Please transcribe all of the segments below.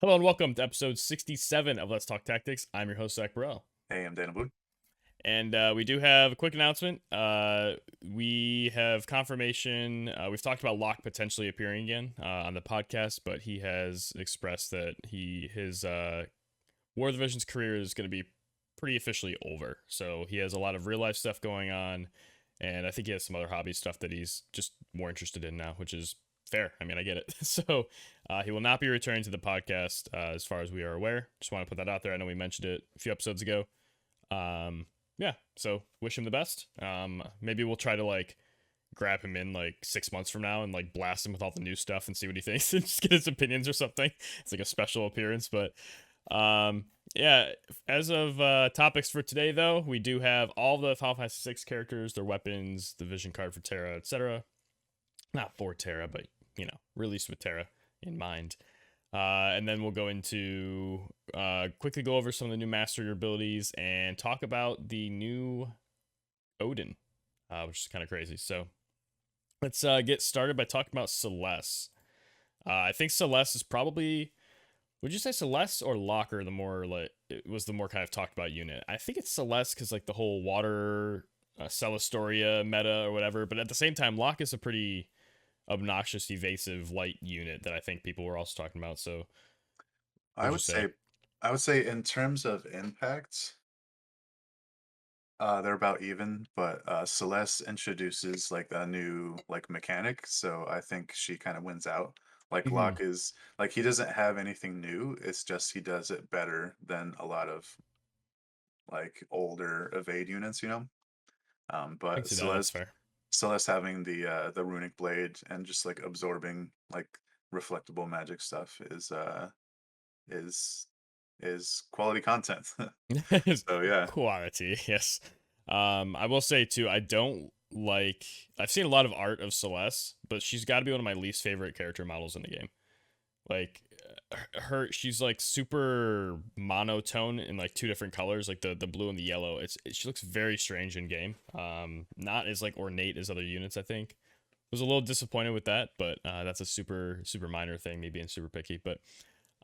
Hello and welcome to episode 67 of Let's Talk Tactics. I'm your host, Zach Burrell. Hey, I'm Dana Boone. And we do have a quick announcement. We have confirmation. We've talked about Locke potentially appearing again on the podcast, but he has expressed that his War of the Visions career is going to be pretty officially over. So he has a lot of real life stuff going on, and I think he has some other hobby stuff that he's just more interested in now, which is fair. I mean, I get it. So he will not be returning to the podcast as far as we are aware. Just want to put that out there. I know we mentioned it a few episodes ago. Yeah, so wish him the best. Maybe we'll try to like grab him in like 6 months from now and like blast him with all the new stuff and see what he thinks and just get his opinions or something. It's like a special appearance, but yeah. As of topics for today, though, we do have all the Final Fantasy 6 characters, their weapons, the vision card for Terra, etc. Not for Terra, but released with Terra in mind. And then we'll go into quickly go over some of the new master abilities and talk about the new Odin, which is kind of crazy. So let's get started by talking about Celeste. I think Celeste is probably. Would you say Celeste or Locker the more like it was the more kind of talked about unit? I think it's Celeste because like the whole water Celestoria meta or whatever. But at the same time, Locke is a pretty obnoxious, evasive, light unit that I think people were also talking about. So, I would you would say? say, I would say in terms of impact, they're about even, but Celeste introduces like a new like mechanic, so I think she kind of wins out. Like Mm-hmm. Locke is like he doesn't have anything new. It's just he does it better than a lot of like older evade units, you know. I can But see that. That's Celeste, fair. Celeste having the runic blade and just like absorbing like reflectable magic stuff is is quality content. So yeah. Quality, yes. I will say too, I don't like. I've seen a lot of art of Celeste, but she's got to be one of my least favorite character models in the game. Like she's like super monotone in like two different colors, like the blue and the yellow. She looks very strange in game. Not as like ornate as other units. I think was a little disappointed with that, but that's a super minor thing. Me being super picky, but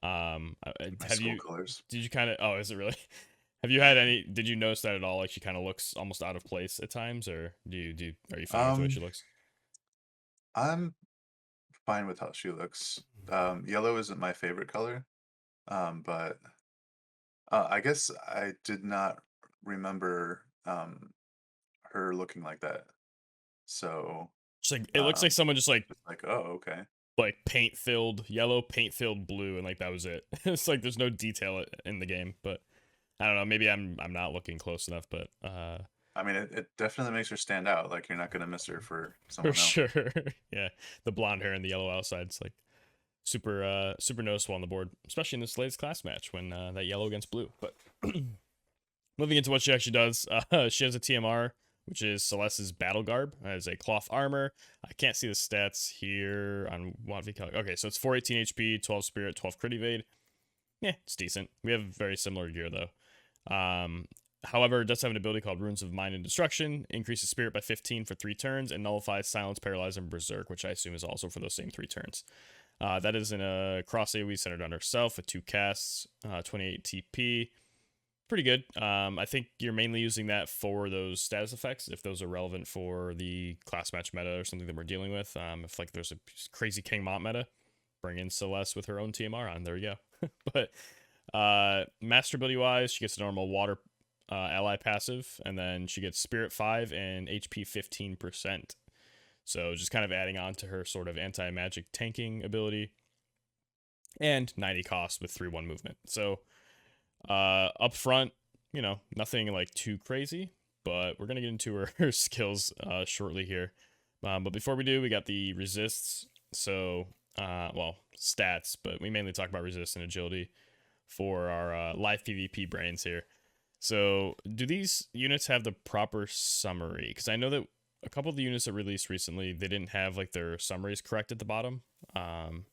My have school you? colors. Did you kind of? Oh, is it really? Have you had any? Did you notice that at all? Like she kind of looks almost out of place at times, or are you fine with the way she Um, looks? I'm fine with how she looks. Yellow isn't my favorite color. But I guess I did not remember her looking like that. So Just like it looks like um, someone just just like, oh, okay. like paint filled yellow, paint filled blue, and like that was it. It's like there's no detail in the game, but I don't know. Maybe I'm not looking close enough, but I mean, it definitely makes her stand out. Like you're not gonna miss her for for someone else. sure, yeah, the blonde hair and the yellow outside, it's like super noticeable on the board, especially in this latest class match when that yellow against blue. But moving into what she actually does, she has a TMR, which is Celeste's battle garb. As a cloth armor. I can't see the stats here on what v Okay, so it's 418 HP, 12 spirit, 12 crit evade. Yeah, it's decent. We have very similar gear though. However, it does have an ability called Runes of Mind and Destruction, increases spirit by 15 for 3 turns, and nullifies Silence, Paralyze, and Berserk, which I assume is also for those same 3 turns. That is in a cross AoE centered on herself with 2 casts, 28 TP. Pretty good. I think you're mainly using that for those status effects, if those are relevant for the class match meta or something that we're dealing with. If like there's a crazy King Mont meta, bring in Celeste with her own TMR on. There you go. But master ability wise, she gets a normal water ally passive, and then she gets Spirit 5 and HP 15%. So just kind of adding on to her sort of anti magic tanking ability, and 90 cost with 3/1 movement. So up front, nothing like too crazy, but we're gonna get into her skills shortly here. But before we do, we got the resists. So well, stats, but we mainly talk about resist and agility for our live PvP brains here. So do these units have the proper summary? Because I know that a couple of the units that released recently, they didn't have like their summaries correct at the bottom. Trying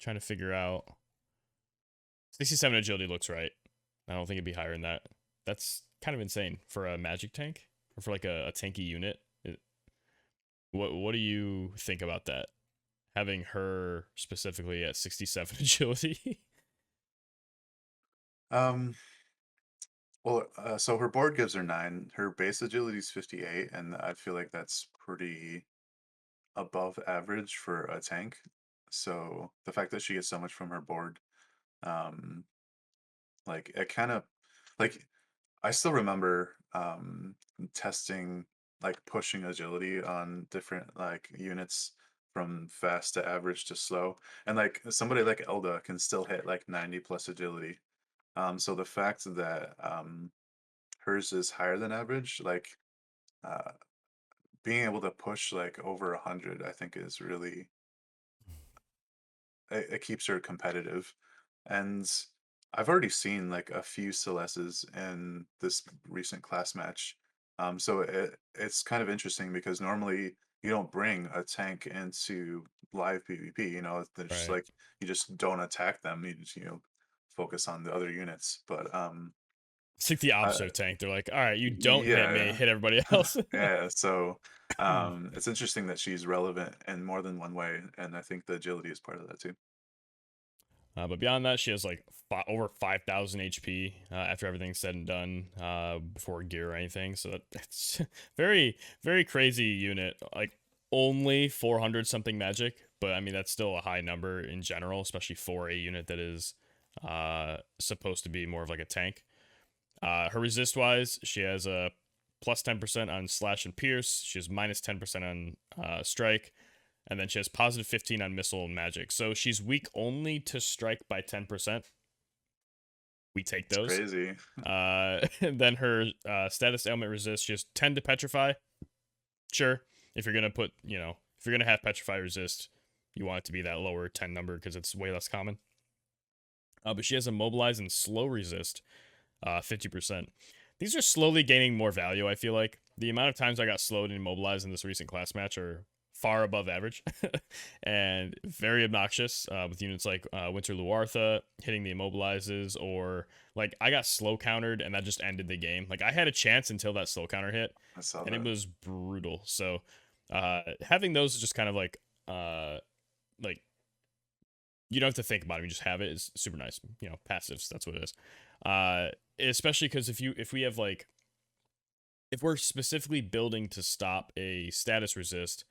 to figure out 67 agility looks right. I don't think it'd be higher than that. That's kind of insane for a magic tank or for like a tanky unit. What do you think about that? Having her specifically at 67 agility. Um, well, so her board gives her 9. Her base agility is 58, and I feel like that's pretty above average for a tank. So the fact that she gets so much from her board, um, like it kind of like I still remember testing like pushing agility on different like units from fast to average to slow, and like somebody like Elda can still hit like 90 plus agility. So the fact that hers is higher than average, like uh, being able to push like over 100, I think is really it keeps her competitive. And I've already seen like a few Celestes in this recent class match. So it's kind of interesting because normally you don't bring a tank into live PvP. You know, it's just Right. like you just don't attack them. You just focus on the other units. But It's like the uh, opposite of tank. They're like, all right, you don't hit me, yeah, hit everybody else. yeah. So it's interesting that she's relevant in more than one way, and I think the agility is part of that too. But beyond that, she has like over 5,000 HP after everything's said and done, before gear or anything. So that's very, very crazy unit. Like only 400 something magic, but I mean that's still a high number in general, especially for a unit that is supposed to be more of like a tank. Her resist wise, she has a plus 10% on slash and pierce. She has minus 10% on strike, and then she has positive 15 on missile and magic. So she's weak only to strike by 10%. We take It's those. crazy. And then her status ailment resist, she has 10 to petrify. Sure, if you're gonna put, if you're gonna have petrify resist, you want it to be that lower 10 number because it's way less common. But she has immobilize and slow resist, 50%. These are slowly gaining more value, I feel like. The amount of times I got slowed and immobilized in this recent class match are far above average and very obnoxious, with units like Winter Luartha hitting the immobilizes, or like I got slow countered and that just ended the game. Like I had a chance until that slow counter hit I saw and it that. was brutal. So having those is just kind of like you don't have to think about it. You just have it. It's super nice. Passives. That's what it is. Especially because if we have like if we're specifically building to stop a status resist,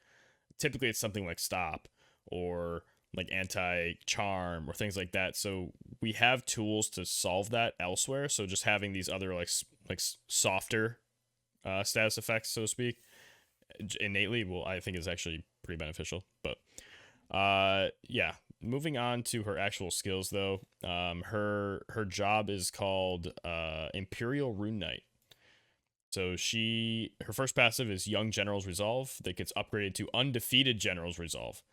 typically it's something like stop or like anti charm or things like that. So we have tools to solve that elsewhere. So just having these other softer status effects, so to speak, innately, well, I think is actually pretty beneficial. But yeah, moving on to her actual skills though. Her job is called Imperial Rune Knight. So her first passive is Young General's Resolve that gets upgraded to Undefeated General's Resolve.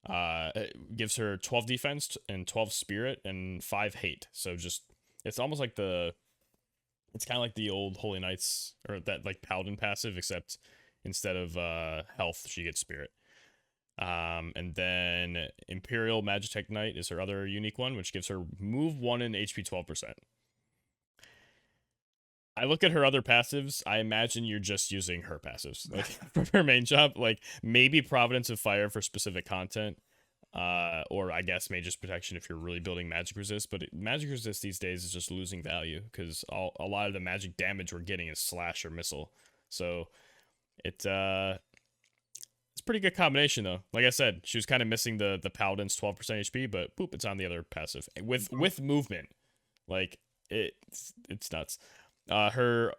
It gives her 12 defense and 12 spirit and 5 hate. So just it's almost like it's kind of like the old Holy Knights or that like Paladin passive, except instead of health, she gets spirit. And then Imperial Magitech Knight is her other unique one, which gives her move 1 and HP 12%. I look at her other passives. I imagine you're just using her passives, like for her main job. Like maybe Providence of Fire for specific content, or I guess Mage's Protection if you're really building magic resist. But magic resist these days is just losing value because a lot of the magic damage we're getting is slash or missile. So it's it's a pretty good combination though. Like I said, she was kind of missing the Paladin's 12% HP, but boop, it's on the other passive with movement. Like it's nuts. Her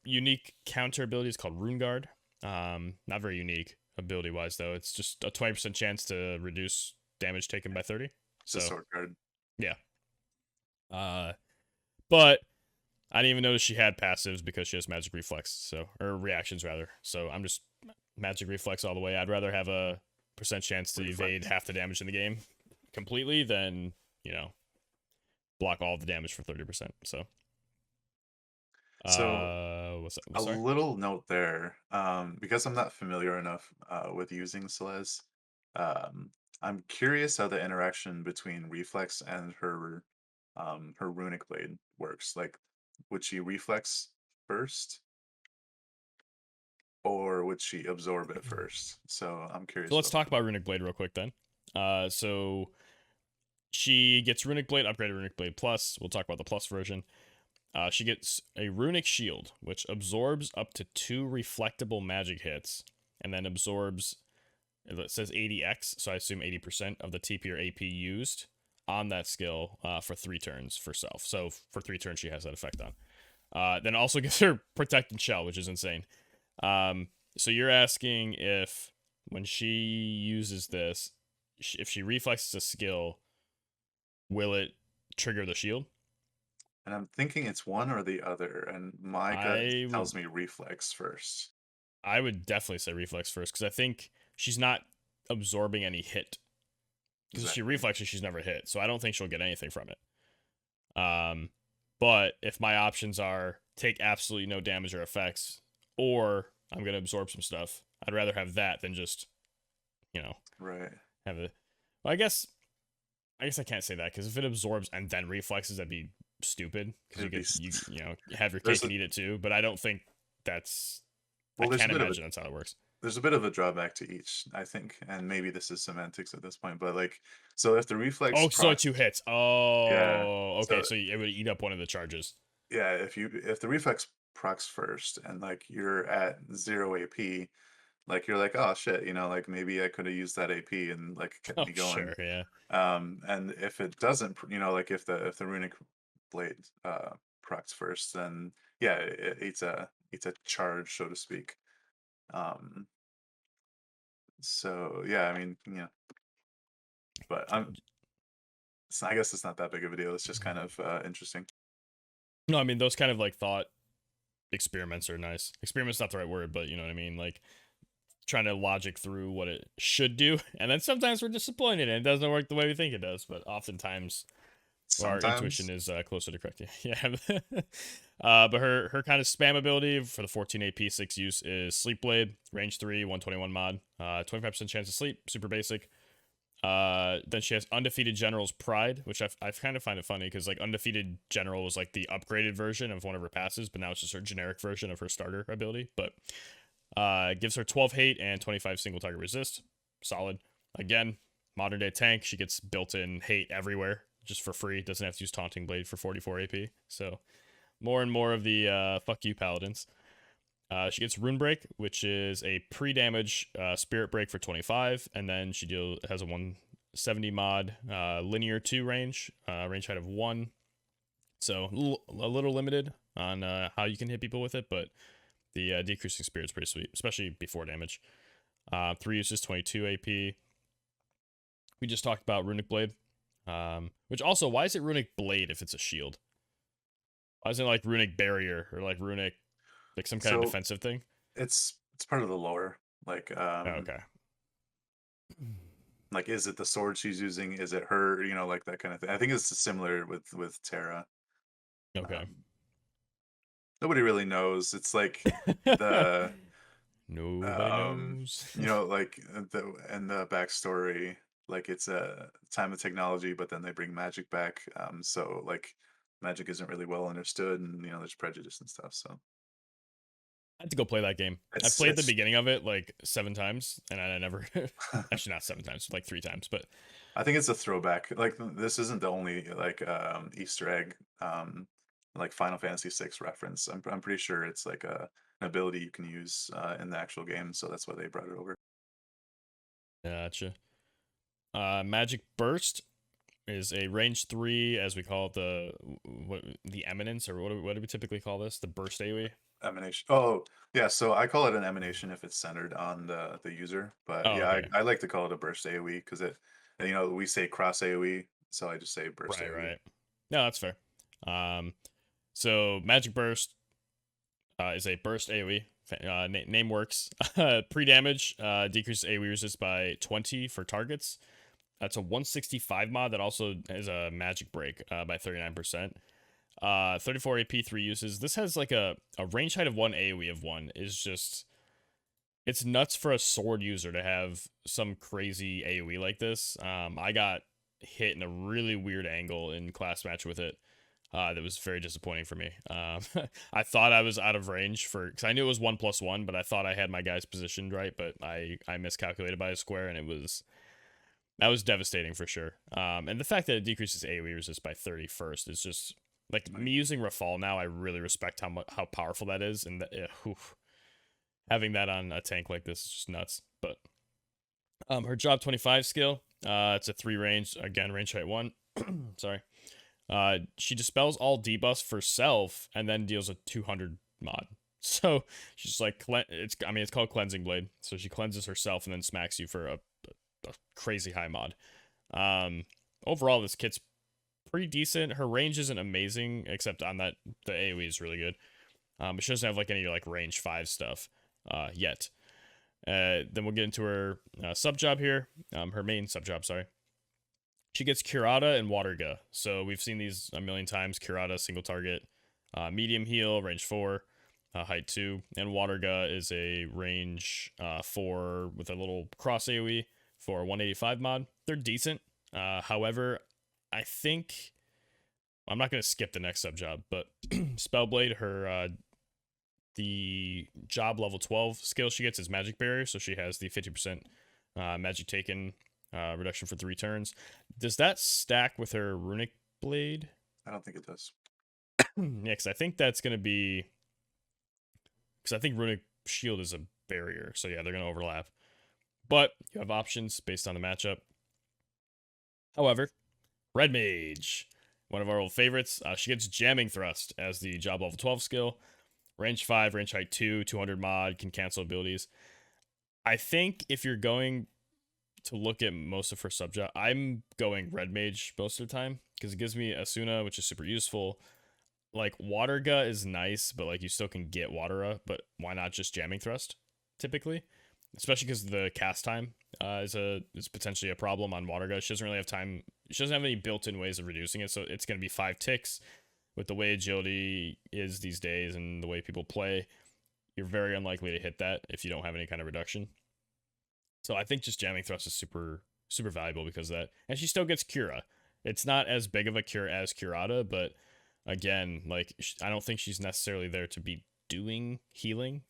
unique counter ability is called Rune Guard. Not very unique ability wise though. It's just a 20% chance to reduce damage taken by 30. It's a So sword card. yeah. Uh, but I didn't even notice she had passives because she has magic reflex. So or reactions rather. So I'm just magic reflex all the way. I'd rather have a percent chance to evade Reflect. half the damage in the game completely than block all the damage for 30%. So So what's that? a Sorry. little note there, because I'm not familiar enough with using Celeste. I'm curious how the interaction between reflex and her runic blade works. Like, would she reflex first, or would she absorb it first? So I'm So curious let's about talk about Runic Blade real quick then. So She gets Runic Blade, upgraded Runic Blade Plus. We'll talk about the Plus version. She gets a Runic Shield, which absorbs up to 2 reflectable magic hits, and then absorbs, it says 80x, so I assume 80% of the TP or AP used on that skill for 3 turns for self. So for 3 turns, she has that effect on. Then also gives her Protected Shell, which is insane. So you're asking if when she uses this, if she reflexes a skill, will it trigger the shield? And I'm thinking it's one or the other, and my gut I would tells me reflex first. I would definitely say reflex first because I think she's not absorbing any hit. Because if she Exactly. reflexes, she's never hit, so I don't think she'll get anything from it. But if my options are take absolutely no damage or effects, or I'm gonna absorb some stuff, I'd rather have that than just, you know, Right. have it. Well, I guess I can't say that because if it absorbs and then reflexes, that'd be stupid. Because you It'd be get you have your there's cake a and eat it too. But I don't think that's. I well, can't imagine that's how it works. there's a bit of a drawback to each, I think, and maybe this is semantics at this point, but like, so if the reflex Oh, so procs, 2 hits. yeah, Oh, okay. so So it would eat up one of the charges. yeah, if the reflex procs first and like you're at 0 AP, like you're like, oh shit, like maybe I could have used that AP and like kept Oh, me going. sure, yeah. And if it doesn't, like if the runic blade procs first, then yeah, it's a charge, so to speak. Um, so yeah, I mean, but I guess it's not that big of a deal. It's just kind of interesting. No, I mean those kind of like thought experiments are nice. Experiment's not the right word, but you know what I mean. Like trying to logic through what it should do, and then sometimes we're disappointed and it doesn't work the way we think it does. But oftentimes our intuition Sometimes, is closer to correct. Yeah. But her kind of spam ability for the 14 AP 6 use is Sleep Blade, range 3, 121 mod, 25% chance to sleep, super basic. Then she has Undefeated General's Pride, which I kind of find it funny because like Undefeated General was like the upgraded version of one of her passes, but now it's just her generic version of her starter ability. But gives her 12 hate and 25 single target resist. Solid. Again, modern day tank. She gets built in hate everywhere just for free. Doesn't have to use Taunting Blade for 44 AP. So more and more of the fuck you paladins. She gets Rune Break, which is a pre-damage Spirit Break for 25, and then she has a 170 mod linear 2 range, range height of 1. So a little limited on how you can hit people with it, but the decreasing spirit's pretty sweet, especially before damage. 3 uses 22 AP. We just talked about Runic Blade, which also, why is it Runic Blade if it's a shield? Why isn't it like Runic Barrier or like Runic, like some kind of so defensive thing? it's part of the lore. Like, Oh, okay. like is it the sword she's using? Is it her? Like that kind of thing. I think it's similar with Terra. Okay. Um, Nobody really knows. It's like the Nobody knows. like the backstory, like it's a time of technology, but then they bring magic back. So like magic isn't really well understood, and there's prejudice and stuff. So I had to go play that game. I've it's played the it's beginning of it like 7 times, and I never, actually not 7 times, like 3 times. But I think it's a throwback. Like this isn't the only like Easter egg, like Final Fantasy VI reference. I'm pretty sure it's like an ability you can use in the actual game, so that's why they brought it over. gotcha. Magic Burst is a range 3, as we call it, the Eminence, or what do we typically call this? The Burst AoE. Emanation. Oh, yeah. So I call it an emanation if it's centered on the user, but Oh, yeah, okay. I like to call it a burst AoE because we say cross AoE, so I just say burst Right, AoE. right. No, that's fair. Um, so Magic Burst is a burst AoE. Name works. Pre-damage decreases AoE resist by 20 for targets. That's a 165 mod that also is a magic break by 39%. 34 AP, 3 uses. This has like a range height of 1, AoE of 1. Is just, it's nuts for a sword user to have some crazy AoE like this. I got hit in a really weird angle in class match with it. That was very disappointing for me. I thought I was out of range because I knew it was 1+1, but I thought I had my guys positioned right, but I miscalculated by a square, and it was That was devastating for sure. And the fact that it decreases AoE resist by 31st is just like Like, me using Rafal now. I really respect how powerful that is, and having that on a tank like this is just nuts. But her job 25 skill, it's a 3 range again, range height 1. Sorry. She dispels all debuffs for self and then deals a 200 mod. So she's like, it's called Cleansing Blade. So she cleanses herself and then smacks you for a crazy high mod. Overall, this kit's pretty decent. Her range isn't amazing, except on that the AoE is really good. But she doesn't have like any like range 5 stuff yet. Then we'll get into her sub job here. Her main sub job, sorry. She gets Curata and Waterga. So we've seen these a million times. Curata, single target, medium heal, range 4, height 2. And Waterga is a range 4 with a little cross AoE for 185 mod. They're decent. However, I think I'm not going to skip the next sub job, but Spellblade, her the job level 12 skill she gets is Magic Barrier, so she has the 50% magic taken reduction for 3 turns. Does that stack with her Runic Blade? I don't think it does. Yeah, because I think that's going to be... Because I think Runic Shield is a barrier, so yeah, they're going to overlap. But you have options based on the matchup. However, Red Mage, one of our old favorites, she gets Jamming Thrust as the job level 12 skill. Range 5, range height 2, 200 mod, can cancel abilities. I think if you're going to look at most of her subjob, I'm going Red Mage most of the time because it gives me Asuna, which is super useful. Like Waterga is nice, but like you still can get Watera, but why not just Jamming Thrust typically? Especially because the cast time is potentially a problem on Waterga. She doesn't really have time. She doesn't have any built-in ways of reducing it, so it's going to be 5 ticks. With the way agility is these days and the way people play, you're very unlikely to hit that if you don't have any kind of reduction. So I think just Jamming Thrust is super valuable because of that. And she still gets Cura. It's not as big of a cure as Curata, but again, like I don't think she's necessarily there to be doing healing,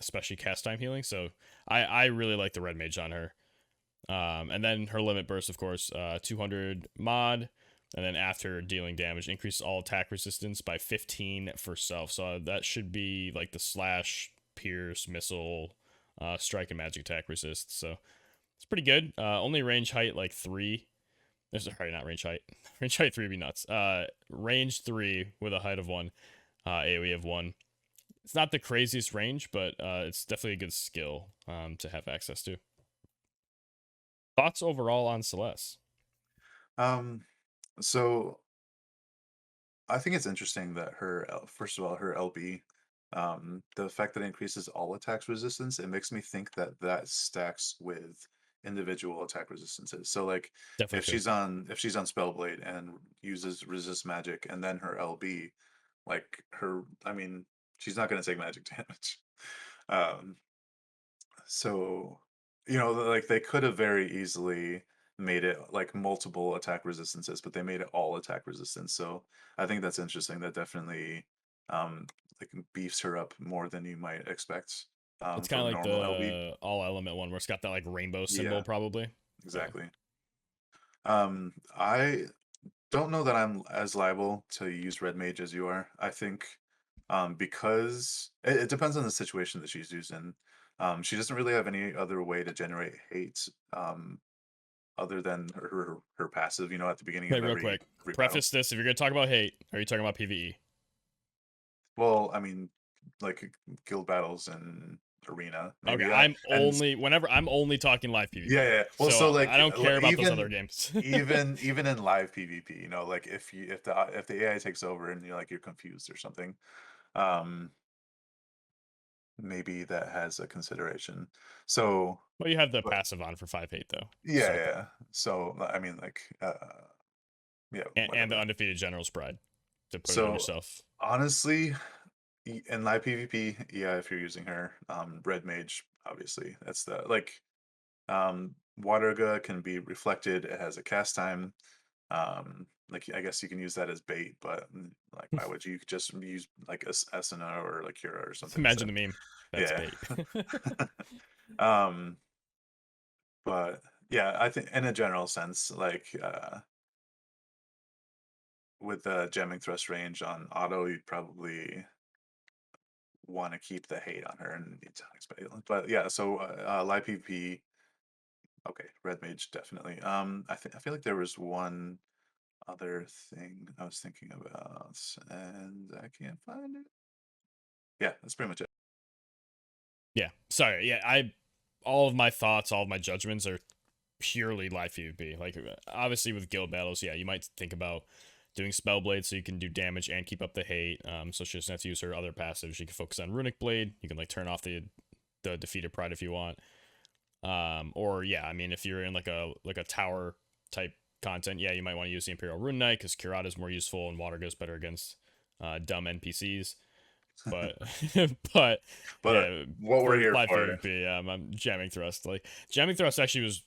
especially cast time healing. So I really like the Red Mage on her. And then her limit burst, of course, 200 mod. And then after dealing damage, increases all attack resistance by 15 for self. So that should be like the slash, pierce, missile, strike, and magic attack resist. So it's pretty good. Only range height like 3. Sorry, not range height. Range height 3 would be nuts. Range 3 with a height of 1, AoE of 1. It's not the craziest range, but it's definitely a good skill to have access to. Thoughts overall on Celeste? So I think it's interesting that first of all, her LB, the fact that it increases all attacks resistance, it makes me think that that stacks with individual attack resistances. So like Definitely could. if she's on Spellblade and uses resist magic and then her LB, like I mean, she's not going to take magic damage. Um, so, like they could have very easily made it like multiple attack resistances, but they made it all attack resistance. So I think that's interesting. That definitely like beefs her up more than you might expect It's kind of from like normal LB. the all element one where it's got that like rainbow symbol, Yeah, probably. Yeah. exactly. I don't know that I'm as liable to use Red Mage as you are. I think because it depends on the situation that she's used in. She doesn't really have any other way to generate hate other than her passive, at the beginning Okay, of real every quick. battle. Preface this: if you're gonna talk about hate, are you talking about PVE? Well, I mean, like guild battles and arena, Okay, maybe. whenever I'm only talking live PvP. Yeah, yeah. Well, So so I don't care about those other even games. even in live PvP, like if the AI takes over and you're confused or something, um, maybe that has a consideration. So, Well, you have the but passive on for 5 hate though. yeah, So yeah. So I mean, like, yeah, and the whatever. undefeated general's pride to put it on So yourself. honestly, in live PvP, yeah, if you're using her, Red Mage, obviously, that's the like, Waterga can be reflected. It has a cast time. Like I guess you can use that as bait, but like, why would you just use like Asuna or like Kira or something Imagine instead? the meme. That's Yeah. bait. um, but Yeah, I think in a general sense, like with the jamming thrust range on auto, you'd probably want to keep the hate on her and but yeah, so live PvP, okay, red mage definitely. I feel like there was one other thing I was thinking about, and I can't find it. Yeah, that's pretty much it. Yeah, sorry. Yeah, all of my thoughts, all of my judgments are purely live PvP. Like obviously with guild battles, yeah, you might think about doing Spellblade so you can do damage and keep up the hate. So she doesn't have to use her other passives. She can focus on Runic Blade. You can like turn off the defeated pride if you want. Or yeah, I mean if you're in like a tower type content, yeah, you might want to use the Imperial Rune Knight because Curata is more useful and water goes better against dumb NPCs. But but But yeah, what we're for here live for. PvP, I'm jamming thrust. Like jamming thrust actually was,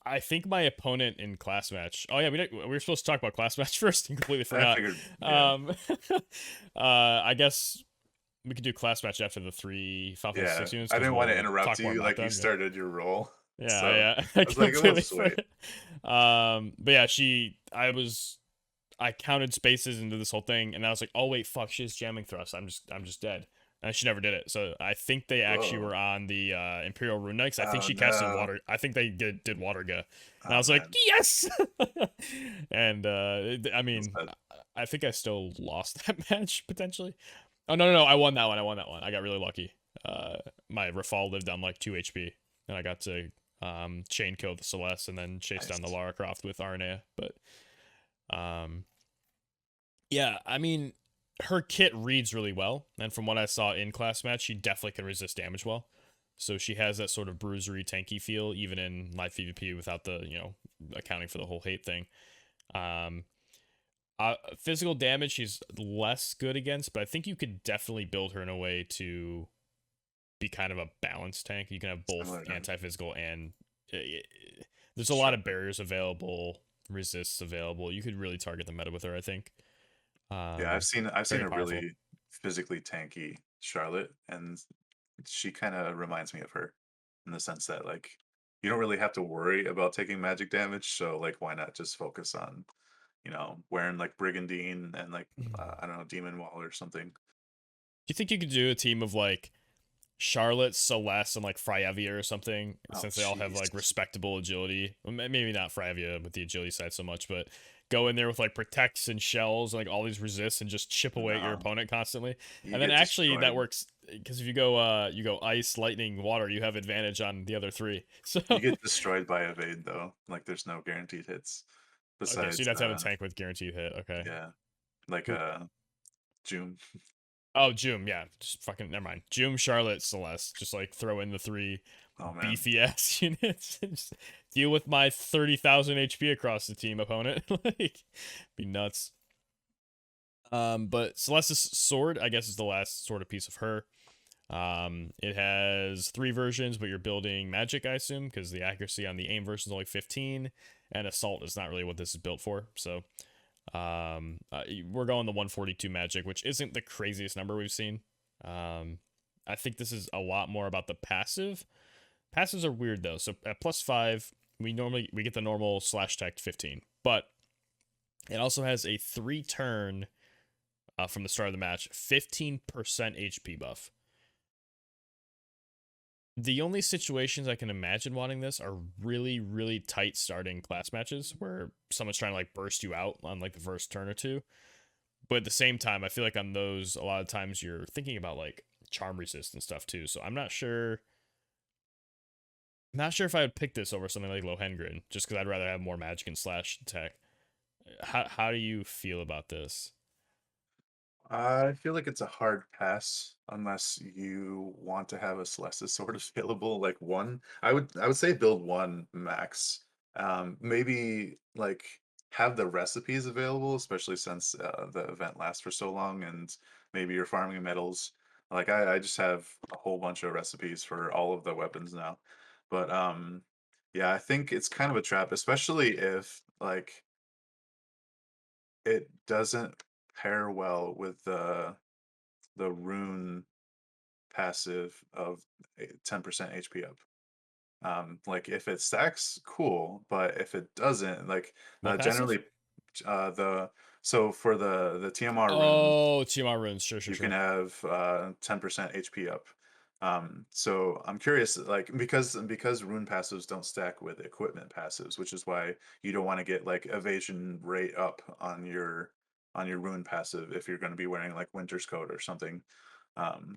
I think my opponent in class match. Oh yeah, we were supposed to talk about class match first and completely I forgot. figured, yeah, Um, I guess we could do class match after the three Final Fantasy yeah. 6 units I because didn't want to we'll interrupt talk more you about like you them. Yeah, started your role, yeah, so yeah. I I was like, we'll completely just wait. forgot. But yeah, I counted spaces into this whole thing, and I was like, oh wait, fuck, she's jamming thrust. I'm just dead. And she never did it. So I think they actually Whoa. were on the Imperial Rune Knights. I think Oh she casted no. water. I think they did water go. And I Oh was like, man. yes. And I That's mean, bad. I think I still lost that match potentially. Oh no, I won that one. I won that one. I got really lucky. My Rafal lived on like 2 HP, and I got to chain kill the Celeste and then chase down the Nice. Lara Croft with Arnea. But um, yeah, I mean, her kit reads really well, and from what I saw in class match, she definitely can resist damage well. So she has that sort of bruisery, tanky feel, even in live PvP, without the accounting for the whole hate thing. Um, Physical damage she's less good against, but I think you could definitely build her in a way to be kind of a balanced tank. You can have both Similar to anti-physical and uh, there's a lot of Charlotte. barriers available, resists available. You could really target the meta with her, I think. Yeah, Um, I've seen Very a powerful. really physically tanky Charlotte, and she kind of reminds me of her in the sense that like you don't really have to worry about taking magic damage, so like why not just focus on wearing like Brigandine and like Do I don't know, Demon Wall or something. you think you could do a team of like Charlotte, Celeste, and like Fryevia or something, Oh since they all have jeez. like respectable agility? Well, maybe not Fryevia with the agility side so much, but go in there with like protects and shells, and, like all these resists, and just chip away at your No, opponent constantly. you And then get actually that destroyed. works because if you go ice, lightning, water, you have advantage on the other three. So You get destroyed by evade though. Like there's no guaranteed hits okay, so you'd besides have to have a tank with guaranteed hit. Okay. yeah, like Who? June. Oh, Joom, yeah, just fucking never mind. Joom, Charlotte, Celeste, just like throw in the three Oh man. beefy ass units. Just deal with my 30,000 HP across the team opponent. Like, be nuts. But Celeste's sword, I guess, is the last sort of piece of her. It has three versions, but you're building magic, I assume, because the accuracy on the aim version is only 15, and assault is not really what this is built for. So, we're going the 142 magic, which isn't the craziest number we've seen. Um, I think this is a lot more about the passive. Passives are weird though. So at +5, we get the normal slash tech 15, but it also has a 3 turn from the start of the match 15% HP buff. The only situations I can imagine wanting this are really, really tight starting class matches where someone's trying to like burst you out on like the first turn or two. But at the same time, I feel like on those, a lot of times you're thinking about like charm resist and stuff too. So I'm not sure. Not sure if I would pick this over something like Lohengrin, just because I'd rather have more magic and slash attack. How do you feel about this? I feel like it's a hard pass unless you want to have a Celeste sword available. Like one, I would say build one max. Maybe like have the recipes available, especially since the event lasts for so long, and maybe you're farming metals. Like I just have a whole bunch of recipes for all of the weapons now. But yeah, I think it's kind of a trap, especially if like it doesn't pair well with the rune passive of 10% HP up. Like if it stacks, cool, but if it doesn't, like What passive? generally, the so for the TMR runes, Oh, TMR runes. Sure, sure, you can sure. have 10% HP up. So I'm curious, like because rune passives don't stack with equipment passives, which is why you don't want to get like evasion rate up on your rune passive if you're going to be wearing like Winter's Coat or something. Um,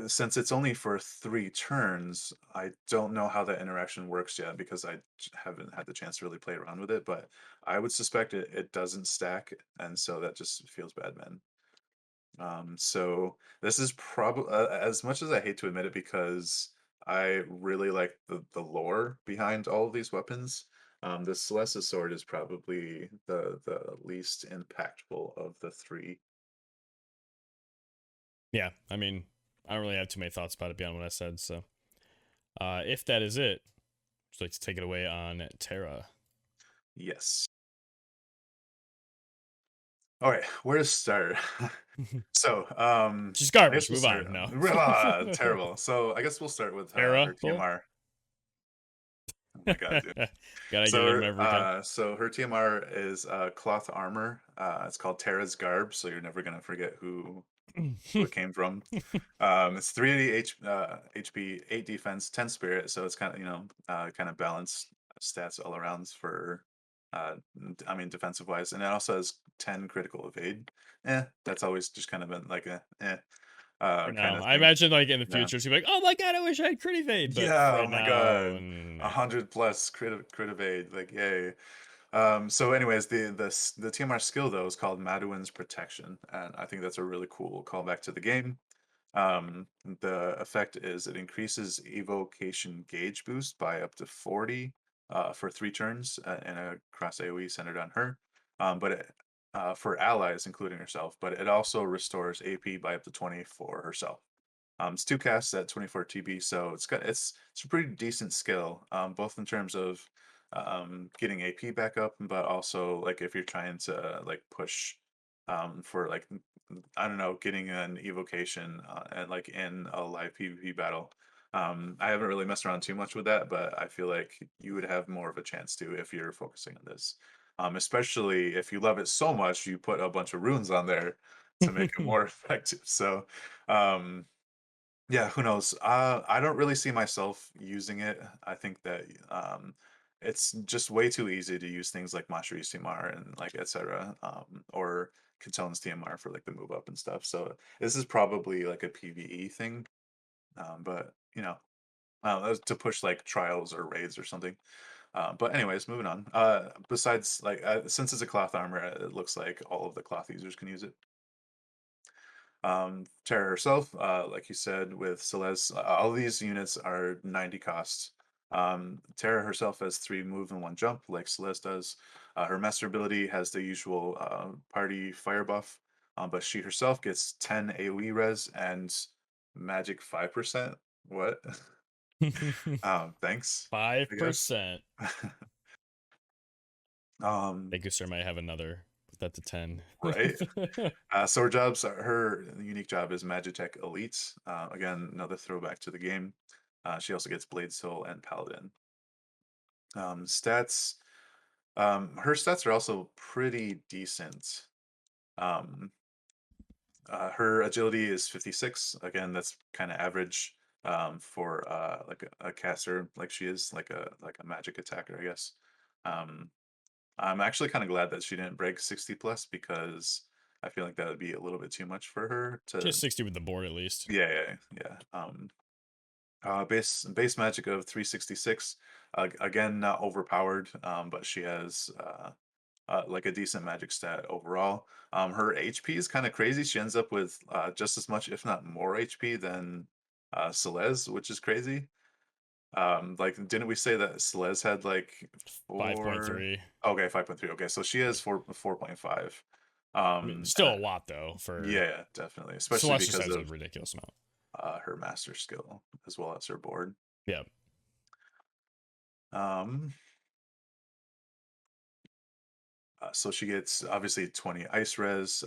since it's only for 3 turns, I don't know how that interaction works yet because haven't had the chance to really play around with it. But I would suspect it doesn't stack, and so that just feels bad, man. So this is probably as much as I hate to admit it because I really like the lore behind all of these weapons. The Celeste sword is probably the least impactful of the three. Yeah, I mean, I don't really have too many thoughts about it beyond what I said. So, if that is it, just like to take it away on Terra. Yes. All right, where to start? So, She's I guess garbage. we'll Move start. on. No. Terrible. So I guess we'll start with her Terrible. TMR. Oh my god, dude. Gotta get So, it in whenever we can. so her TMR is cloth armor. It's called Terra's garb, so you're never gonna forget who it came from. It's 380 HP, 8 defense, 10 spirit, so it's kind of kind of balanced stats all around for I mean defensive wise, and it also has 10 critical evade. That's always just kind of been like a For kind now, of I thing. imagine like in the Yeah. future she'll be like, "Oh my god, I wish I had crit evade," but for Yeah, oh right my now, god. nah. 100 plus crit evade, like yay. So anyways, the TMR skill though is called Maduin's Protection, and I think that's a really cool callback to the game. The effect is it increases evocation gauge boost by up to 40 for 3 turns in a cross AoE centered on her. But for allies, including herself, but it also restores AP by up to 20 for herself. It's 2 casts at 24 TB, so it's a pretty decent skill, both in terms of getting AP back up, but also like if you're trying to like push for like I don't know, getting an evocation and like in a live PvP battle. I haven't really messed around too much with that, but I feel like you would have more of a chance to if you're focusing on this. Especially if you love it so much, you put a bunch of runes on there to make it more effective. So, um, yeah, who knows? I don't really see myself using it. I think that it's just way too easy to use things like Mashri's TMR and like etc. Or Katone's TMR for like the move up and stuff. So this is probably like a PvE thing, but that's to push like trials or raids or something. But anyways, moving on. Besides, like since it's a cloth armor, it looks like all of the cloth users can use it. Terra herself, like you said, with Celeste, all these units are 90 costs. Terra herself has 3 move and 1 jump, like Celeste does. Her master ability has the usual party fire buff, but she herself gets 10 AoE res and magic 5%. What? Thanks, I guess. 5%. um, Thank you, sir. Might have another. Put that to 10. right. So her unique job is Magitech Elite. Again, another throwback to the game. She also gets Blade Soul and Paladin. Stats. Her stats are also pretty decent. Um, her agility is 56. Again, that's kind of average for like a caster, like she is, like a magic attacker, I guess. Um, I'm actually kind of glad that she didn't break 60 plus because I feel like that would be a little bit too much for her to. Just 60 with the board at least. Yeah, yeah, yeah. Base magic of 366. Again, not overpowered, but she has like a decent magic stat overall. Her HP is kind of crazy. She ends up with just as much, if not more, HP than Celeste, which is crazy. Like, didn't we say that Celeste had like four? 5.3. Okay, 5.3. Okay, so she has 4.5. I mean, Um, still a lot though for yeah, definitely, especially Celeste just because has a of ridiculous amount. her master skill as well as her board. Yeah. Um, so she gets obviously 20 ice res,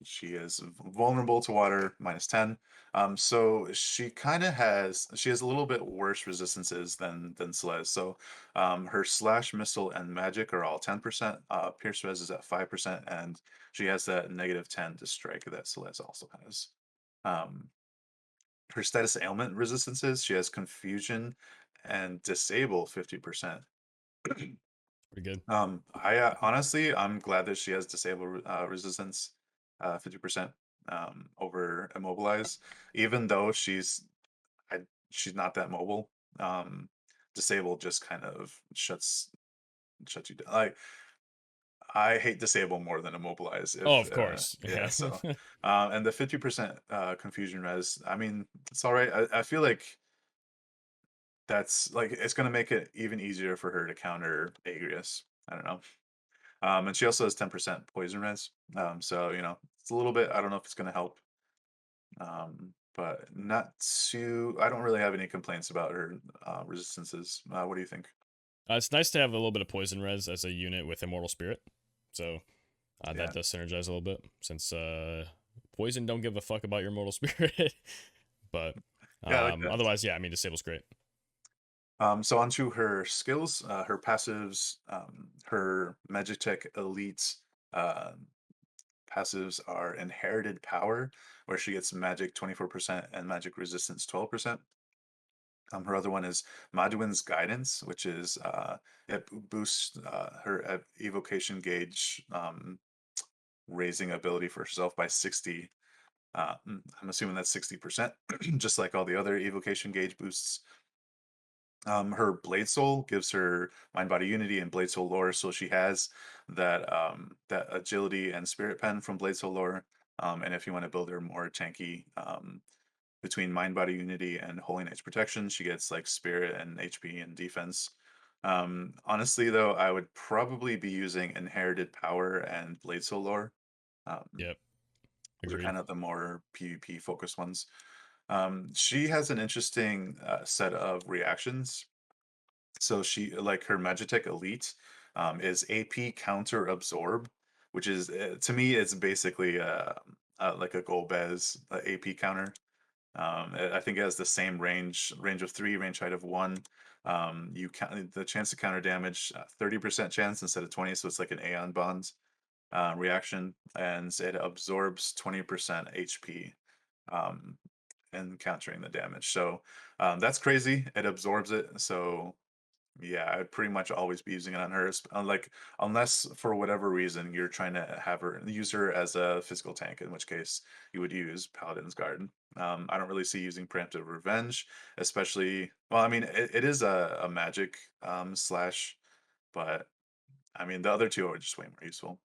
She is vulnerable to water, -10. So she has a little bit worse resistances than Celeste. So her slash, missile, and magic are all 10%. Pierce res is at 5%, and she has that -10 to strike that Celeste also has. Um, her status ailment resistances, she has confusion and disable 50%. Pretty good. I honestly, I'm glad that she has disable resistance, 50% over immobilize, even though I, she's not that mobile. Um, disable just kind of shuts you down. Like I hate disable more than immobilize. Oh, If of course. yeah, Yeah. so and the 50% confusion res, I mean, it's all right. I feel like that's like it's gonna make it even easier for her to counter Agrius. I don't know. And she also has 10% poison res. So, it's a little bit, I don't know if it's going to help. But not too, I don't really have any complaints about her resistances. What do you think? It's nice to have a little bit of poison res as a unit with Immortal Spirit. So that Yeah. does synergize a little bit since poison don't give a fuck about your Immortal Spirit. But Yeah, I like that. otherwise, yeah, I mean, disable's great. So onto her skills, her passives, her Magitech Elite uh, passives are Inherited Power, where she gets Magic 24% and Magic Resistance 12%. Her other one is Maduin's Guidance, which is it boosts her evocation gauge raising ability for herself by 60. I'm assuming that's 60%, just like all the other evocation gauge boosts. Her Blade Soul gives her Mind Body Unity and Blade Soul lore, so she has that agility and Spirit Pen from Blade Soul lore. And if you want to build her more tanky, between Mind Body Unity and Holy Knight's Protection, she gets like Spirit and HP and defense. Honestly, though, I would probably be using Inherited Power and Blade Soul lore. Um, Yep, those are agreed. kind of the more PvP focused ones. She has an interesting set of reactions. So she, like her Magitech Elite, is AP Counter Absorb, which is to me it's basically like a Golbez AP counter. I think it has the same range of 3, range height of 1. You count the chance to counter damage, 30% chance instead of 20, so it's like an Aeon Bond reaction, and it absorbs 20% HP and countering the damage. So that's crazy. It absorbs it. So yeah, I'd pretty much always be using it on her. Like, unless for whatever reason you're trying to have her use her as a physical tank, in which case you would use Paladin's Guard. I don't really see using Preemptive Revenge, especially. Well, I mean, it is a magic slash, but I mean the other two are just way more useful.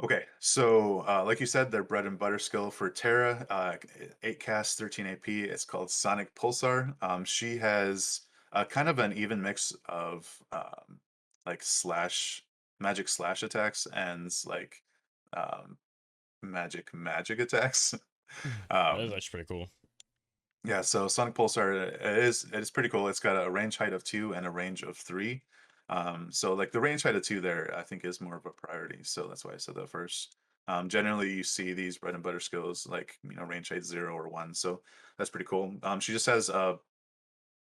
Okay, so like you said, their bread and butter skill for Terra, 8 cast, 13 AP. It's called Sonic Pulsar. She has kind of an even mix of like magic slash attacks and like um, magic attacks. That is um, actually pretty cool. yeah, so Sonic Pulsar it is pretty cool. It's got a range height of 2 and a range of 3. So like the range height of 2 there, I think is more of a priority. So that's why I said that first. Generally you see these bread and butter skills like range height 0 or 1. So that's pretty cool. She just has a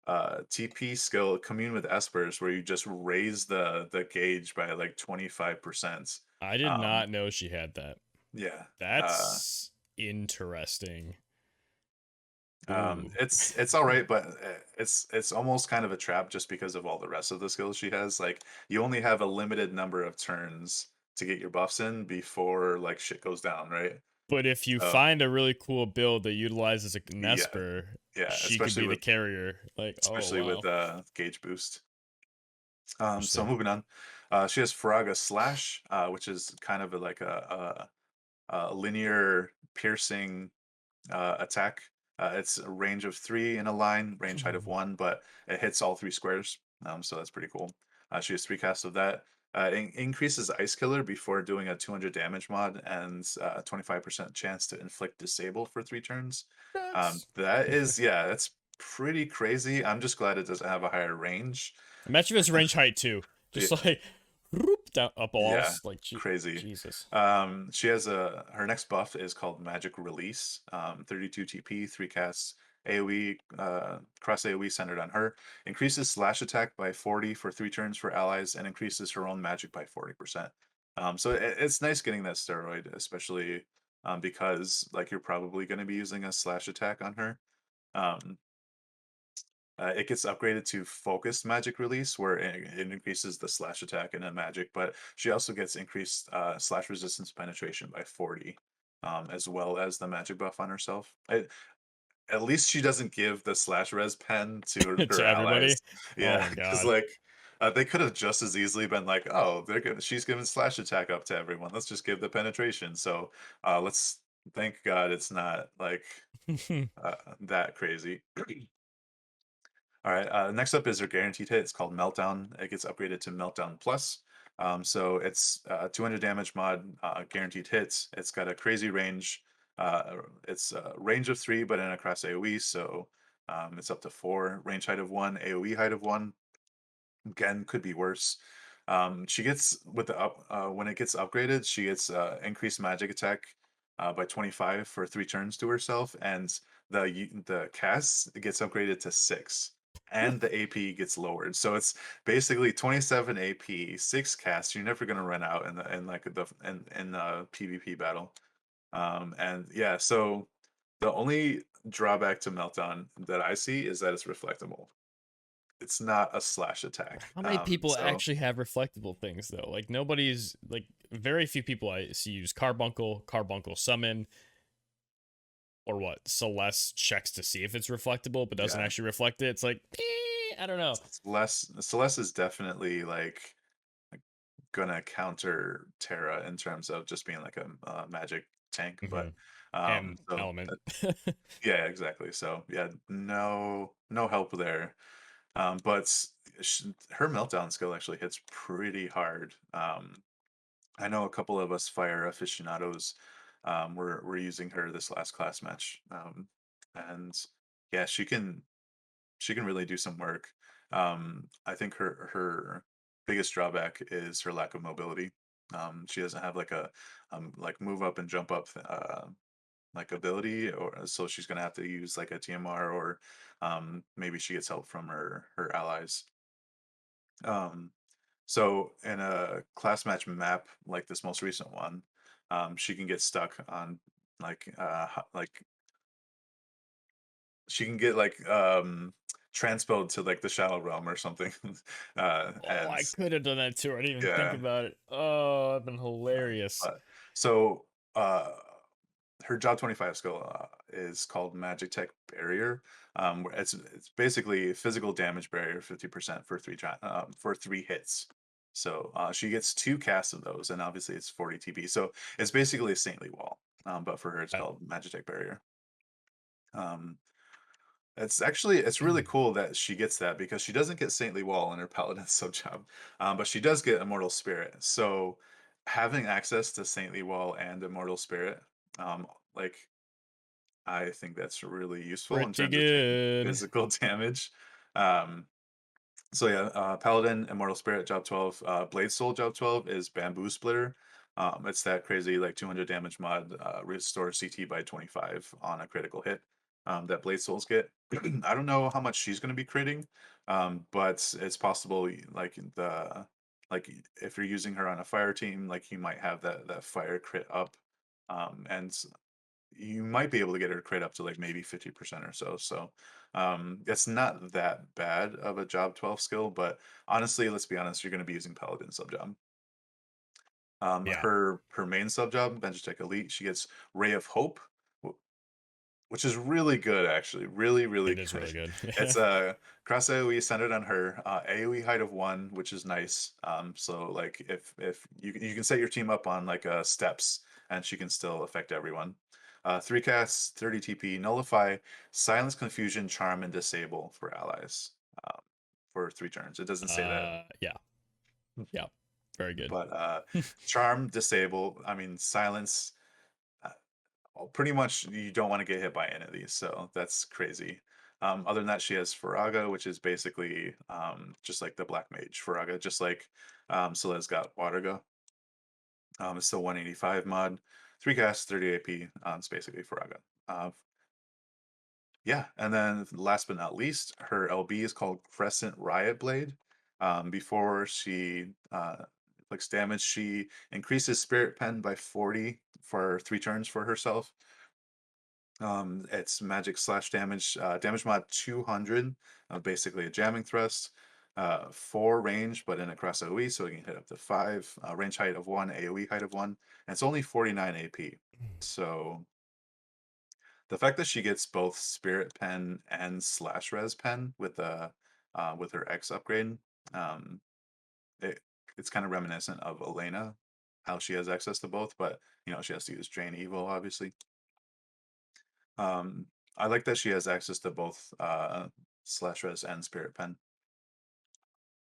TP skill, Commune with Espers, where you just raise the gauge by like 25%. I did Um, not know she had that. yeah. That's interesting. Ooh. It's all right, but it's almost kind of a trap just because of all the rest of the skills she has. Like you only have a limited number of turns to get your buffs in before like shit goes down, right? But if you So find a really cool build that utilizes an yeah, Esper, yeah, she could be the carrier. Like, oh especially with wow. gauge boost. So Interesting. moving on, she has Moraga Slash, which is kind of like a linear piercing attack. It's a range of 3 in a line, range height of 1, but it hits all 3 squares. So that's pretty cool. She has 3 casts of that. Increases Ice Killer before doing a 200 damage mod and 25% chance to inflict disable for 3 turns. That's That is, yeah, that's pretty crazy. I'm just glad it doesn't have a higher range. imagine if it's range height too. Just Yeah, like down up Yeah, walls. Like, crazy. Jesus. She has her next buff is called Magic Release. 32 TP, 3 casts, AoE, cross AoE centered on her. Increases slash attack by 40 for 3 turns for allies, and increases her own magic by 40%. So it's nice getting that steroid, especially because like you're probably going to be using a slash attack on her. Um, it gets upgraded to focused magic release, where it increases the slash attack and a magic, but she also gets increased slash resistance penetration by 40, as well as the magic buff on herself. At least she doesn't give the slash res pen to To her allies. everybody. Oh Yeah, my because god. like they could have just as easily been like, oh, she's giving slash attack up to everyone. Let's just give the penetration. So let's thank God it's not like that crazy. All right. Next up is her guaranteed hit. It's called Meltdown. It gets upgraded to Meltdown Plus. So it's 200 damage mod, guaranteed hits. It's got a crazy range. It's range of 3, but in across AoE. So it's up to 4. Range height of 1, AoE height of 1. Again, could be worse. She gets with the when it gets upgraded, she gets increased magic attack by 25 for 3 turns to herself, and the cast gets upgraded to 6, and the AP gets lowered. So it's basically 27 AP, 6 cast. You're never gonna run out in the PvP battle. And yeah, so the only drawback to Meltdown that I see is that it's reflectable. It's not a slash attack. How many people So actually have reflectable things though? Like nobody's like very few people I see use Carbuncle summon, or what? Celeste checks to see if it's reflectable, but doesn't yeah, actually reflect it. It's like, I don't know. Celeste is definitely like gonna counter Terra in terms of just being like a magic tank, Hmm. but And so element. yeah, exactly. So yeah, no help there. But her meltdown skill actually hits pretty hard. I know a couple of us fire aficionados were using her this last class match, and yeah, she can really do some work. I think her biggest drawback is her lack of mobility. She doesn't have like a like move up and jump up like ability, or so she's gonna have to use like a TMR, or maybe she gets help from her allies. Um, so in a class match map like this most recent one, she can get stuck on like she can get like transposed to like the shallow realm or something. Oh, And I could have done that too. I didn't even think yeah, about it. Oh, that'd been hilarious. but so uh her job 25 skill is called magic tech barrier, where it's basically physical damage barrier 50% for for 3 hits. So she gets 2 casts of those, and obviously it's 40 TP, so it's basically a saintly wall, but for her it's That- called magic tech barrier. um it's really cool that she gets that, because she doesn't get Saintly Wall in her Paladin sub job, but she does get Immortal Spirit. So having access to Saintly Wall and Immortal Spirit, like I think that's really useful in Pretty terms of taking good. physical damage. Um, so yeah, Paladin, Immortal Spirit, job 12. Blade Soul, job 12 is Bamboo Splitter. It's that crazy like 200 damage mod, restore CT by 25 on a critical hit, that Blade Souls get. I don't know how much she's going to be critting, but it's possible like if you're using her on a fire team, like you might have that fire crit up, and you might be able to get her to crit up to like maybe 50% or so. So it's not that bad of a job 12 skill, but honestly, let's be honest, you're going to be using Paladin sub job. Yeah, Her main sub job, Benchtech Elite, she gets Ray of Hope, which is really good actually, really it is good. really good. It's a cross AoE centered on her, AoE height of 1, which is nice. So like if you can set your team up on like steps, and she can still affect everyone. 3 casts, 30 TP, nullify, silence, confusion, charm, and disable for allies, um, for 3 turns. It doesn't say that, Yeah, yeah, very good. but charm, disable, I mean silence. uh, well, pretty much you don't want to get hit by any of these, so that's crazy. Other than that, she has Faraga, which is basically just like the Black Mage Faraga, just like Celeste got Watergo. It's still 185 mod, 3 cast, 30 AP. It's basically Moraga. Yeah, and then last but not least, her LB is called Crescent Riot Blade. Before she inflicts damage, she increases Spirit Pen by 40 for 3 turns for herself. It's magic slash damage, damage mod 200, basically a jamming thrust. 4 range, but in a cross AoE, so it can hit up to 5. Range height of 1, AoE height of 1, and it's only 49 AP. So the fact that she gets both Spirit Pen and Slash Res Pen with her X upgrade, um, it it's kind of reminiscent of Elena, how she has access to both, but she has to use Drain Evil, obviously. Um, I like that she has access to both Slash Res and Spirit Pen.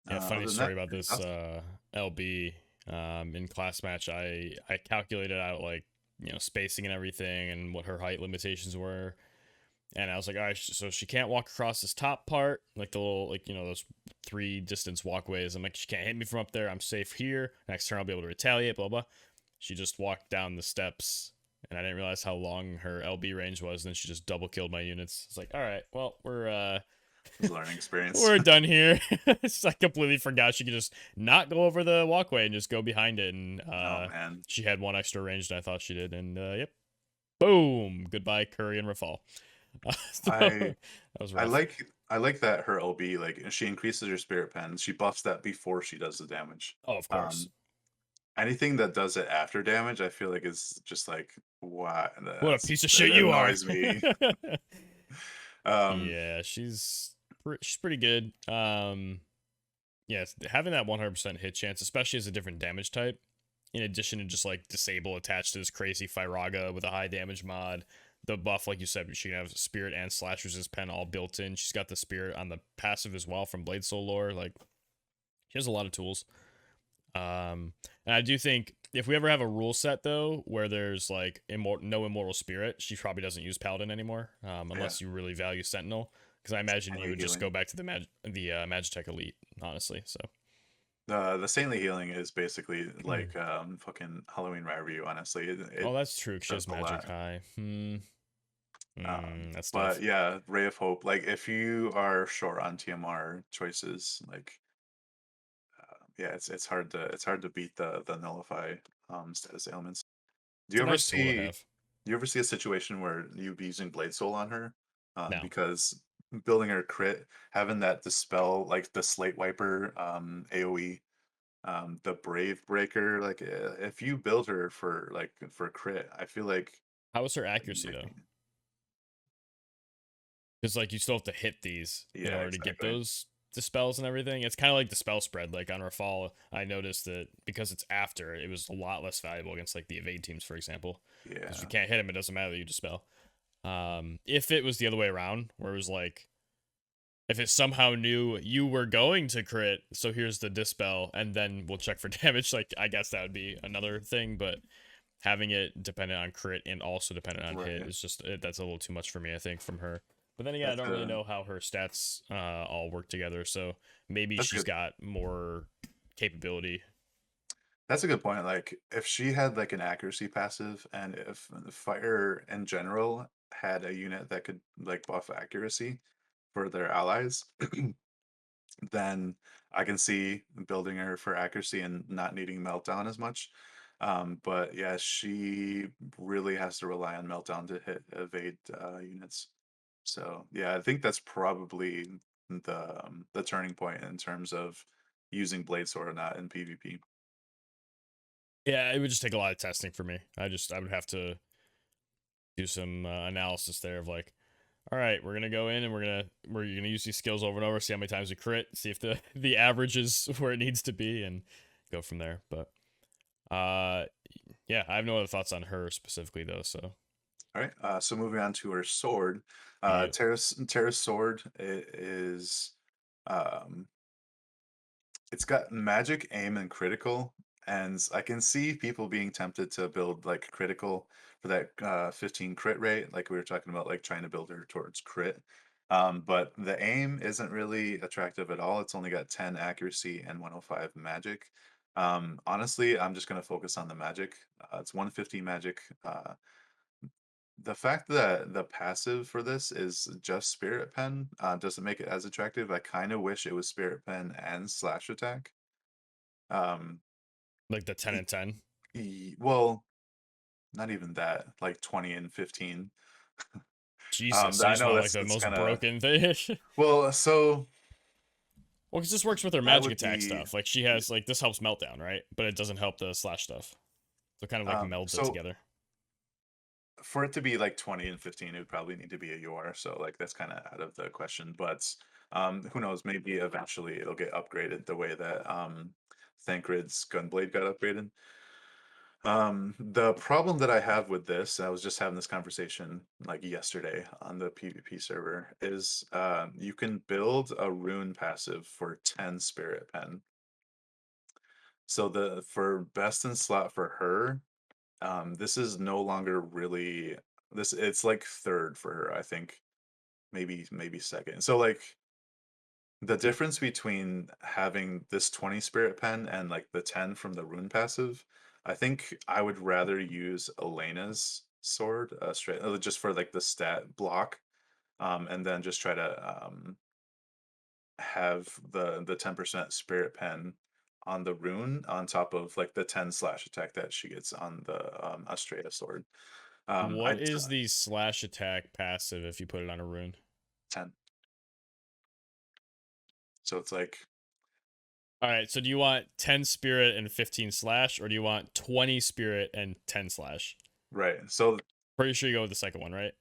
Yeah, funny Other than story that, about your this thoughts? LB. In class match, I calculated out like spacing and everything and what her height limitations were, and I was like, all right, so she can't walk across this top part, like the little like those 3 distance walkways. I'm like, she can't hit me from up there. I'm safe here. Next turn I'll be able to retaliate. Blah blah. She just walked down the steps, and I didn't realize how long her LB range was. And then she just double killed my units. It's like, all right, well It's a learning experience. we're done here. I completely forgot she could just not go over the walkway and just go behind it. And Oh man, she had 1 extra range than I thought she did. And yep, boom, goodbye Curry and Rafal. So I that was I rough. like I like that her OB, like, she increases her Spirit Pen. She buffs that before she does the damage. Oh, of course. Um, Anything that does it after damage, I feel like is just like, what? What a piece of It shit you are. annoys me. Um, Yeah, she's pretty good. Yes, having that 100% hit chance, especially as a different damage type, in addition to just like disable attached to this crazy Fyraga with a high damage mod. The buff, like you said, she can have Spirit and Slash Resist Pen all built in. She's got the Spirit on the passive as well from Blade Soul lore. Like, she has a lot of tools. And I do think if we ever have a rule set though, where there's like no Immortal Spirit, she probably doesn't use Paladin anymore, yeah, unless you really value Sentinel. Because I imagine you Saintly would just go Healing. back to the Magitech Elite, honestly. So The Saintly Healing is basically like fucking Halloween Review, honestly. It oh, that's true. 'Cause she does has a Magic lot. High. That's But tough. yeah, Ray of Hope. Like, if you are short on TMR choices, like, yeah, it's hard to beat the nullify status ailments. Do It's you a ever nice tool to see have. do you ever see a situation where you'd be using Blade Soul on her? Now, Because building her crit, having that dispel, like the Slate Wiper AoE, the Brave Breaker, like, if you build her for crit, I feel like how is her you accuracy might though? be. Because like you still have to hit these in Yeah, order to get exactly. those dispels and everything. It's kind of like the spell spread. Like on Rafal, I noticed that because it's after, it was a lot less valuable against like the evade teams, for example. Because if you Yeah, can't hit him, it doesn't matter that you dispel. If it was the other way around, where it was like if it somehow knew you were going to crit, so here's the dispel, and then we'll check for damage. Like I guess that would be another thing, but having it dependent on crit and also dependent on hit right. is just that's a little too much for me, I think, from her. But then again, I That's don't really a know how her stats all work together, so maybe that's she's good. got more capability. That's a good point. Like, if she had like an accuracy passive, and if the fire in general had a unit that could like buff accuracy for their allies, then I can see building her for accuracy and not needing meltdown as much. But yeah, she really has to rely on meltdown to hit evade units. So yeah, I think that's probably the turning point in terms of using blade sword or not in PvP. Yeah, it would just take a lot of testing for me. I would have to do some analysis there of like, all right, we're gonna go in and we're gonna use these skills over and over, see how many times we crit, see if the the average is where it needs to be, and go from there. But uh, yeah, I have no other thoughts on her specifically though. So All right. So moving on to her sword, yeah, Terra's sword is um, it's got magic, aim, and critical, and I can see people being tempted to build like critical for that 15 crit rate, like we were talking about, like trying to build her towards crit. But the aim isn't really attractive at all. It's only got 10 accuracy and 105 magic. Honestly, I'm just gonna focus on the magic. It's 150 magic. The fact that the passive for this is just Spirit Pen doesn't make it as attractive. I kind of wish it was Spirit Pen and slash attack. Um, Like the 10 y- and 10. well, not even that, like 20 and 15. Jesus, so you I just know want like that's the that's most kind of broken thing. well. So Well, because this works with her that magic would attack be stuff. Like she has like this helps meltdown, right? But it doesn't help the slash stuff. So it kind of like melds it so together. for it to be like 20 and 15, it would probably need to be a UR. So like that's kind of out of the question. But who knows? Maybe eventually it'll get upgraded the way that Thancred's Gunblade got upgraded. The problem that I have with this, I was just having this conversation like yesterday on the PvP server, is you can build a rune passive for 10 Spirit Pen. So the for best in slot for her, this is no longer really this it's like third for her, I think. Maybe second. So like the difference between having this 20 Spirit Pen and like the 10 from the rune passive, I think I would rather use Elena's sword straight just for like the stat block, and then just try to have the 10% Spirit Pen on the rune on top of like the 10 slash attack that she gets on the Astrea sword. What I is the slash attack passive if you put it on a rune? 10. So it's like All right, so do you want 10 spirit and 15 slash, or do you want 20 spirit and 10 slash? right. So Pretty sure you go with the second one, right?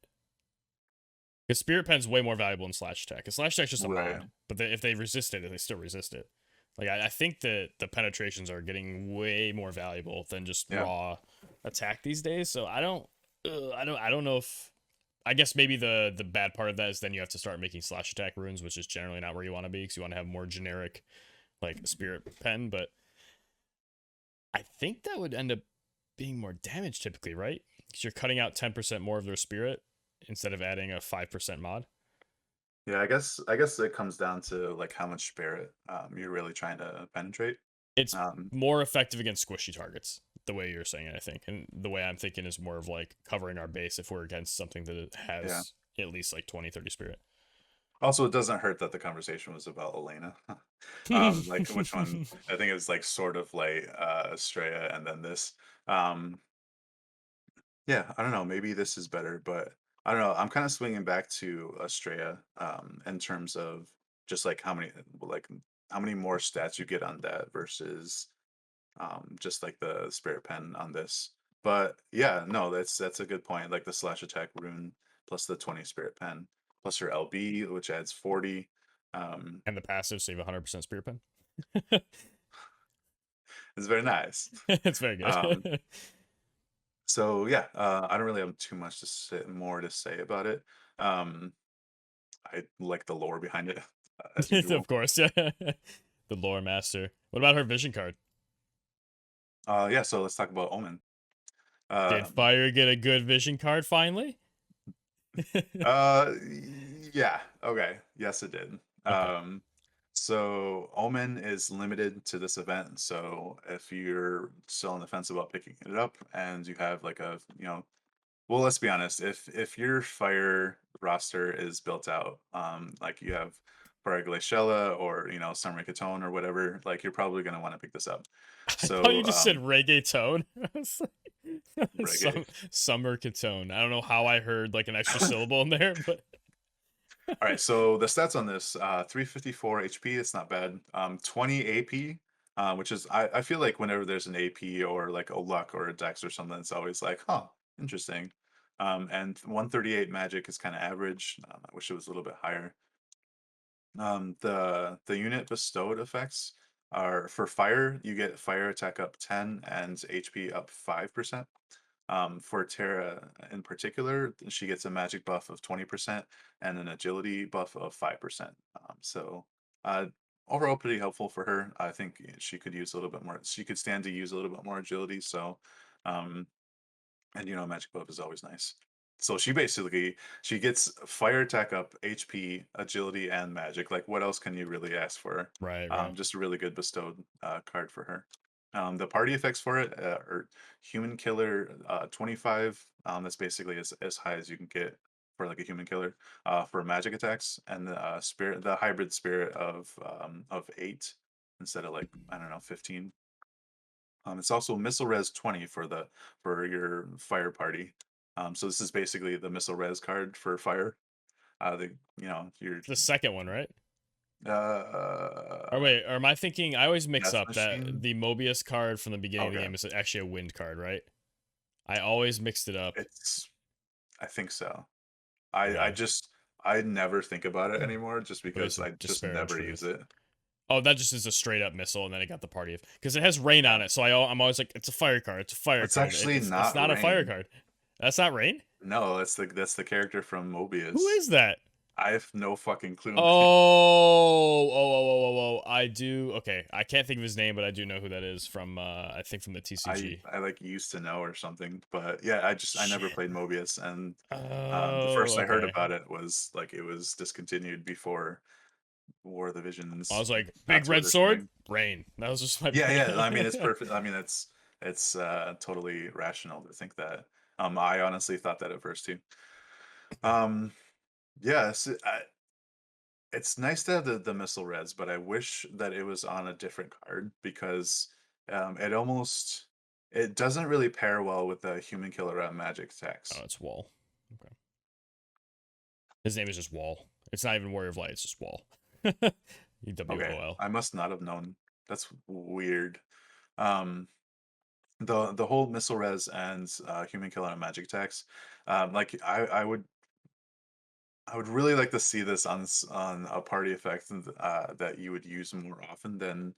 Because spirit pen's way more valuable than slash attack. Because slash attack's just a right. mod, but if they resist it, they still resist it. Like I think that the penetrations are getting way more valuable than just Yeah. raw attack these days. So I don't know if I guess maybe the bad part of that is then you have to start making slash attack runes, which is generally not where you want to be because you want to have more generic like spirit pen. But I think that would end up being more damage typically, right? Because you're cutting out 10% more of their spirit instead of adding a 5% mod. Yeah, I guess it comes down to like how much spirit you're really trying to penetrate. It's Um more effective against squishy targets, the way you're saying it, I think. And the way I'm thinking is more of like covering our base if we're against something that yeah. has at least like 20, 30 spirit. Also, it doesn't hurt that the conversation was about Elena. Like which one I think it's like sort of like Estrella and then this. Um yeah, I don't know, maybe this is better, but I don't know. I'm kind of swinging back to Estrella in terms of just like how many more stats you get on that versus just like the spirit pen on this. But yeah, no, that's a good point. Like the slash attack rune plus the 20 spirit pen plus her LB, which adds 40. Um, And the passive save 100% spirit pen. it's very nice. It's very Um, good. so yeah, I don't really have too much more to say about it. Um, I like the lore behind it as Of usual. course, yeah. The lore master. What about her vision card? Yeah, so let's talk about Omen. Did Um, Fire get a good vision card finally? Uh, yeah. Okay. Yes, it did. Okay. So Omen is limited to this event. So if you're still on the fence about picking it up and you have like well, let's be honest. If your fire roster is built out, like you have Fire Glaciella or Summer Catone or whatever, like you're probably gonna want to pick this up. I thought you So just said reggaeton. reggae. Summer Catone. I don't know how I heard like an extra syllable in there, but All right, so the stats on this, 354 HP, it's not bad. 20 AP, which is I feel like whenever there's an AP or like a luck or a dex or something, it's always like, huh, interesting. And 138 magic is kind of average. I wish it was a little bit higher. The unit bestowed effects are for fire, you get fire attack up 10 and HP up 5%. For Terra in particular, she gets a magic buff of 20% and an agility buff of 5%. So uh, overall, pretty helpful for her. I think she could use a little bit more. She could stand to use a little bit more agility. So, um, and magic buff is always nice. So she gets fire attack up, HP, agility, and magic. Like, what else can you really ask for? right, right. Just a really good bestowed card for her. The party effects for it are human killer 25. That's basically as high as you can get for like a human killer for magic attacks, and the hybrid spirit of 8 instead of like I don't know 15. It's also missile res 20 for your fire party. So this is basically the missile res card for fire. The your The second one, right? Or uh wait, or am I thinking? I always mix death up that machine. the Mobius card from the beginning of the Okay, game is actually a wind card, right? I always mixed it up. it's I think so. I Okay, just I never think about it anymore just but it's because a I just despair and never use truth. it. Oh, that just is a straight up missile, and then it got the party of because it has rain Yeah. on it. So I'm always like, it's a fire card. It's a fire It's card. actually It's not not a fire rain. card. That's not rain. No, that's the character from Who Mobius. is that? I have no fucking clue, man. Oh. I do. Okay, I can't think of his name, but I do know who that is from. I think from the I TCG. I like used to know or something, but yeah, I never Shit. played Mobius, and the Oh, first I heard okay. about it was like it was discontinued before War of the I Visions, was like like, big got to it red or sword, something. rain. That was just my Yeah, brain. yeah. I mean, it's perfect. I mean, it's totally rational to think that. I honestly thought that at first too. Um, yes, it's nice to have the missile reds, but I wish that it was on a different card because it doesn't really pair well with the human killer magic Oh, attacks. it's Wall. Okay. His name is just Wall. It's not even Warrior of Light. It's just Wall. Okay, WOL. I must not have known. That's weird. Um, the whole missile res and human killer magic attacks, like I would really like to see this on a party effect that you would use more often than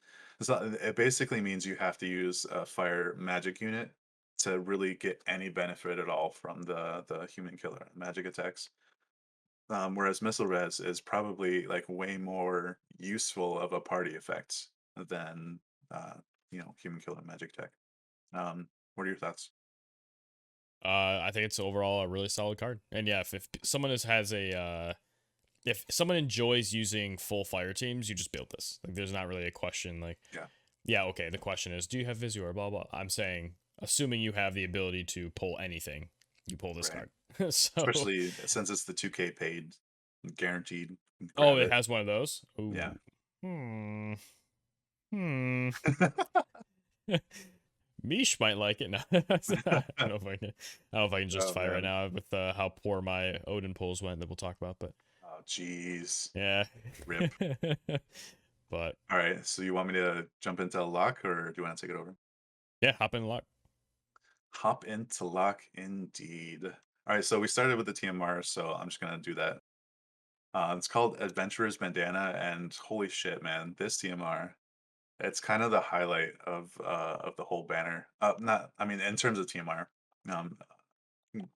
it basically means you have to use a fire magic unit to really get any benefit at all from the human killer magic attacks. Whereas missile res is probably like way more useful of a party effect than uh, human killer magic tech. What are your thoughts? I think it's overall a really solid card. And yeah, if someone has a if someone enjoys using full fire teams, you just build this. Like, there's not really a question. Like, Yeah, yeah, okay. The question is, do you have Visu or blah blah? I'm saying, assuming you have the ability to pull anything, you pull this right. card. So, Especially since it's the 2K paid, guaranteed. oh, Grab it it. has one of those. Yeah. Ooh. Hmm. Hmm. Mish might like it. No, I don't know if I can. I don't know if I can Oh justify right man. now with how poor my Odin pulls went that we'll talk about. But Oh jeez. yeah. Rip. But All right. So you want me to jump into Locke, or do you want to take it over? yeah, hop in luck. Hop into Locke indeed. All right. So we started with the TMR, so I'm just gonna do that. It's called Adventurer's Bandana, and holy shit, man, this TMR. It's kind of the highlight of the whole banner. Not, I mean, in terms of TMR. Um,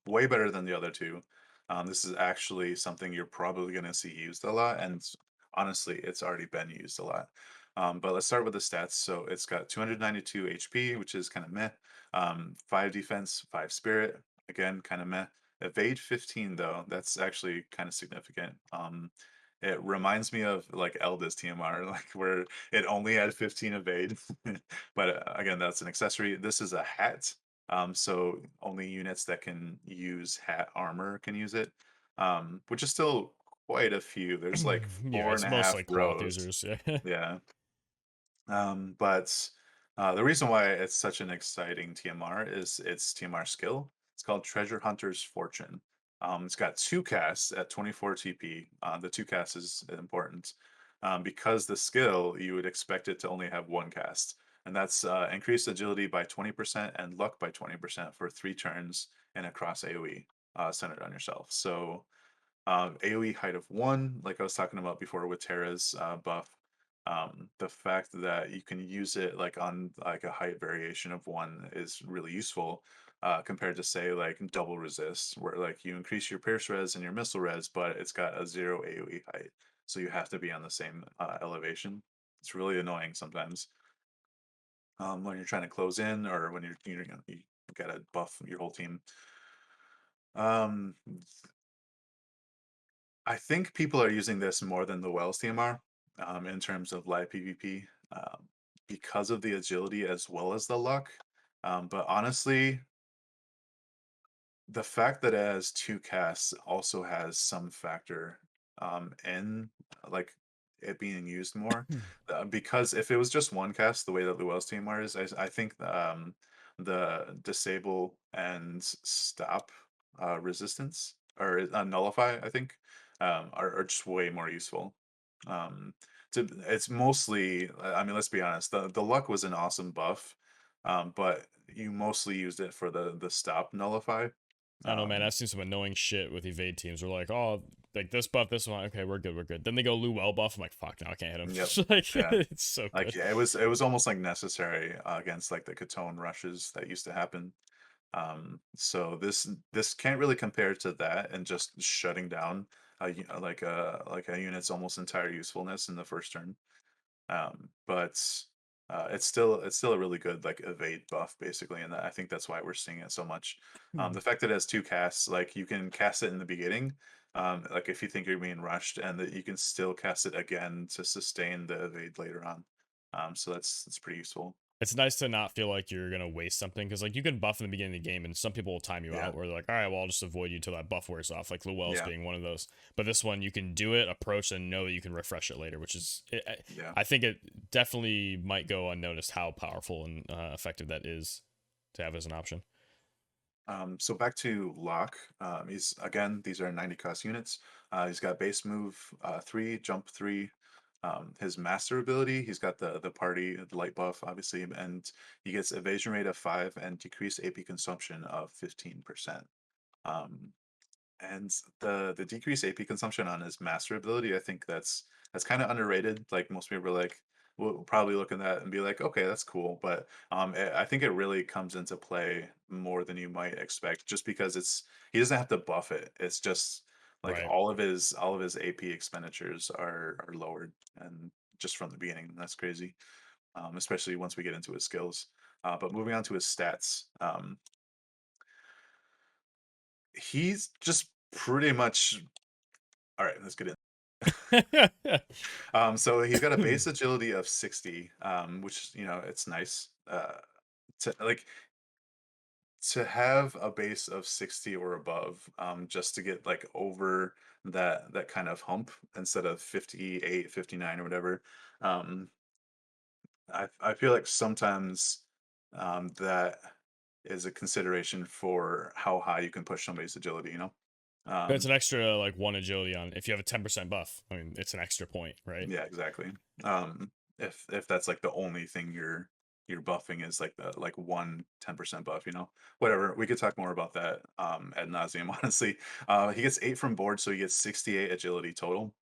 Way better than the other two. This is actually something you're probably going to see used a lot, and honestly, it's already been used a lot. But let's start with the stats. So it's got 292 HP, which is kind of meh. 5 defense, 5 spirit, again, kind of meh. Evade 15, though, that's actually kind of significant. It reminds me of like Elda's TMR, like where it only had 15 evade. But again, that's an accessory. This is a hat, so only units that can use hat armor can use it, which is still quite a few. There's like Yeah, four and it's a most half like cloth rows. users. Yeah. Yeah. But the reason why it's such an exciting TMR is its TMR skill. It's called Treasure Hunter's Fortune. It's got two casts at 24 TP. The two casts is important. Because the skill, you would expect it to only have one cast. And that's increased agility by 20% and luck by 20% for 3 turns in a cross AoE centered on yourself. So AoE height of 1, like I was talking about before with Terra's buff. The fact that you can use it like on like a height variation of 1 is really useful compared to say like double resist, where like you increase your pierce res and your missile res, but it's got a 0 AoE height, so you have to be on the same elevation. It's really annoying sometimes when you're trying to close in or when you gotta buff your whole team. Um, I think people are using this more than the Wells TMR in terms of live PvP. because of the agility as well as the luck. But honestly, the fact that it has two casts also has some factor in like it being used more because if it was just one cast the way that Luel's team was, I think the disable and stop resistance or nullify I think are just way more useful. um it's mostly I mean let's be honest, the luck was an awesome buff, but you mostly used it for the stop nullify. I don't know, man. um, I've seen some annoying shit with evade teams. We're like, oh, like this buff, this one. Okay, we're good, we're good. Then they go Lou well buff. I'm like, fuck, now I can't hit him. yep. Like, Yeah. it's so Like good. yeah, it was almost like necessary against like the Catone rushes that used to happen. So this can't really compare to that and just shutting down like a unit's almost entire usefulness in the first turn. But it's still a really good like evade buff basically, and I think that's why we're seeing it so much. The fact that it has two casts, like you can cast it in the beginning, like if you think you're being rushed, and that you can still cast it again to sustain the evade later on. So that's pretty useful. It's nice to not feel like you're gonna waste something because like you can buff in the beginning of the game and some people will time you Yeah, out where they're like, all right, well I'll just avoid you till that buff wears off, like Llewell's yeah, being one of those. But this one you can do it, approach, and know that you can refresh it later, which is yeah. I think it definitely might go unnoticed how powerful and effective that is to have as an option. So back to Locke. He's again, these are 90 cost units. He's got base move 3, jump 3. His master ability, he's got the party the light buff, obviously, and he gets evasion rate of 5 and decreased AP consumption of 15%. Um, and the decreased AP consumption on his master ability, I think that's kind of underrated. Like most people are like, will probably look at that and be like, okay, that's cool. But I think it really comes into play more than you might expect, just because he doesn't have to buff it. It's just like Right. all of his AP expenditures are lowered and just from the beginning. That's crazy, especially once we get into his skills. But moving on to his stats, he's just pretty much all right. Let's get in. So he's got a base agility of 60, which it's nice. To have a base of 60 or above, just to get like over that kind of hump instead of 58, 59 or whatever. Um, I feel like sometimes that is a consideration for how high you can push somebody's agility. It's Um, an extra like one agility on if you have a 10% buff. I mean, it's an extra point, right? Yeah, exactly. If that's like the only thing you're buffing is like the like 10% buff, whatever. We could talk more about that ad nauseum, honestly. He gets 8 from board, so he gets 68 agility total.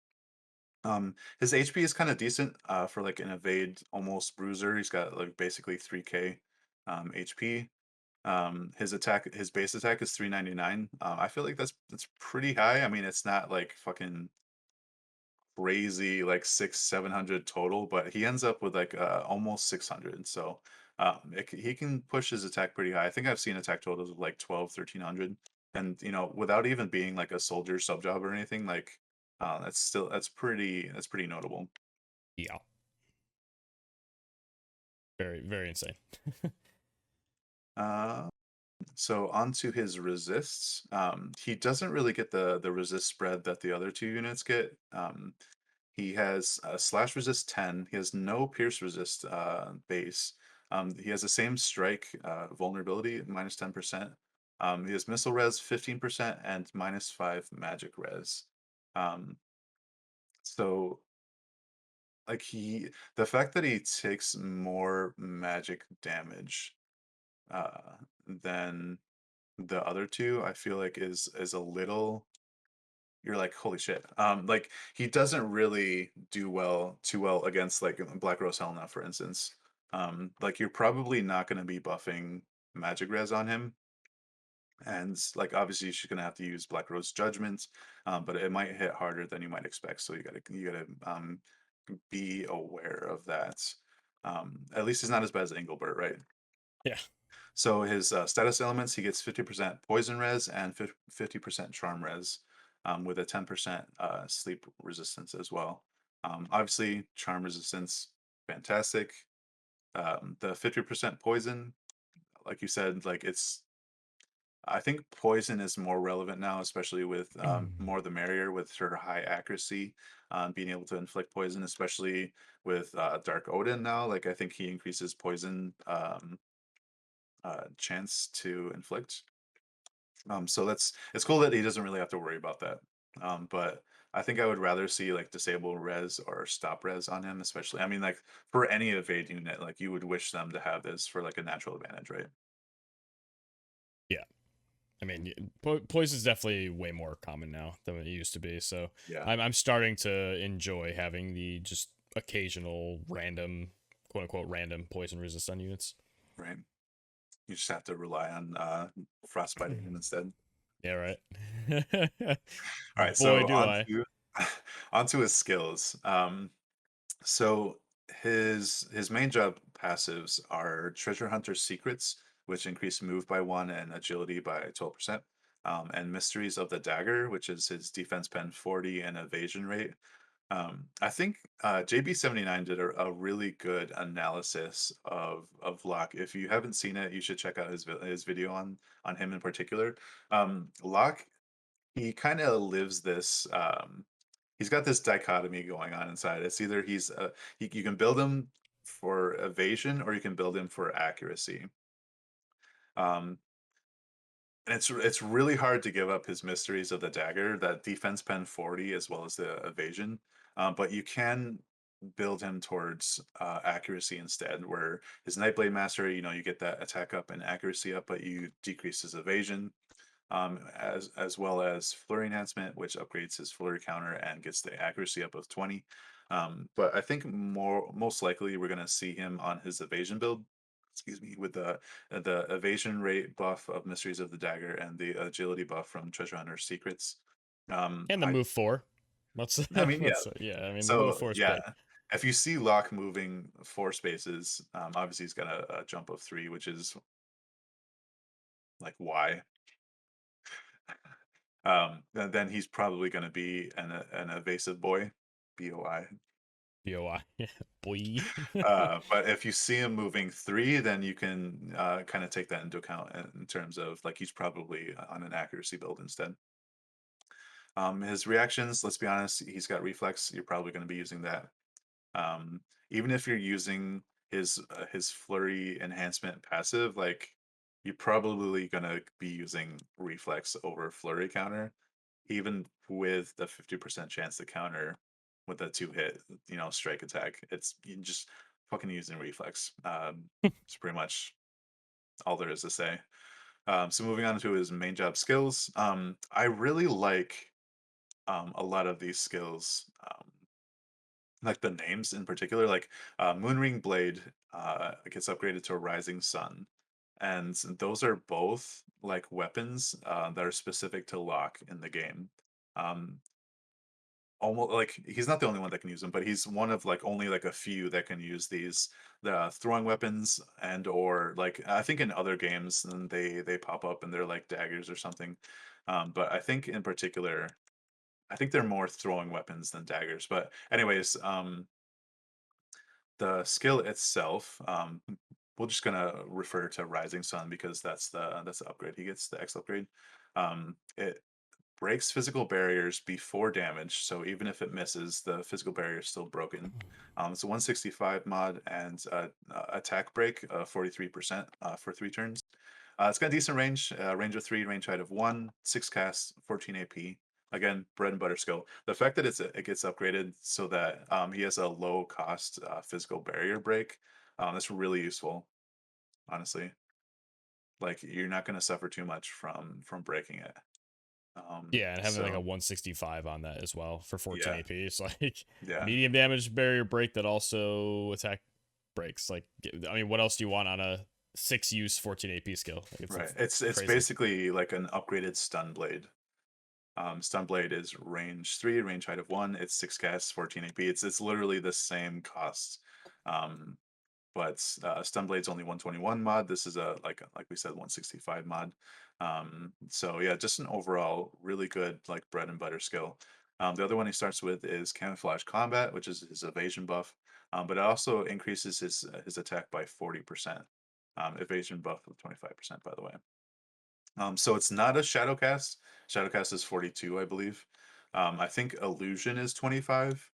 His HP is kind of decent for like an evade almost bruiser. He's got like basically 3k HP. His base attack is 399. I feel like that's pretty high. I mean, it's not like fucking crazy like 700 total, but he ends up with like almost 600. So he can push his attack pretty high. I think I've seen attack totals of like 12, 1300, and without even being like a soldier sub job or anything, like that's pretty notable. Yeah. Very, very insane. uh so onto his resists. He doesn't really get the resist spread that the other two units get. He has slash resist 10. He has no pierce resist base. He has the same strike vulnerability, minus 10%. He has missile res 15% and minus 5 magic res. Um, so like the fact that he takes more magic damage than the other two, I feel like is a little, you're like, holy shit. Like he doesn't really do too well against like Black Rose Helena, for instance. Like you're probably not going to be buffing magic res on him, and like obviously she's going to have to use Black Rose Judgment, but it might hit harder than you might expect. So you gotta be aware of that. At least he's not as bad as Engelbert, right? Yeah. So his status elements, he gets 50% poison res and 50% charm res, with a 10% sleep resistance as well. Obviously, charm resistance, fantastic. The 50% poison, like you said, like it's I think poison is more relevant now, especially with more the merrier with her high accuracy, being able to inflict poison, especially with Dark Odin now. Like I think he increases poison chance to inflict. So that's it's cool that he doesn't really have to worry about that. But I think I would rather see like disable res or stop res on him, especially. I mean, like for any evade unit, like you would wish them to have this for like a natural advantage, right? Yeah. I mean, poison's definitely way more common now than it used to be. So Yeah, I'm starting to enjoy having the just occasional random, quote unquote, random poison resist on units. right. You just have to rely on frostbiting him instead. Yeah, right. All right, Boy, so do on I. to onto his skills. So his main job passives are Treasure Hunter Secrets, which increase move by 1 and agility by 12%, and Mysteries of the Dagger, which is his defense pen 40 and evasion rate. I think JB79 did a really good analysis of Locke. If you haven't seen it, you should check out his video on him in particular. Locke, he kind of lives this. He's got this dichotomy going on inside. It's either you can build him for evasion or you can build him for accuracy. Um, and it's really hard to give up his mysteries of the dagger, that defense pen 40 as well as the evasion. But you can build him towards accuracy instead, where his Nightblade Master, you get that attack up and accuracy up, but you decrease his evasion. As well as flurry enhancement, which upgrades his flurry counter and gets the accuracy up of 20. But I think most likely we're going to see him on his evasion build. Excuse me, with the evasion rate buff of Mysteries of the Dagger and the agility buff from Treasure Hunter Secrets. And the I move 4. Let's, I mean, yeah. yeah, I mean, the move So 4 is yeah, big. if you see Locke moving 4 spaces, obviously he's got a jump of 3, which is like why. Then he's probably going to be an evasive boy, BOI. BOI. Yeah, boy. But if you see him moving 3, then you can kind of take that into account in terms of like he's probably on an accuracy build instead. His reactions, let's be honest, he's got reflex. You're probably going to be using that. Um, Even if you're using his flurry enhancement passive, like you're probably gonna be using reflex over flurry counter, even with the 50% chance to counter with a 2-hit, strike attack. It's you just fucking using reflex. It's pretty much all there is to say. So moving on to his main job skills, I really like a lot of these skills. Like the names in particular, like Moonring Blade gets upgraded to a Rising Sun, and those are both like weapons that are specific to Locke in the game. Um, Almost like he's not the only one that can use them, but he's one of like only like a few that can use these the throwing weapons and or like I think in other games then they pop up and they're like daggers or something. But I think in particular, I think they're more throwing weapons than daggers. But anyways, the skill itself, we're just gonna refer to Rising Sun because that's the upgrade. He gets the X upgrade. It breaks physical barriers before damage, so even if it misses, the physical barrier is still broken. It's a 165 mod and attack break 43% for 3 turns. It's got decent range, range of 3, range height of 1, 6 casts, 14 AP. Again, bread and butter skill. The fact that it gets upgraded so that he has a low cost physical barrier break, that's really useful, honestly. Like you're not going to suffer too much from breaking it. Yeah, and having like a So 165 on that as well for 14 yeah, AP. It's like yeah. medium damage barrier break that also attack breaks. Like, I mean, what else do you want on a 6 use 14 AP skill? Like, Right. it's It's crazy. basically like an upgraded stun blade. Stun blade is range 3, range height of 1. It's 6 casts, 14 AP. It's literally the same cost. Um, but stun blade's only 121 mod. This is a like we said 165 mod. So yeah, just an overall really good like bread and butter skill. The other one he starts with is camouflage combat, which is his evasion buff, but it also increases his attack by 40%. Evasion buff of 25%, by the way. So it's not a Shadowcast. Shadowcast is 42, I believe. I think Illusion is 25.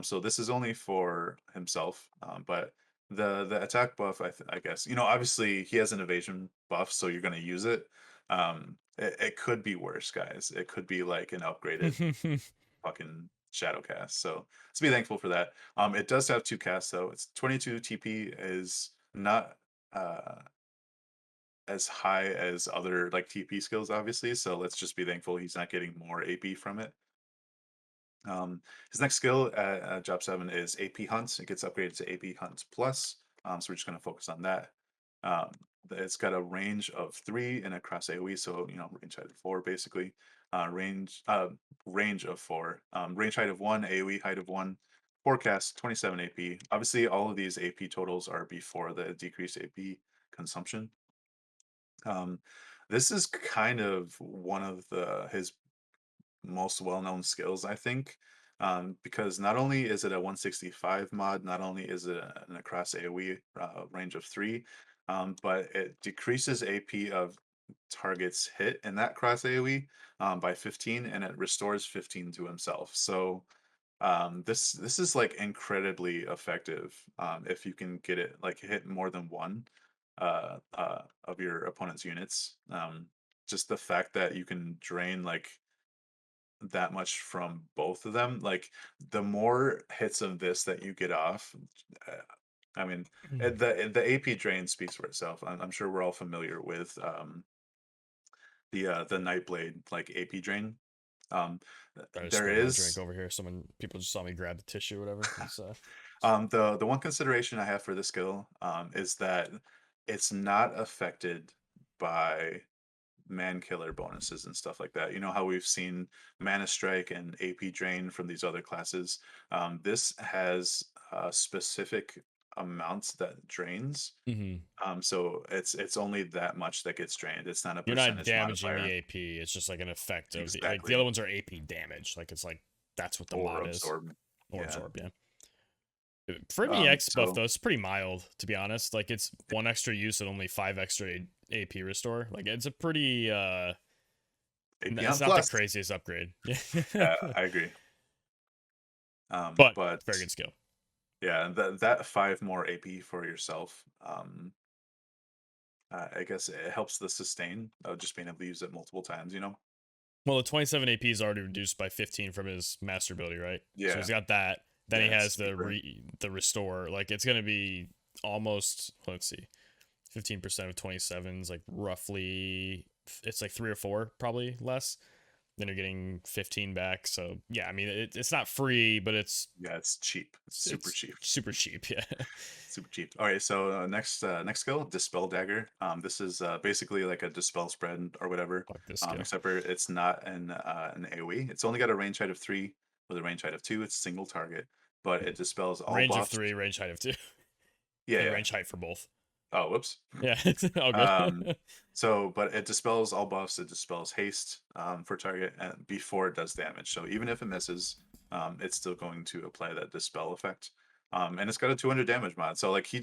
So this is only for himself. But the attack buff, I guess, obviously he has an evasion buff, so you're gonna use it. It could be worse, guys. It could be like an upgraded fucking Shadowcast. So let's be thankful for that. It does have two casts though. It's 22 TP is not as high as other like TP skills, obviously. So let's just be thankful he's not getting more AP from it. His next skill at Job 7 is AP Hunt. It gets upgraded to AP Hunt Plus. So we're just going to focus on that. Um, it's got a range of 3 and a cross AoE, so range height of 4 basically. Range of 4. Range height of 1, AoE height of 1. Forecast 27 AP. Obviously, all of these AP totals are before the decreased AP consumption. This is kind of one of his most well-known skills, I think, because not only is it a 165 mod, not only is it an across AoE range of 3, but it decreases AP of targets hit in that cross AoE by 15, and it restores 15 to himself. So this is like incredibly effective if you can get it like hit more than one of your opponent's units. Just the fact that you can drain like that much from both of them, like the more hits of this that you get off, uh, I mean, the AP drain speaks for itself. I'm sure we're all familiar with the Nightblade like AP drain. Um, I just there spilled my drink is over here. People just saw me grab the tissue, or whatever. the one consideration I have for this skill is that it's not affected by man killer bonuses and stuff like that. You know how we've seen Mana Strike and AP Drain from these other classes. This has specific amounts that drains. Mhm. So it's only that much that gets drained. It's not a You're not percentage damaging the modifier. AP. It's just like an effect of the other Exactly. ones are AP damage. Like it's like that's what the Or mod is. absorb. Or Yeah. absorb, yeah. For the X buff So though, it's pretty mild to be honest. Like it's 1 extra use and only 5 extra AP restore. Like it's a pretty AP on it's not the plus. craziest upgrade. Yeah. Yeah, I agree. But But very good skill. yeah, that 5 more AP for yourself. I guess it helps the sustain of just being able to use it multiple times. Well, the 27 AP is already reduced by 15 from his master ability, right? So Yeah, he's got that. Then he yeah, it's has super. the restore. Like it's gonna be almost, let's see, 15% of 27 is like roughly, it's like 3 or 4 probably less. Then you're getting 15 back. So yeah, I mean it's not free, but Yeah, it's cheap. It's super it's cheap. super cheap. Yeah. Super cheap. All right, so next skill, Dispel Dagger. This is basically like a dispel spread or whatever. Fuck this skill. Except for it's not an AoE. It's only got a range height of 3 with a range height of 2. It's single target, but it dispels all Range of buffs. 3, range height of 2, Yeah, and yeah. range height for both. Oh, whoops. Yeah, it's all good. Um, but it dispels all buffs. It dispels haste for target and before it does damage. So even if it misses, it's still going to apply that dispel effect. And it's got a 200 damage mod. So like he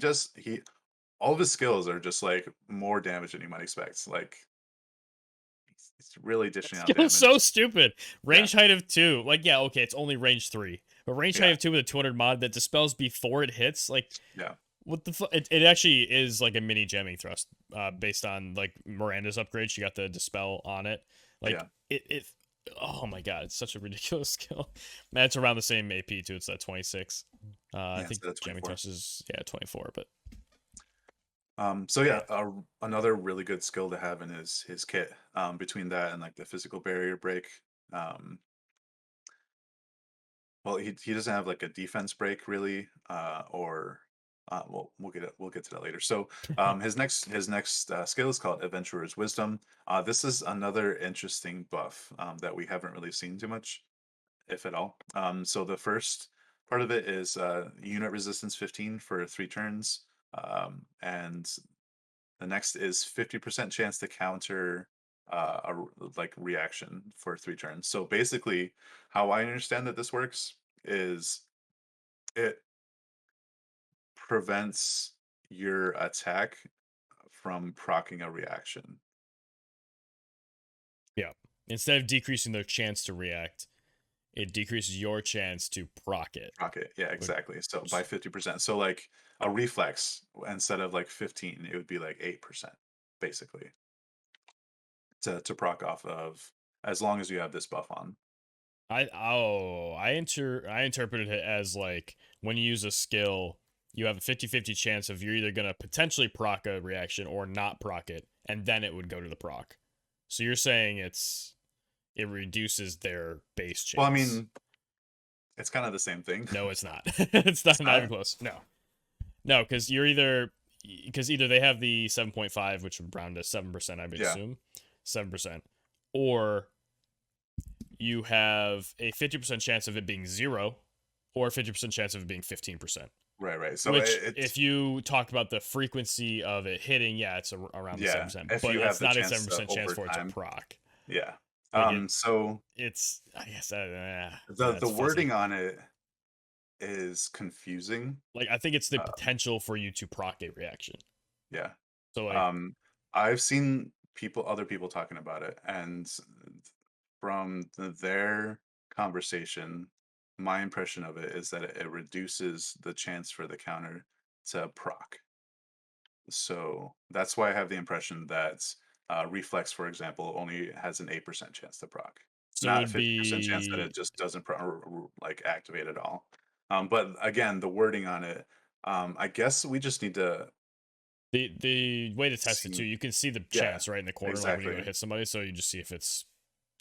all of his skills are just like more damage than you might expect. Like he's really dishing out Skill's so damage. stupid. Yeah, Range height of 2. Like, yeah, okay, it's only range 3. But range height yeah, of 2 with a 200 mod that dispels before it hits, like, yeah, what the fuck? It actually is like a mini jamming thrust, based on like Miranda's upgrade. She got the dispel on it. Like yeah, it. Oh my god, it's such a ridiculous skill. Man, it's around the same AP too. It's at 26. I yeah. think So that's jamming 24. thrust is 24, but So man, yeah, another really good skill to have in his kit. Between that and like the physical barrier break. Um, Well, he doesn't have like a defense break really, or well, we'll get to that later. So, his next skill is called Adventurer's Wisdom. This is another interesting buff that we haven't really seen too much, if at all. So the first part of it is unit resistance 15 for 3 turns, and the next is 50% chance to counter like reaction for 3 turns. So basically, how I understand that this works is it prevents your attack from proccing a reaction. Yeah. Instead of decreasing their chance to react, it decreases your chance to proc it. Proc it, yeah, Which, exactly. So by 50%. So like a reflex, instead of like 15, it would be like 8%, basically, to proc off of, as long as you have this buff on. I interpreted it as like when you use a skill, you have a 50-50 chance of you're either gonna potentially proc a reaction or not proc it, and then it would go to the proc. So you're saying it reduces their base Well, I chance. mean, it's kind of the same thing. No, it's not. It's It's not even not. close. No, because either they have the 7.5, which would round to 7%, I would Yeah, assume, 7%, or you have a 50% chance of it being 0 or a 50% chance of it being 15%. right. So Which, it's if you talk about the frequency of it hitting, yeah, it's around the yeah, 7%, if but you have it's the not a chance seven to percent chance over for it to time. proc. Yeah. Like So it's I guess the it's fuzzy. wording on it is confusing. Like I think it's the Uh, potential for you to proc a reaction. yeah. So like Um, I've seen other people talking about it, and from their conversation, my impression of it is that it reduces the chance for the counter to proc. So that's why I have the impression that reflex, for example, only has an 8% chance to proc, so not a it'd 50% chance that be it just doesn't like activate at all. But again, the wording on it, I guess we just need to the way to test it too. see. You can see the Yeah, chance right in the corner, like when you go to exactly. hit somebody. So you just see if it's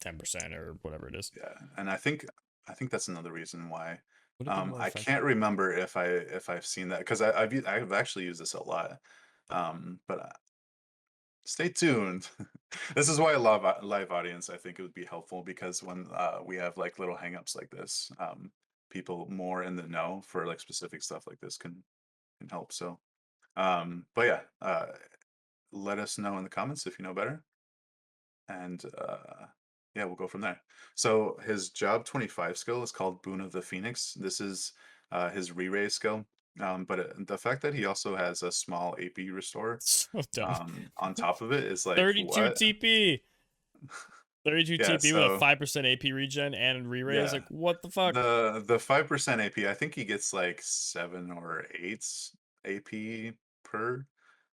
10% or whatever it is. Yeah, and I think that's another reason why. Would it be more I effective? can't remember if I've seen that, because I've actually used this a lot. But stay tuned. This is why a live audience, I think it would be helpful, because when we have like little hangups like this, people more in the know for like specific stuff like this can help. So, but yeah, let us know in the comments if you know better, and yeah, we'll go from there. So his job 25 skill is called Boon of the Phoenix. This is his re-raise skill. But the fact that he also has a small AP restore So dumb. on top of it is like, 32 what? TP. 32 Yeah, TP with a so 5% AP regen and re-raise. yeah, Like what the fuck? the 5% AP, I think he gets like 7 or 8 AP per.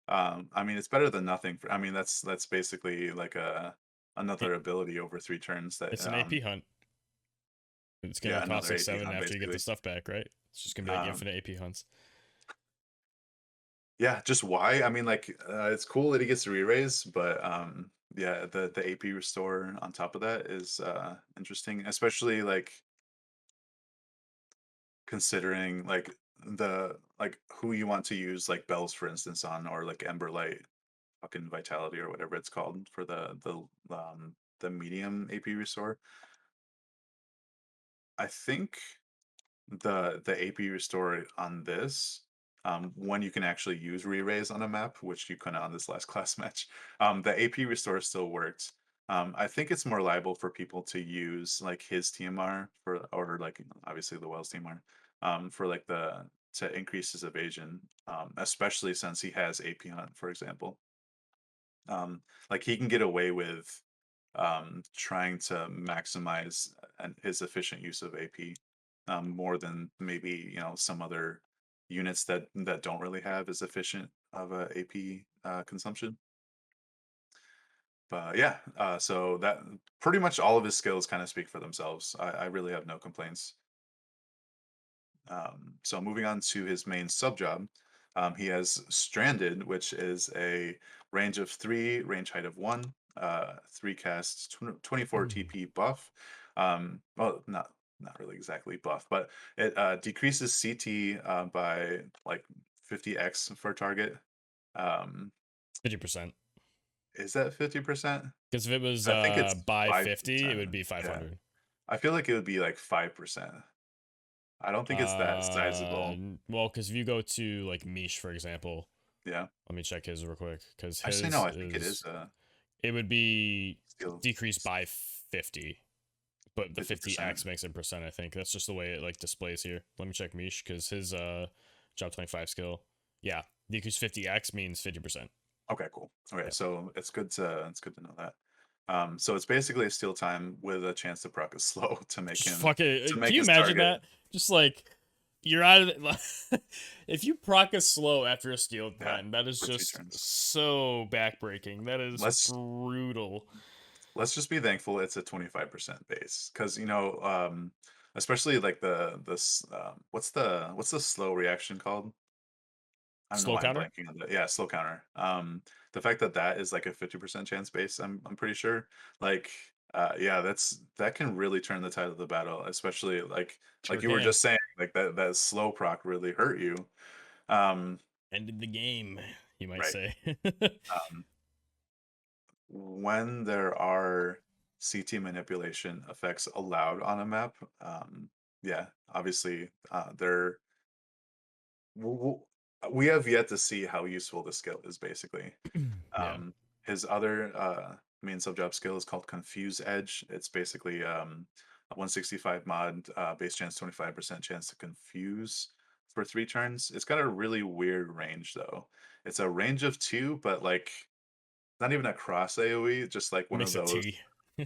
I mean, it's better than nothing. I mean, that's basically like another It, ability over 3 turns that it's an AP hunt. It's yeah, gonna cost another like AP 7 hunt after you get the basically. stuff back, right? It's just gonna be like Um, infinite AP hunts. yeah, just why? I mean, like, it's cool that he gets to re-raise, but yeah, the AP restore on top of that is interesting, especially like considering like who you want to use like bells, for instance, on, or like Ember Light, fucking Vitality or whatever it's called, for the medium AP restore. I think the AP restore on this, when you can actually use re-raise on a map, which you couldn't on this last class match, the AP restore still worked. I think it's more liable for people to use like his TMR, for, or like obviously the Wells TMR, for like the to increase his evasion, especially since he has AP hunt, for example. Like he can get away with trying to maximize his efficient use of AP, more than maybe some other units that don't really have as efficient of a AP consumption. But yeah, so that pretty much all of his skills kind of speak for themselves. I really have no complaints. So moving on to his main sub job, he has Stranded, which is a range of 3, range height of 1, 3 casts, 24 Mm. TP buff. Well, not really exactly buff, but it decreases CT by like 50x for target. Um, 50%. is that 50%? Because if it was I think it's by 50, it 5%. would be Yeah, 500. I feel like it would be like 5%. I don't think it's that sizable. Well, because if you go to like Mish, for example, Yeah. let me check his real quick. Because Actually, no, his I think it is is It would be Steal decreased by 50, but the 50%. 50x makes it percent. I think that's just the way it like displays here. Let me check Mish because his job 25 skill, yeah, decrease 50x means 50%. Okay, cool. Okay, Yeah. so it's good to know that. So it's basically a steal time with a chance to proc a slow to make Just him fuck it. to Can make you his imagine target. that? Just like you're out of it. If you proc a slow after a steal Yeah, time, that is for two just turns. so backbreaking. That is Let's brutal. let's just be thankful it's a 25% base, because especially like what's the slow reaction called? I don't know Slow why I'm counter. blanking on that. Yeah, slow counter. The fact that that is like a 50% chance base, I'm pretty sure. Like, yeah, that can really turn the tide of the battle, especially Sure like you were can. just saying, like that slow proc really hurt you. Um, Ended the game, you might right. say. Um, when there are CT manipulation effects allowed on a map, yeah, obviously, w- w- we have yet to see how useful the skill is, basically. Yeah. His other main sub-job skill is called Confuse Edge. It's basically a 165 mod, base chance, 25% chance to confuse for 3 turns. It's got a really weird range though. It's a range of 2, but like not even a cross AoE, just like one of Makes a those T.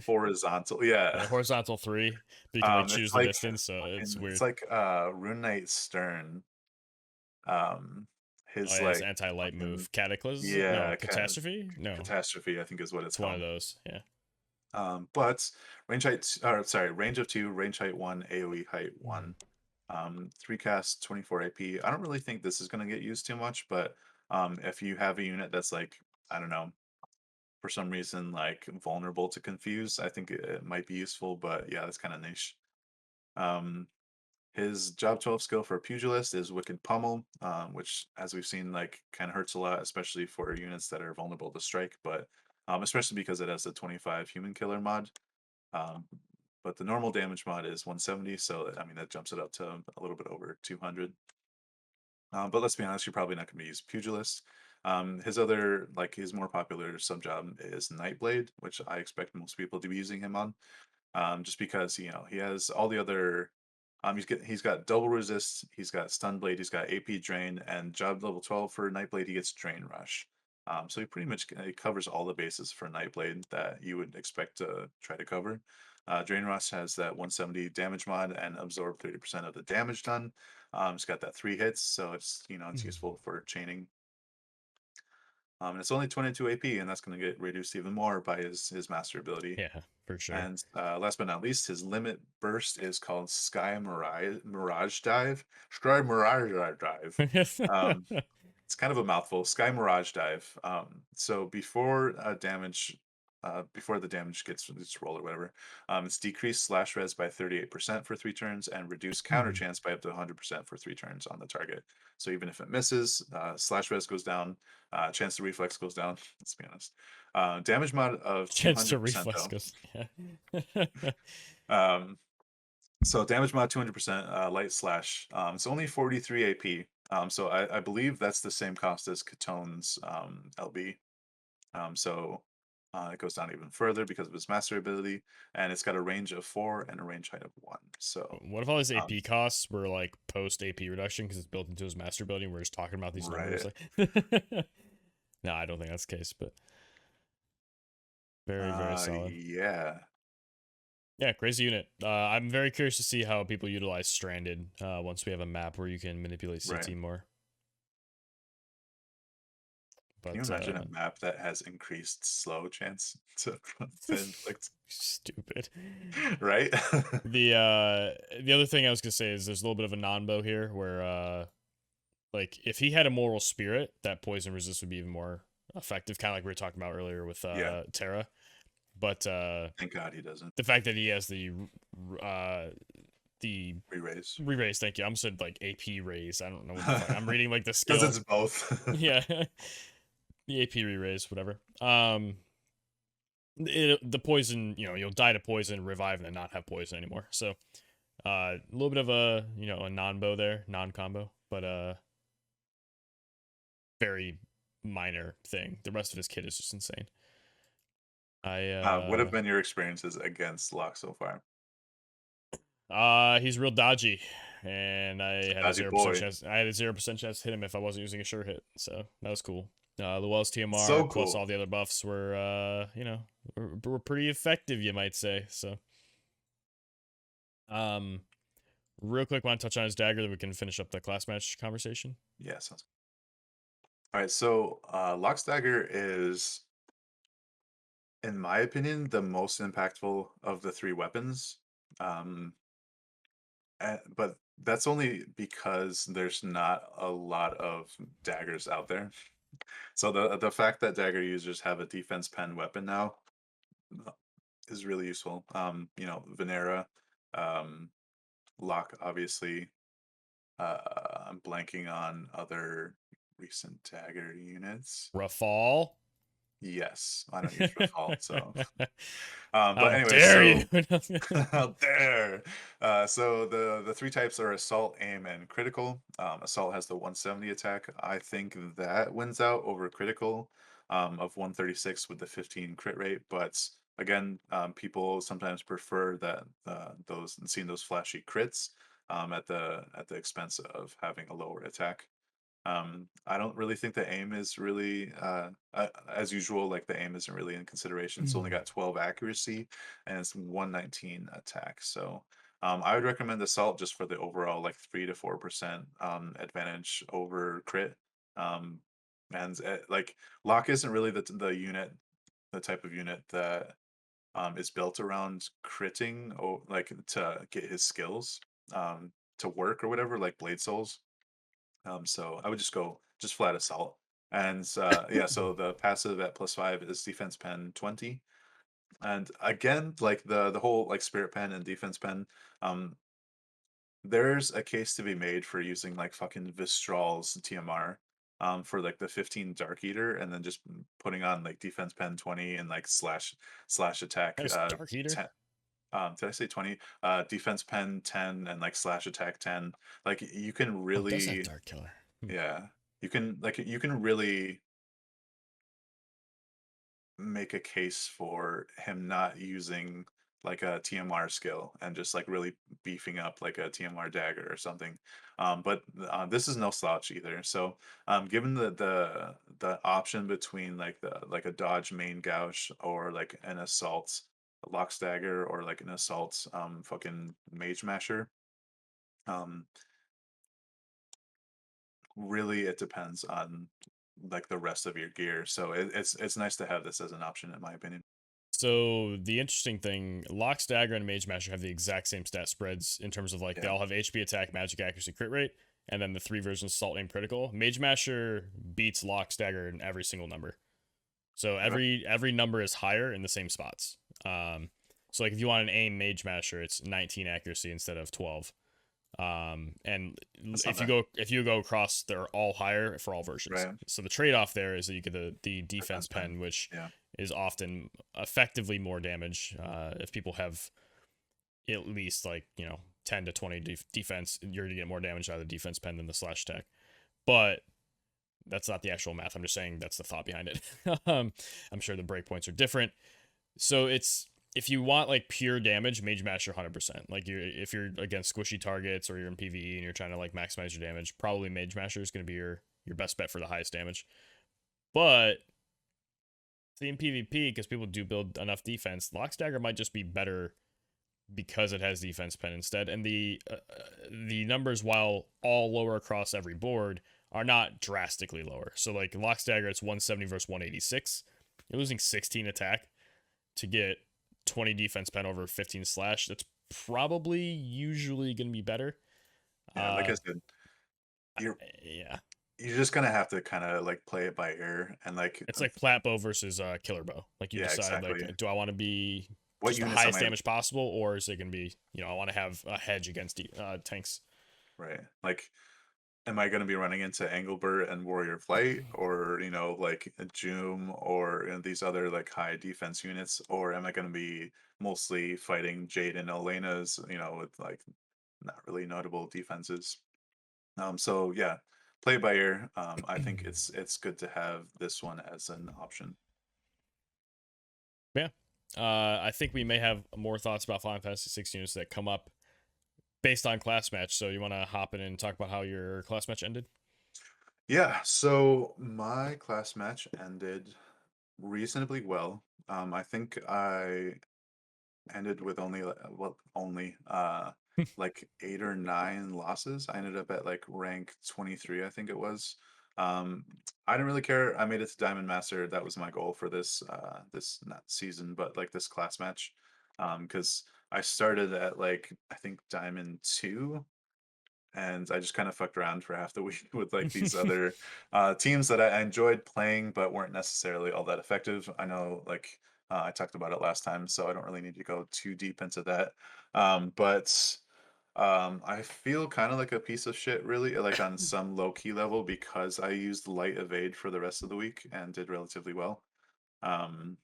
horizontal. Yeah. Yeah, horizontal 3, but you can like It's choose the like distance, so it's it's weird. like Rune Knight Stern. Um Oh his yeah, it's like anti-light fucking move. Cataclysm? No, yeah, catastrophe? No. catastrophe, I think is what it's It's one of called. those. Yeah. But range of 2, range height 1, AoE height 1. 3 cast, 24 AP. I don't really think this is going to get used too much, but if you have a unit that's like, I don't know, for some reason like vulnerable to confuse, I think it might be useful, but yeah, that's kind of niche. Um, his job 12 skill for Pugilist is Wicked Pummel, which, as we've seen, like kind of hurts a lot, especially for units that are vulnerable to strike, but especially because it has a 25 human killer mod. Um, but the normal damage mod is 170, so I mean that jumps it up to a little bit over 200. But let's be honest, you're probably not going to use Pugilist. His other, like his more popular sub job is Nightblade, which I expect most people to be using him on, just because he has all the other. He's got double resist, he's got stun blade, he's got AP drain, and job level 12 for Nightblade he gets drain rush. So he pretty much he covers all the bases for Nightblade that you would expect to try to cover. Drain Rush has that 170 damage mod and absorb 30% of the damage done. It's got that 3 hits, so it's useful for chaining. And it's only 22 AP, and that's going to get reduced even more by his master ability. Yeah, for sure. And last but not least, his limit burst is called Sky Mirage Dive. Sky Mirage Dive. Um, it's kind of a mouthful. Sky Mirage Dive. So before the damage gets its roll or whatever, it's decreased slash res by 38% for 3 turns and reduced counter chance by up to 100% for 3 turns on the target. So even if it misses, slash res goes down, chance to reflex goes down. Let's be honest. Damage mod of Chance to 200% reflex though. goes. Yeah. Um, so damage mod 200%, light slash. It's only 43 AP. So I believe that's the same cost as Katone's LB. So it goes down even further because of his master ability, and it's got a range of 4 and a range height of 1. So What if all his um, AP costs were like post AP reduction because it's built into his master ability and we're just talking about these numbers? right. Like, no, I don't think that's the case, but very, very solid. Yeah. Yeah, crazy unit. I'm very curious to see how people utilize Stranded once we have a map where you can manipulate Right. CT more. Can you But imagine a map that has increased slow chance to inflict? stupid. Right. The other thing I was gonna say is there's a little bit of a non-bow here where like if he had a moral spirit, that poison resist would be even more effective, kind of like we were talking about earlier with Yeah. Terra. But Thank God he doesn't the fact that he has uh the re-raise. re-raise, thank you. I'm said like AP raise. I don't know what the fuck. I'm reading like the Because skill. it's both. Yeah. The AP re-raise, whatever. The poison, you'll die to poison, revive, and then not have poison anymore. So a little bit of a non-bow there, non-combo, but very minor thing. The rest of his kit is just insane. What have been your experiences against Locke so far? He's real dodgy, and I had a Dodgy 0% boy. chance. I had a 0% chance to hit him if I wasn't using a sure hit, so that was cool. The Wells TMR So plus cool. all the other buffs were, were pretty effective, you might say. So, um, real quick, want to touch on his dagger, that we can finish up the class match conversation. Yeah, sounds all right. So Locke's dagger is, in my opinion, the most impactful of the three weapons. Um, but that's only because there's not a lot of daggers out there. So the fact that dagger users have a defense pen weapon now uh, is really useful. Venera, um, Locke, obviously. I'm blanking on other recent dagger units. Rafal. Yes, I don't use Rafal, so. How But anyway, dare you? so out there. So the three types are assault, aim, and critical. Assault has the 170 attack. I think that wins out over critical of 136 with the 15 crit rate. But again, people sometimes prefer that those seeing those flashy crits at the expense of having a lower attack. I don't really think the aim is really, as usual, like the aim isn't really in consideration. It's only got 12 accuracy and it's 119 attack. So I would recommend assault just for the overall like 3 to 4% advantage over crit. Um, and like Locke isn't really the unit, the type of unit that is built around critting or like to get his skills to work or whatever, like Blade Souls. So I would just go just flat assault. And yeah, so the passive at +5 is defense pen 20. And again, like the whole like spirit pen and defense pen, um, there's a case to be made for using like fucking Vistral's TMR for like the 15 Dark Eater and then just putting on like defense pen 20 and like slash attack That is Dark Eater. 10. Did I say 20? Defense pen 10 and like slash attack 10. Like you can Oh, it does have really, Dark Killer. yeah, you can really make a case for him not using like a TMR skill and just like really beefing up like a TMR dagger or something. But this is no slouch either. So given the option between like a dodge main gouge or like an assault lock dagger or like an assault fucking mage masher, um, really it depends on like the rest of your gear. So it's nice to have this as an option in my opinion. So the interesting thing, Locke, Dagger, and Mage Masher have the exact same stat spreads in terms of like they Yeah. all have HP, attack, magic, accuracy, crit rate, and then the three versions Salt, Aim, Critical. Mage Masher beats Locke, Dagger in every single number. So Okay. every number is higher in the same spots. So like if you want an Aim Mage Masher, it's 19 accuracy instead of 12. And That's not if you bad. go across, they're all higher for all versions. Right. So the trade off there is that you get the defense Defense pen. pen, which Yeah. is often effectively more damage. If people have at least like 10 to 20 defense, you're gonna get more damage out of the defense pen than the slash attack. But that's not the actual math. I'm just saying that's the thought behind it. I'm sure the breakpoints are different. So it's if you want like pure damage, Mage Master 100%. Like if you're against squishy targets or you're in PvE and you're trying to like maximize your damage, probably Mage Master is going to be your best bet for the highest damage. But see in PvP, because people do build enough defense, Lock Dagger might just be better because it has defense pen instead, and the numbers, while all lower across every board, are not drastically lower. So like Lock Dagger, it's 170 versus 186. You're losing 16 attack to get 20 defense pen over 15 slash. That's probably usually going to be better. Yeah. Like I Uh, said, you're yeah, you're just gonna have to kind of like play it by ear and like it's like Plat Bow versus Killer Bow. Like you yeah, decide, like, exactly. do I want to be What just the units am highest I damage possible, or is it going to be, I want to have a hedge against tanks. right? Like, am I gonna be running into Engelbert and Warrior Flight, or like a Joom or these other like high defense units, or am I gonna be mostly fighting Jade and Elena's, with like not really notable defenses? So yeah, play by ear. I think it's good to have this one as an option. Yeah. I think we may have more thoughts about Final Fantasy 16 units that come up based on class match. So you want to hop in and talk about how your class match ended? Yeah, so my class match ended reasonably well. I think I ended with only only like 8 or 9 losses. I ended up at like rank 23, I think it was. Um, I didn't really care. I made it to Diamond Master. That was my goal for this not season, but like this class match. Because I started at like I think Diamond 2, and I just kind of fucked around for half the week with like these other teams that I enjoyed playing but weren't necessarily all that effective. I know, like I talked about it last time, so I don't really need to go too deep into that. But I feel kind of like a piece of shit, really, like on some low key level, because I used light evade for the rest of the week and did relatively well. Um,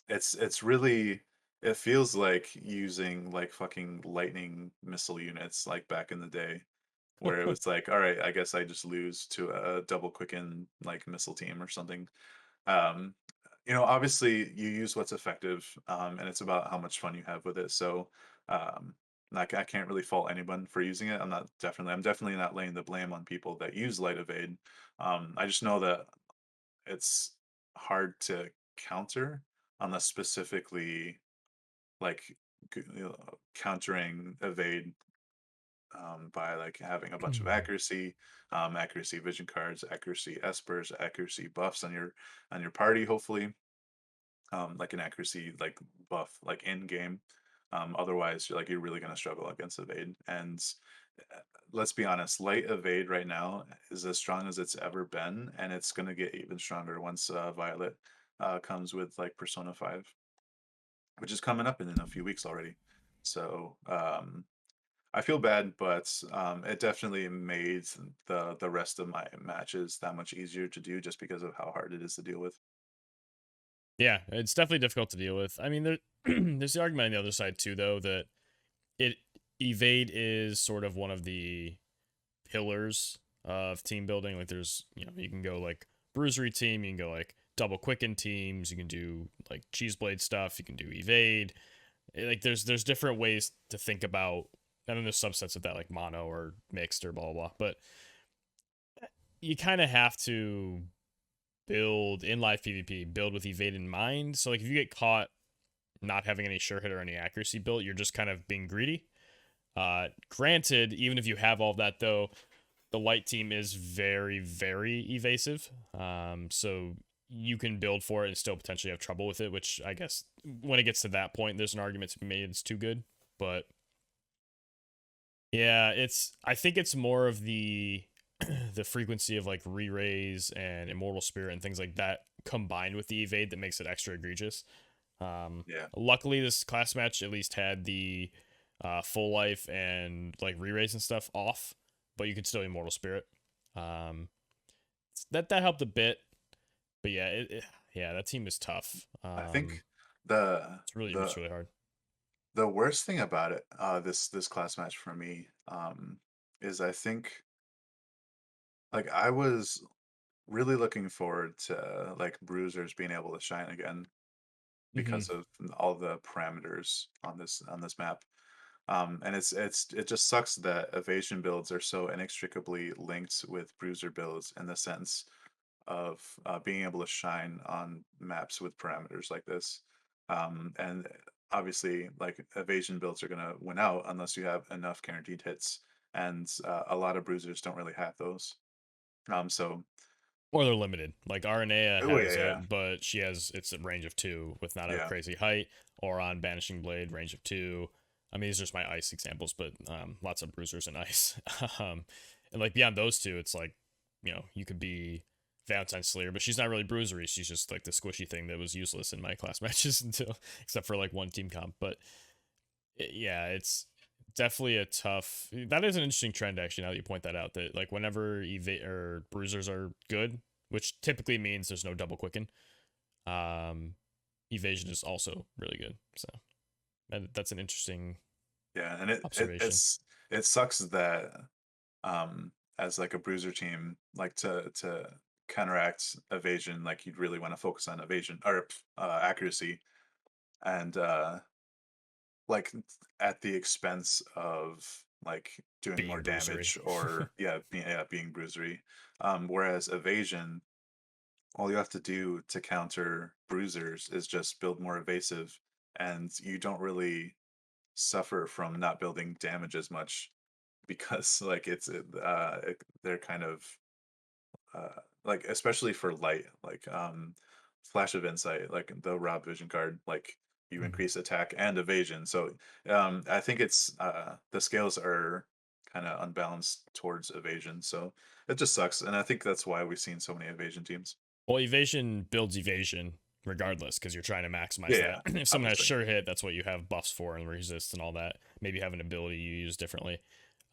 it's really, it feels like using like fucking lightning missile units like back in the day, where it was like, all right, I guess I just lose to a double quicken like missile team or something. Um, obviously you use what's effective, and it's about how much fun you have with it. So, um, like I can't really fault anyone for using it. I'm definitely not laying the blame on people that use light evade. I just know that it's hard to counter unless specifically like countering evade by like having a bunch of accuracy, accuracy vision cards, accuracy espers, accuracy buffs on your party. Hopefully, like an accuracy like buff like in game. Otherwise, you're really gonna struggle against evade. And uh, let's be honest, light evade right now is as strong as it's ever been, and it's gonna get even stronger once Violet comes with like Persona 5, which is coming up in a few weeks already. So I feel bad, but it definitely made the rest of my matches that much easier to do just because of how hard it is to deal with. Yeah, it's definitely difficult to deal with. I mean, there's the argument on the other side too, though, that it evade is sort of one of the pillars of team building. Like, there's you can go like bruisery team, you can go like double quicken teams, you can do like cheese blade stuff, you can do evade. Like, there's different ways to think about, and then there's subsets of that like mono or mixed or blah blah blah. But you kind of have to build in live PvP, build with evade in mind. So like if you get caught not having any sure hit or any accuracy built, you're just kind of being greedy. Granted, even if you have all of that though, the light team is very, very evasive. So you can build for it and still potentially have trouble with it, which I guess when it gets to that point, there's an argument to be made it's too good. But yeah, I think it's more of the the frequency of like re-raise and immortal spirit and things like that combined with the evade that makes it extra egregious. Yeah. Luckily, this class match at least had the full life and like re-raise and stuff off, but you could still immortal spirit. Um, that helped a bit, but yeah, yeah, that team is tough. I think the It's the really hard. the worst thing about it, this class match for me, is I think like I was really looking forward to like bruisers being able to shine again Mm-hmm. because of all the parameters on this map. And it just sucks that evasion builds are so inextricably linked with bruiser builds in the sense of being able to shine on maps with parameters like this. And obviously, like evasion builds are gonna win out unless you have enough guaranteed hits, and a lot of bruisers don't really have those. So Or they're limited. Like Aranea oh yeah, has yeah, it, but she has it's a range of 2 with not a yeah. crazy height. Or on Banishing Blade, range of 2. I mean, these are just my ice examples, but lots of bruisers and ice. And like beyond those two, it's like you could be Valentine Slayer, but she's not really bruisery. She's just like the squishy thing that was useless in my class matches until except for like one team comp. But yeah, it's definitely a tough. That is an interesting trend, actually. Now that you point that out, that like whenever or bruisers are good, which typically means there's no double quicken, um, evasion is also really good. So that's an interesting Yeah, and observation. it sucks that as like a bruiser team, like to counteract evasion, like you'd really want to focus on evasion or accuracy, and like at the expense of like doing more Being bruisery. damage or being bruisery. Whereas evasion, all you have to do to counter bruisers is just build more evasive, and you don't really suffer from not building damage as much because like they're kind of like especially for light, like flash of insight, like the Rob Vision card, like you Mhm. increase attack and evasion. So I think it's the scales are kind of unbalanced towards evasion. So it just sucks. And I think that's why we've seen so many evasion teams. Well, evasion builds evasion regardless because you're trying to maximize Yeah, that. yeah, If someone has obviously. sure hit, that's what you have buffs for and resist and all that. Maybe you have an ability you use differently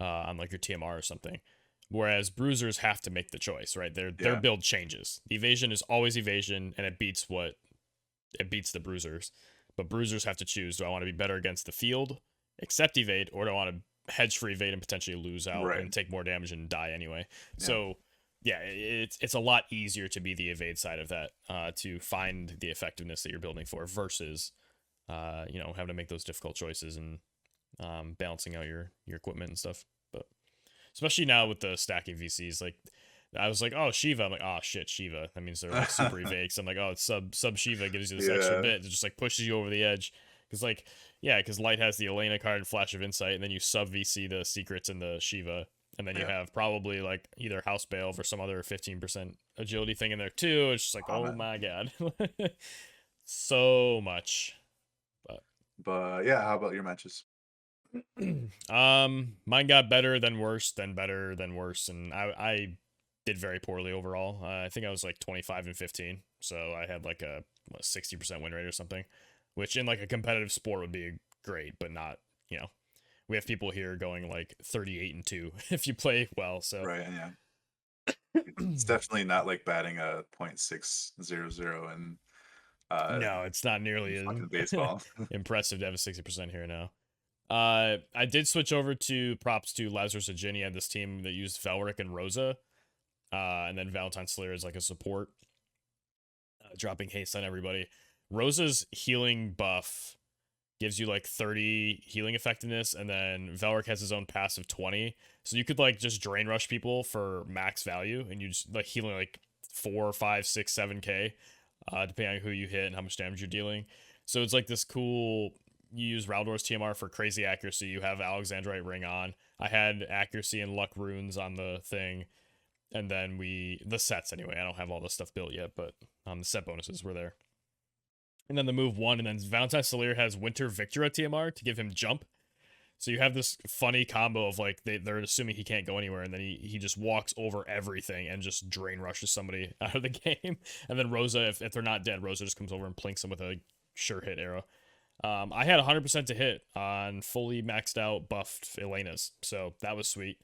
on like your TMR or something. Whereas bruisers have to make the choice, right? Their Yeah. build changes. The evasion is always evasion, and it beats the bruisers. But bruisers have to choose: do I want to be better against the field, accept evade, or do I want to hedge for evade and potentially lose out Right. and take more damage and die anyway? Yeah. So yeah, it's a lot easier to be the evade side of that, to find the effectiveness that you're building for versus having to make those difficult choices and balancing out your equipment and stuff. But especially now with the stacking VCs, like I was like, oh Shiva, I'm like, oh shit, Shiva. That means they're like super evade. So I'm like, oh, it's sub Shiva gives you this extra Yeah. bit. It just like pushes you over the edge. Because like, yeah, because Light has the Elena card and Flash of Insight, and then you sub VC the secrets and the Shiva, and then you Yeah. have probably like either House Bail or some other 15% agility thing in there too. It's just like, Oh oh man. my god, so much. But yeah, how about your matches? Mine got better than worse, then better than worse, and I did very poorly overall. I think I was like 25-15, so I had like a 60% win rate or something, which in like a competitive sport would be great, but not, you know, we have people here going like 38-2 if you play well. So Right. Yeah. It's definitely not like batting a .600 and no, it's not nearly fucking as baseball. impressive to have a 60% here now. I did switch over to props to Lazarus and Ginny and this team that used Velric and Rosa. And then Valentine Slayer is like a support, dropping haste on everybody. Rosa's healing buff gives you like 30 healing effectiveness, and then Velric has his own passive 20. So you could like just drain rush people for max value, and you just like healing like 4, 5, 6, 7k, depending on who you hit and how much damage you're dealing. So it's like this cool. You use Raldor's TMR for crazy accuracy. You have Alexandrite Ring on. I had accuracy and luck runes on the thing. And then the sets anyway. I don't have all this stuff built yet, but the set bonuses were there. And then the move one, and then Valentine Solier has Winter Victora TMR to give him jump. So you have this funny combo of like they're assuming he can't go anywhere, and then he just walks over everything and just drain rushes somebody out of the game. And then Rosa, if they're not dead, Rosa just comes over and plinks them with a sure hit arrow. I had 100% to hit on fully maxed out buffed Elena's, so that was sweet.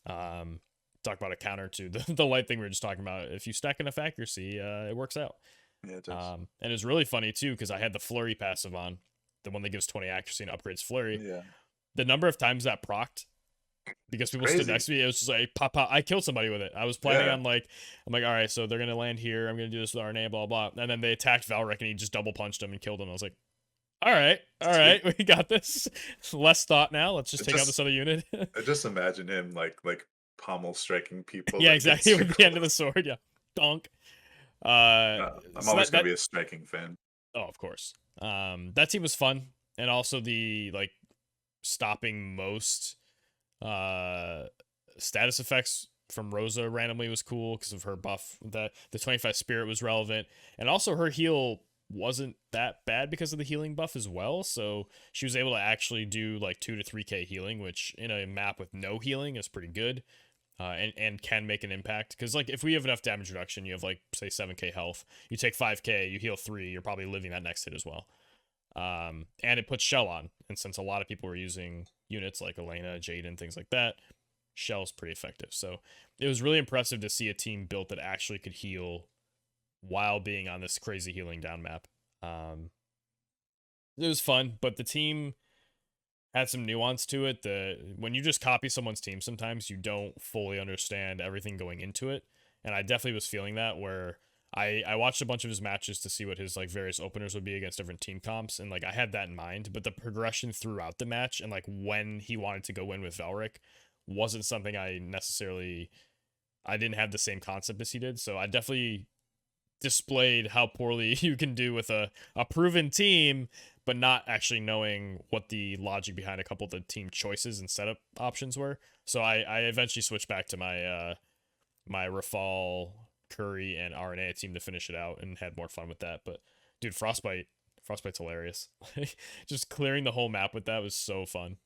Talk about a counter to the light thing we were just talking about. If you stack enough accuracy, it works out. Yeah, it does. And it's really funny too because I had the flurry passive on, the one that gives 20 accuracy and upgrades flurry. Yeah. The number of times that procced because people stood Crazy. next to me, it was just like pop pop. I killed somebody with it. I was planning Yeah. on like, I'm like, all right, so they're gonna land here. I'm gonna do this with RNA, blah blah. And then they attacked Valric and he just double punched him and killed him. I was like, all right, we got this. Less thought now. Let's just It take out just this other unit. I just imagine him like pommel striking people Yeah, that get exactly. With the end of the circled. sword, yeah, donk. I'm So always that gonna that be a striking fan. oh, of course. That team was fun, and also the like stopping most uh status effects from Rosa randomly was cool because of her buff. The 25 spirit was relevant, and also her heal wasn't that bad because of the healing buff as well. So she was able to actually do like 2 to 3k healing, which in a map with no healing is pretty good. And can make an impact because like if we have enough damage reduction, you have like say 7k health, you take 5k, you heal 3, you're probably living that next hit as well. And it puts Shell on, and since a lot of people were using units like Elena, Jaden, things like that, Shell's pretty effective. So it was really impressive to see a team built that actually could heal while being on this crazy healing down map. It was fun, but the team had some nuance to it. When you just copy someone's team, sometimes you don't fully understand everything going into it, and I definitely was feeling that where I watched a bunch of his matches to see what his like various openers would be against different team comps, and like I had that in mind, but the progression throughout the match and like when he wanted to go in with Valric wasn't something I didn't have the same concept as he did. So I definitely displayed how poorly you can do with a proven team, but not actually knowing what the logic behind a couple of the team choices and setup options were. So I eventually switched back to my Rafal, Curry, and RNA team to finish it out and had more fun with that. But dude, Frostbite's hilarious. Just clearing the whole map with that was so fun.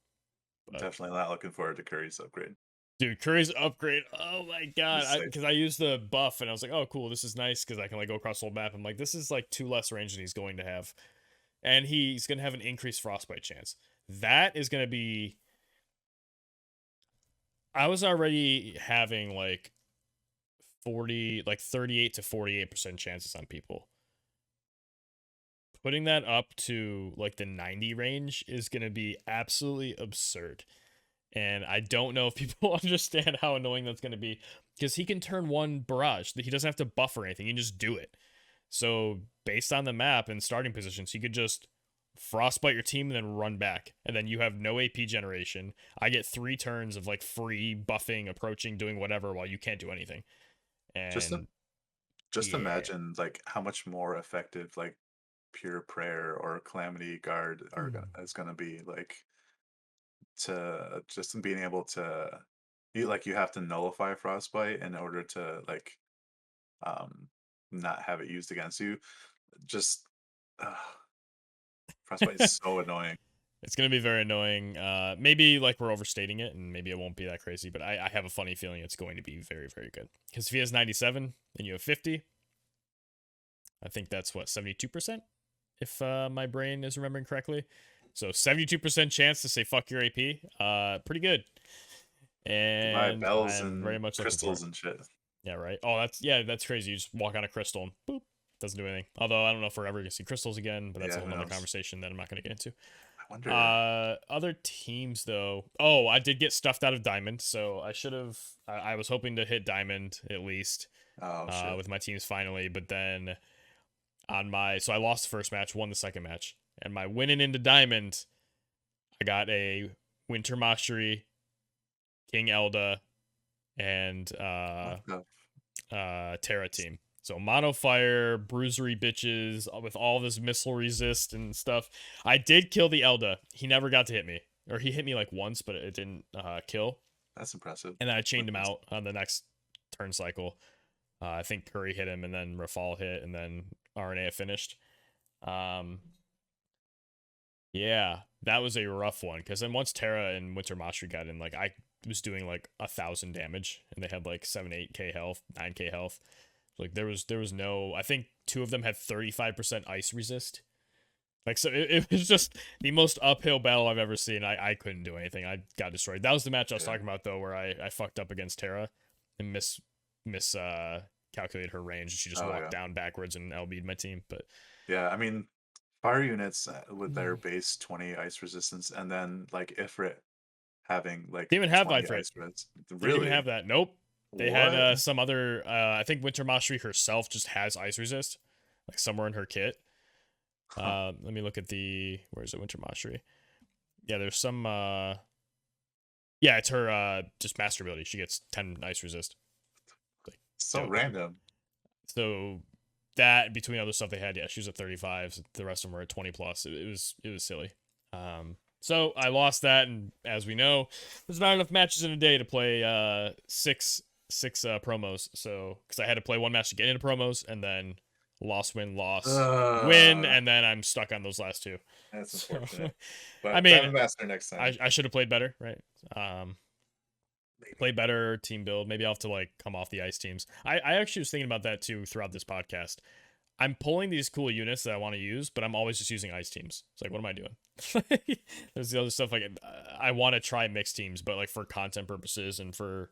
But, Definitely not looking forward to Curry's upgrade. dude, Curry's upgrade. Oh my god! Sick. Because I used the buff and I was like, oh cool, this is nice because I can like go across the whole map. I'm like, this is like 2 less range than he's going to have, and he's gonna have an increased frostbite chance. That is gonna be. I was already having like 38 to 48% chances on people. Putting that up to like the 90 range is going to be absolutely absurd. And I don't know if people understand how annoying that's going to be because he can turn one barrage. He doesn't have to buff or anything. He can just do it. So based on the map and starting positions, he could just frostbite your team and then run back. And then you have no AP generation. I get 3 turns of like free buffing, approaching, doing whatever while you can't do anything. And Just yeah. imagine like how much more effective like pure prayer or calamity guard is gonna be like to just being able to you have to nullify frostbite in order to like um not have it used against you. Just uh, frostbite is so annoying. It's gonna be very annoying. Maybe like we're overstating it, and maybe it won't be that crazy. But I have a funny feeling it's going to be very, very good. Because if he has 97 and you have 50, I think that's what 72%, if my brain is remembering correctly. So 72% chance to say fuck your AP. Pretty good. Buy And bells I'm very and much looking for crystals it. and shit. Yeah, right. Oh, that's crazy. You just walk on a crystal and boop, doesn't do anything. Although I don't know if we're ever gonna see crystals again, but that's Yeah, a who whole other knows? conversation that I'm not gonna get into. I wonder. Other teams though. Oh, I did get stuffed out of diamond, so I should have. I was hoping to hit diamond at least. Oh shit. With my teams finally, but then so I lost the first match, won the second match, and my winning into diamond, I got a Winter Mastery, King Elda, and What the Terra team. So mono fire, bruisery bitches with all this missile resist and stuff. I did kill the Elda. He never got to hit me, or he hit me like once, but it didn't kill. That's impressive. And then I chained him out on the next turn cycle. I think Curry hit him, and then Rafal hit, and then RNA finished. Yeah, that was a rough one because then once Terra and Winter Mastery got in, like I was doing like 1,000 damage, and they had like 7-8k health, 9k health. Like there was no. I think 2 of them had 35% ice resist. Like so, it was just the most uphill battle I've ever seen. I couldn't do anything. I got destroyed. That was the match I was talking about though, where I fucked up against Terra and calculated her range. She just walked down backwards and LB'd my team. But yeah, I mean, fire units with their base 20 ice resistance, and then like Ifrit having like they didn't even have 20 Ifrit. ice resistance. They didn't even have that. Nope. They had some other. I think Winter Mastery herself just has ice resist, like somewhere in her kit. Let me look at where's it? Winter Mastery. Yeah, there's some. Yeah, it's her just master ability. She gets 10 ice resist. Like, so random. So that between other stuff they had, yeah, she was at 35. The rest of them were at 20 plus. It was silly. So I lost that, and as we know, there's not enough matches in a day to play six promos. So because I had to play one match to get into promos, and then loss, win, and then I'm stuck on those last 2. That's unfortunate. But I mean, Diamond Master next time. I should have played better, right? Play better team build. Maybe I'll have to like come off the ice teams. I actually was thinking about that too throughout this podcast. I'm pulling these cool units that I want to use, but I'm always just using ice teams. It's like, what am I doing? There's the other stuff like I want to try mixed teams, but like for content purposes and for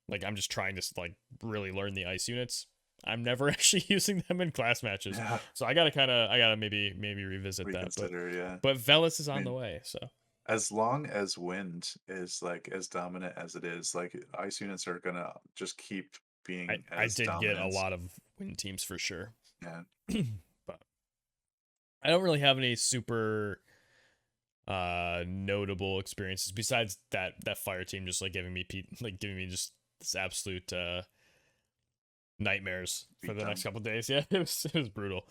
like I'm just trying to like really learn the ice units. I'm never actually using them in class matches, so I gotta maybe revisit that. But Velis is on the way, so as long as wind is like as dominant as it is, like ice units are gonna just keep being I as did get a dominant. lot of win teams for sure. Yeah. But I don't really have any super notable experiences besides that fire team just like giving me just this absolute nightmares for Beat the next them. couple days. Yeah, it was brutal.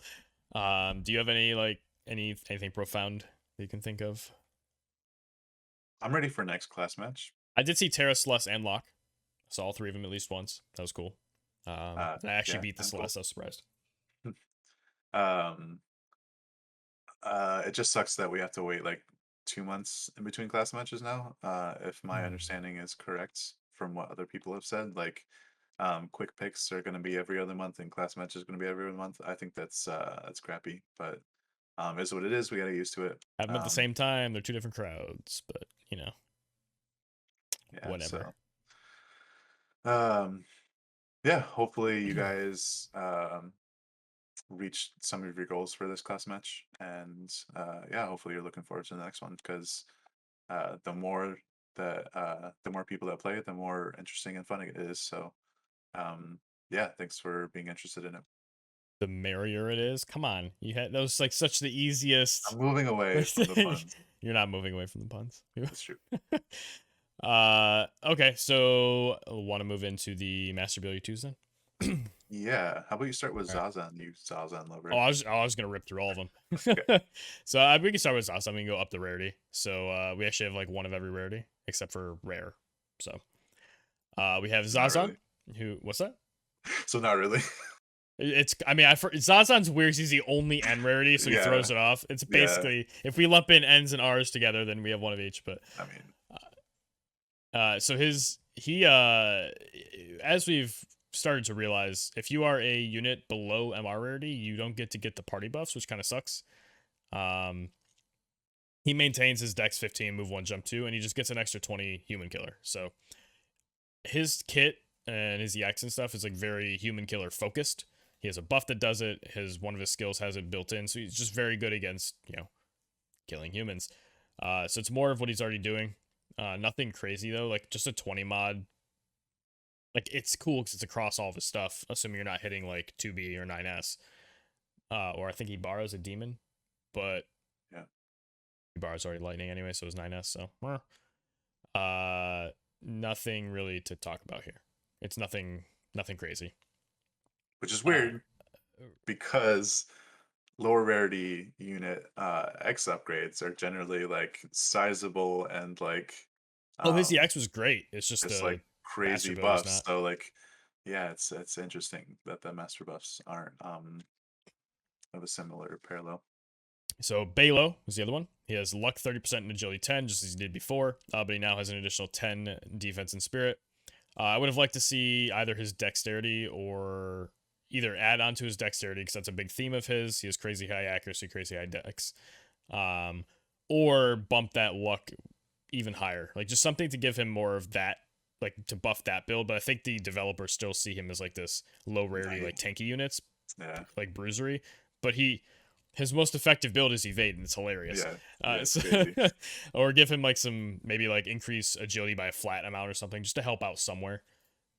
Do you have any anything profound that you can think of? I'm ready for next class match. I did see Terra, Celeste, and Locke. Saw all three of them at least once. That was cool. I actually Yeah, beat the Temple. Celeste. I was surprised. um, it just sucks that we have to wait like 2 months in between class matches now. If my understanding is correct from what other people have said, like quick picks are going to be every other month and class matches is going to be every other month. I think that's crappy, but is what it is. We got to get used to it. Have them at the same time. They're two different crowds, but you know, Yeah. whatever. Um, yeah. Hopefully, you guys reach some of your goals for this class match, and yeah, hopefully you're looking forward to the next one because the more the more people that play it, the more interesting and fun it is. So yeah, thanks for being interested in it. The merrier it is. Come on, you had that was like such the easiest. I'm moving away from the puns. You're not moving away from the puns. That's true. Okay, so want to move into the Master Ability 2s then? Yeah. How about you start with All right. Zazan, you Zazan Oh, lover? I was gonna rip through all of Okay. them. So we can start with Zaza. I'm gonna go up the rarity. So we actually have like one of every rarity except for rare. So we have Not Zazan. really. Who? What's that? So not really. It's. I mean, Zazan's weird. He's the only N rarity, so he Yeah. throws it off. It's Yeah. basically if we lump in N's and R's together, then we have one of each. But I mean, so as we've started to realize, if you are a unit below MR rarity, you don't get to get the party buffs, which kind of sucks. He maintains his Dex 15, move 1, jump 2, and he just gets an extra 20 human killer. So his kit and his EX and stuff is like very human killer focused. He has a buff that does it. One of his skills has it built in, so he's just very good against killing humans. So it's more of what he's already doing. Nothing crazy though, like just a 20 mod. Like it's cool because it's across all of his stuff, assuming you're not hitting like 2B or 9S. Or I think he borrows a demon, but yeah. he borrows already lightning anyway, so it's 9S. So nothing really to talk about here. It's nothing crazy. Which is weird because lower rarity unit X upgrades are generally like sizable and like his EX was great. It's just the like crazy master ability's buffs. not. So like yeah, it's interesting that the master buffs aren't of a similar parallel. So Balo was the other one. He has luck 30% and agility 10, just as he did before, but he now has an additional 10 defense and spirit. I would have liked to see either his dexterity or either add on to his dexterity, because that's a big theme of his. He has crazy high accuracy, crazy high dex. Or bump that luck even higher. Like just something to give him more of that, like to buff that build. But I think the developers still see him as like this low rarity, like tanky units, Yeah. like bruisery. But his most effective build is evade, and it's hilarious. Yeah, Or give him like some maybe like increase agility by a flat amount or something, just to help out somewhere.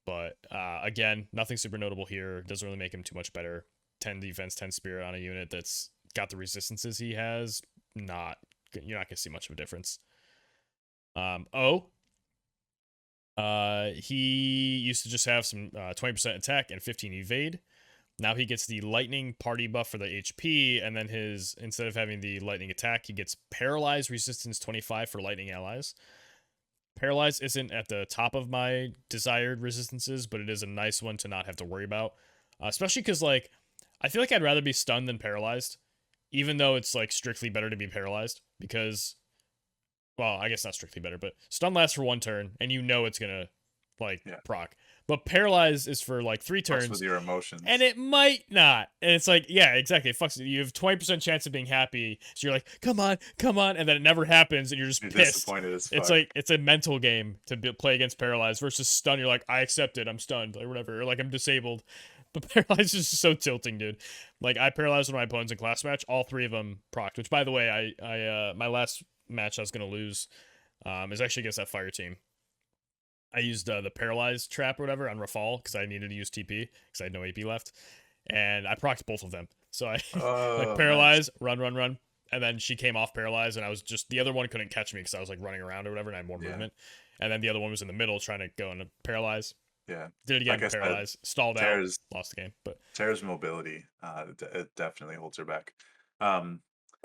But again, nothing super notable here. Doesn't really make him too much better. 10 defense, 10 spirit on a unit that's got the resistances he has. You're not gonna see much of a difference. He used to just have some 20% attack and 15 evade. Now he gets the lightning party buff for the HP, and then instead of having the lightning attack, he gets paralyzed resistance 25 for lightning allies. Paralyzed isn't at the top of my desired resistances, but it is a nice one to not have to worry about. Especially because, like, I feel like I'd rather be stunned than paralyzed, even though it's, like, strictly better to be paralyzed, because, well, I guess not strictly better, but stun lasts for 1 turn, and you know it's gonna, like, proc. But paralyzed is for like 3 turns with your emotions, and it might not. And it's like, yeah, exactly. It fucks. You have 20% chance of being happy, so you're like, come on, and then it never happens, and you're just pissed. Disappointed as fuck. It's like it's a mental game to play against paralyzed versus stun. You're like, I accept it. I'm stunned, or whatever, or like I'm disabled. But paralyzed is just so tilting, dude. Like I paralyzed one of my opponents in class match. All 3 of them procced. Which, by the way, I my last match I was gonna lose, is actually against that fire team. I used the paralyzed trap or whatever on Rafal because I needed to use TP because I had no AP left, and I procced both of them. So I like Oh, nice. paralyze, run, and then she came off paralyzed, and I was just the other one couldn't catch me because I was like running around or whatever, and I had more Yeah, movement, and then the other one was in the middle trying to go into paralyze. yeah. Did it Like again, I said, paralyze, stalled out, Tara's lost the game. But Tara's mobility, it definitely holds her back. Um,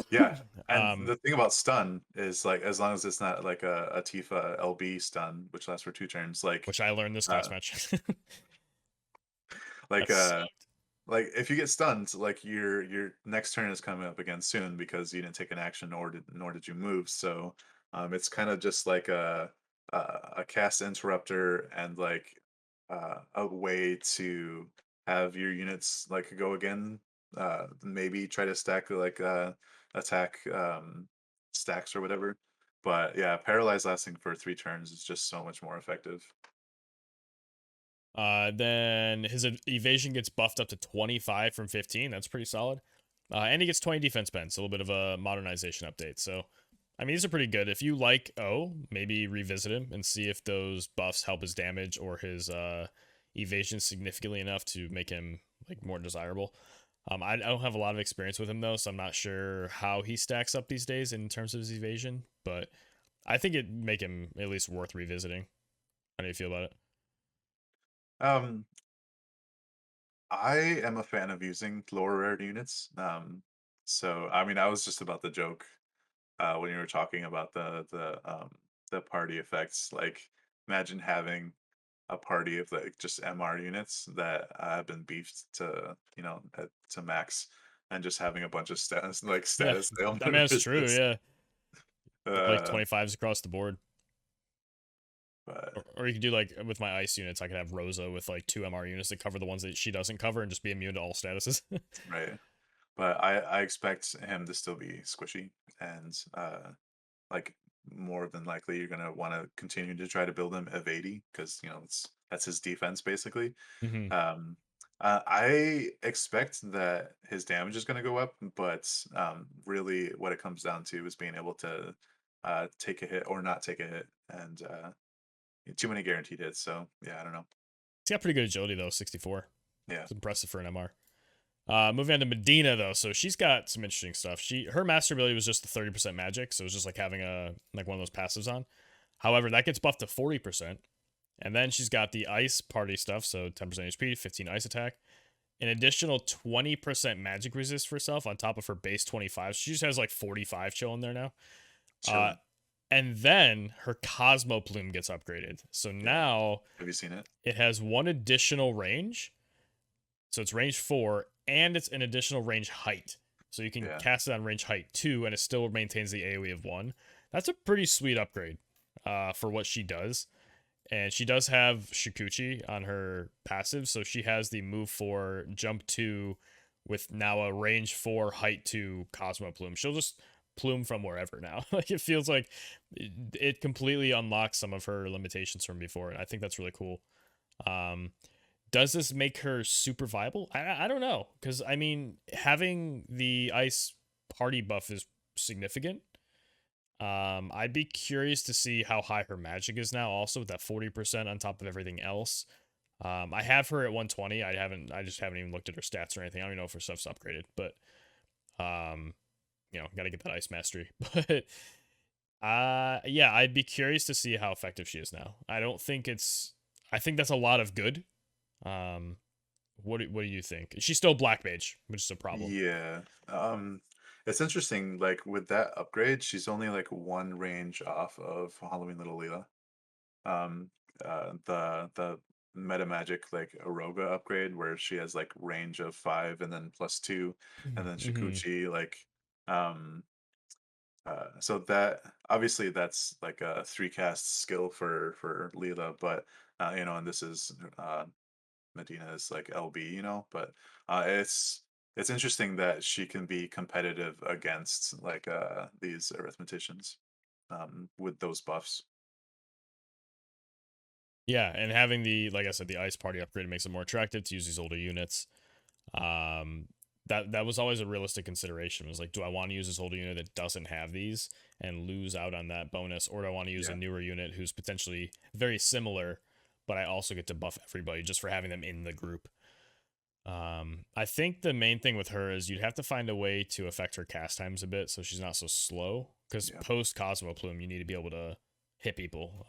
yeah, and um, the thing about stun is like as long as it's not like a Tifa LB stun, which lasts for 2 turns, which I learned this uh, last match. like That uh, sucked. like if you get stunned, like your next turn is coming up again soon because you didn't take an action nor did you move. So it's kind of just like a cast interrupter and like a way to have your units like go again. Maybe try to stack like attack stacks or whatever. But yeah, paralyze lasting for 3 turns is just so much more effective. Then his evasion gets buffed up to 25 from 15. That's pretty solid. And he gets 20 defense bends, a little bit of a modernization update. So, I mean, these are pretty good. If you like O, maybe revisit him and see if those buffs help his damage or his evasion significantly enough to make him like more desirable. I don't have a lot of experience with him though, so I'm not sure how he stacks up these days in terms of his evasion. But I think it'd make him at least worth revisiting. How do you feel about it? Um, I am a fan of using lower rarity units. So I mean, I was just about the joke when you were talking about the party effects. Like, imagine having a party of like just MR units that have been beefed to to max, and just having a bunch of status like Yeah, status I mean ailment it's true. resist. Yeah, get like Uh, 25s across the board. but Or you could do like with my ice units, I could have Rosa with like 2 MR units that cover the ones that she doesn't cover and just be immune to all statuses. right, but I expect him to still be squishy and like more than likely you're gonna want to continue to try to build him of 80 because that's his defense basically. hmm Um, I expect that his damage is going to go up, but really what it comes down to is being able to take a hit or not take a hit, and too many guaranteed hits. So yeah, I don't know. He's got pretty good agility though, 64. Yeah, It's impressive for an MR. Moving on to Medina though, so she's got some interesting stuff. Her master ability was just the 30% magic, so it was just like having a like one of those passives on. However, that gets buffed to 40%, and then she's got the ice party stuff, so 10% HP, 15 ice attack, an additional 20% magic resist for herself on top of her base 25. She just has like 45 chilling there now. Uh, chilling. and then her Cosmo Plume gets upgraded. So Yeah, now have you seen it? it has one additional range. So it's range 4, and it's an additional range height. So you can Yeah, cast it on range height 2, and it still maintains the AoE of 1. That's a pretty sweet upgrade for what she does. And she does have Shikuchi on her passive, so she has the move 4, jump 2, with now a range 4, height 2 Cosmo Plume. She'll just plume from wherever now. Like it feels like it completely unlocks some of her limitations from before, and I think that's really cool. Um, does this make her super viable? I don't know, because I mean, having the ice party buff is significant. I'd be curious to see how high her magic is now, also with that 40% on top of everything else. I have her at 120. I just haven't even looked at her stats or anything. I don't even know if her stuff's upgraded, but um, gotta get that ice mastery. But yeah, I'd be curious to see how effective she is now. I think that's a lot of good. Um, what do you think? She's still black mage, which is a problem. yeah. It's interesting. Like with that upgrade, she's only like one range off of Halloween Little Leela. um the meta magic like Aroga upgrade where she has like range of 5 and then +2, and then Mm-hmm. Shikuchi like um so that obviously that's like a 3 cast skill for Leela, but and this is Medina's like LB, but it's interesting that she can be competitive against like these arithmeticians with those buffs. Yeah, and having the like I said, the ice party upgrade makes it more attractive to use these older units. Um, that was always a realistic consideration. It was like, do I want to use this older unit that doesn't have these and lose out on that bonus, or do I want to use a newer unit who's potentially very similar, but I also get to buff everybody just for having them in the group? I think the main thing with her is you'd have to find a way to affect her cast times a bit so she's not so slow, because post Cosmo Plume you need to be able to hit people.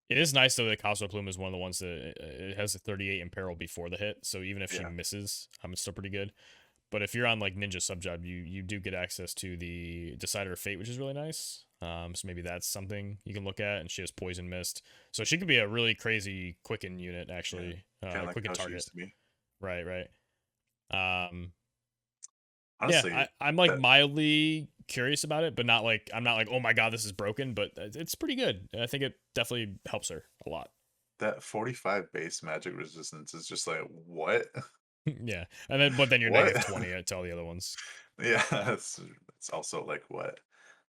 It is nice though that Cosmo Plume is one of the ones that it has a 38 imperil before the hit, so even if she misses, it's still pretty good. But if you're on like Ninja Subjob, you do get access to the Decider of Fate, which is really nice. So maybe that's something you can look at. And she has Poison Mist, so she could be a really crazy Quicken unit actually. Kind of Quicken like target. Right. Honestly, yeah, I'm like mildly curious about it, but not like I'm not like, oh my god, this is broken. But it's pretty good. I think it definitely helps her a lot. That 45 base magic resistance is just like, what? Yeah, and then but then you're What? negative 20 to all the other ones. Yeah, it's also like what?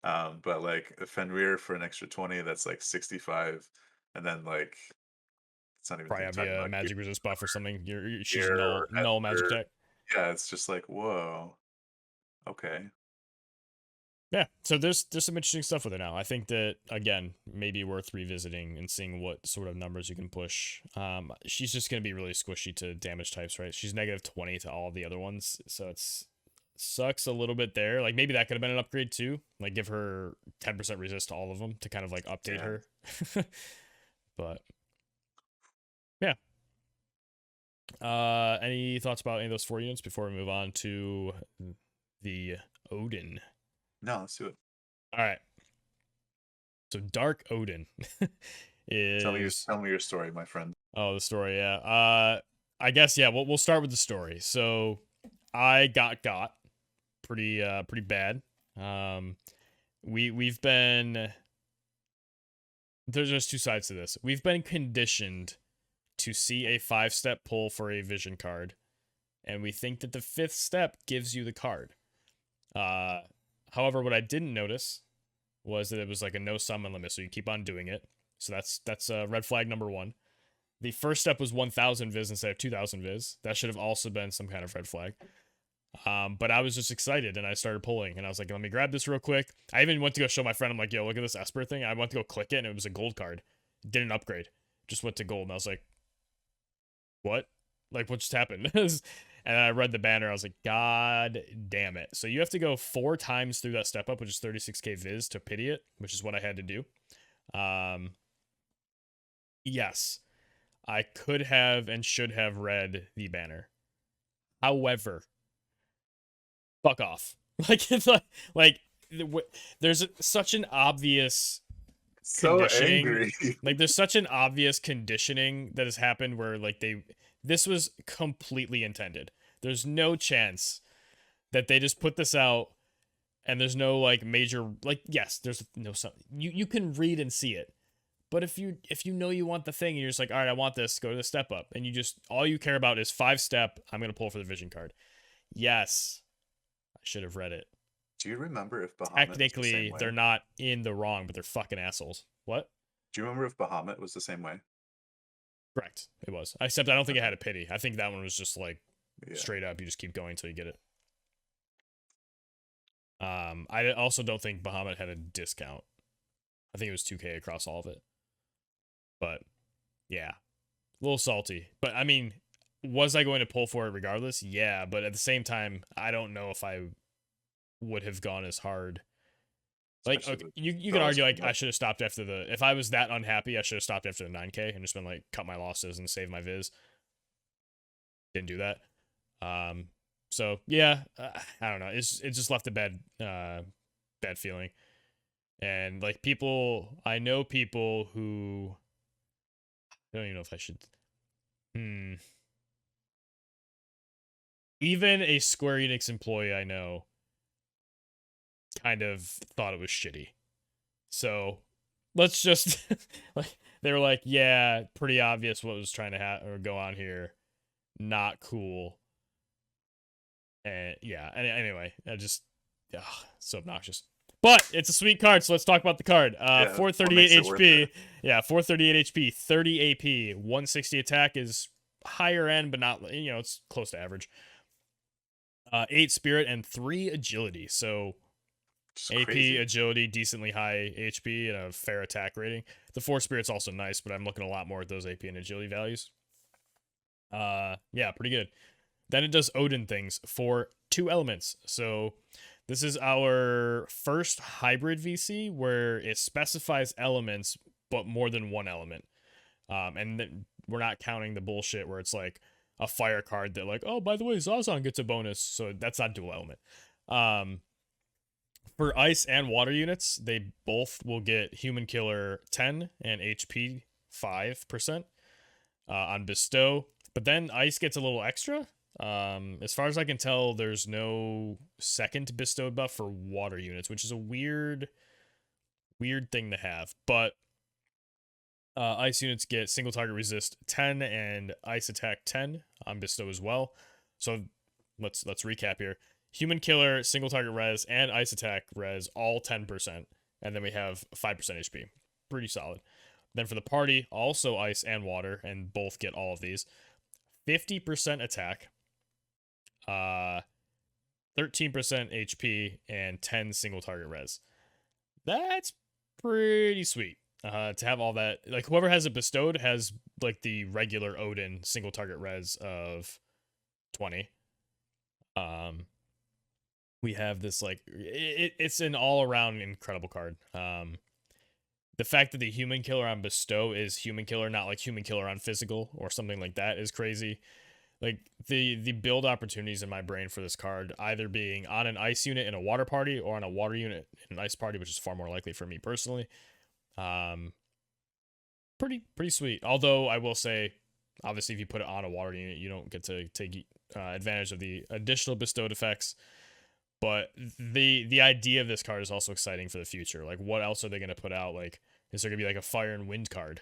But like Fenrir for an extra 20, that's like 65, and then like it's not even Probably have talking a about magic resist buff or something. She's gear null magic Esper. tech. Yeah, it's just like, whoa, okay. Yeah, so there's some interesting stuff with it now. I think that again, maybe worth revisiting and seeing what sort of numbers you can push. She's just gonna be really squishy to damage types, right? She's negative 20 to all of the other ones, so it's sucks a little bit there. Like maybe that could have been an upgrade too. Like give her 10% resist to all of them to kind of like update her. But yeah. Any thoughts about any of those 4 units before we move on to the Odin? No, let's do it. All right. So Dark Odin is tell me your story, my friend. Oh, the story, yeah. I guess yeah, we'll start with the story. So I got pretty bad. We've been there's just 2 sides to this. We've been conditioned to see a 5-step pull for a vision card, and we think that the 5th step gives you the card. However, what I didn't notice was that it was like a no summon limit, so you keep on doing it. So that's red flag number 1. The first step was 1,000 viz instead of 2,000 viz. That should have also been some kind of red flag. But I was just excited and I started pulling and I was like, let me grab this real quick. I even went to go show my friend. I'm like, yo, look at this Esper thing. I went to go click it and it was a gold card. Didn't upgrade. Just went to gold. And I was like, what? Like, what just happened? And I read the banner. I was like, God damn it. So you have to go 4 times through that step up, which is 36k viz to pity it, which is what I had to do. Yes, I could have and should have read the banner. However, fuck off. Like, it's like there's such an obvious conditioning. Angry. Like, there's such an obvious conditioning that has happened where like this was completely intended. There's no chance that they just put this out and there's no like major, like, yes, there's no you can read and see it. But if you know you want the thing and you're just like, all right, I want this, go to the step up, and you just all you care about is 5-step, I'm gonna pull for the vision card. Yes, I should have read it. Do you remember if Bahamut technically they're not in the wrong, but they're fucking assholes? What? Do you remember if Bahamut was the same way? Correct, it was. Except I don't think it had a pity. I think that one was just like straight up. You just keep going until you get it. I also don't think Bahamut had a discount. I think it was 2k across all of it. But yeah, a little salty. But I mean, was I going to pull for it regardless? Yeah, but at the same time, I don't know if I would have gone as hard. Like, okay, you can argue like I should have stopped after the. If I was that unhappy, I should have stopped after the 9k and just been like cut my losses and save my viz. Didn't do that. So yeah, I don't know. It just left a bad feeling. And like I know people who. I don't even know if I should. Even a Square Enix employee I know kind of thought it was shitty. So let's just like they were like, yeah, pretty obvious what was trying to go on here. Not cool. And yeah, anyway, so obnoxious. But it's a sweet card, so let's talk about the card. 438 HP. Yeah, 438 HP, 30 AP, 160 attack is higher end, but not, it's close to average. 8 spirit and 3 agility. So It's AP, crazy. agility, decently high HP, and a fair attack rating. The 4 spirit's also nice, but I'm looking a lot more at those AP and agility values. Yeah, pretty good. Then it does Odin things for 2 elements. So this is our first hybrid VC where it specifies elements, but more than one element. And then we're not counting the bullshit where it's like a fire card that like, oh, by the way, Zazan gets a bonus. So that's not dual element. Um, for ice and water units, they both will get human killer 10 and HP 5% on bestow. But then ice gets a little extra. As far as I can tell, there's no second bestowed buff for water units, which is a weird thing to have. But ice units get single target resist 10 and ice attack 10 on bestow as well. So let's recap here. Human killer, single target res, and ice attack res all 10%, and then we have 5% HP. Pretty solid. Then for the party, also ice and water, and both get all of these. 50% attack, 13% HP, and 10 single target res. That's pretty sweet. To have all that, like whoever has it bestowed has like the regular Odin single target res of 20. Um, we have this like it's an all around incredible card. The fact that the human killer on bestow is human killer, not like human killer on physical or something like that, is crazy. Like the build opportunities in my brain for this card either being on an ice unit in a water party or on a water unit in an ice party, which is far more likely for me personally. Um, pretty sweet. Although I will say, obviously, if you put it on a water unit, you don't get to take advantage of the additional bestowed effects. But the idea of this card is also exciting for the future. Like, what else are they going to put out? Like, is there going to be like a fire and wind card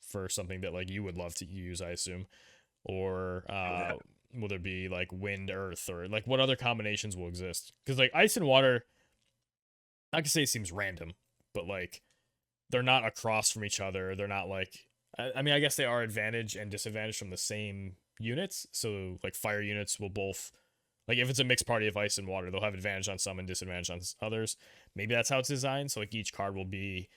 for something that like you would love to use? I assume, or Yeah. will there be like wind, earth, or like what other combinations will exist? Because like ice and water, I can say it seems random, but like they're not across from each other. They're not like I mean, I guess they are advantage and disadvantage from the same units. So like fire units will both like if it's a mixed party of ice and water, they'll have advantage on some and disadvantage on others. Maybe that's how it's designed. So like each card will be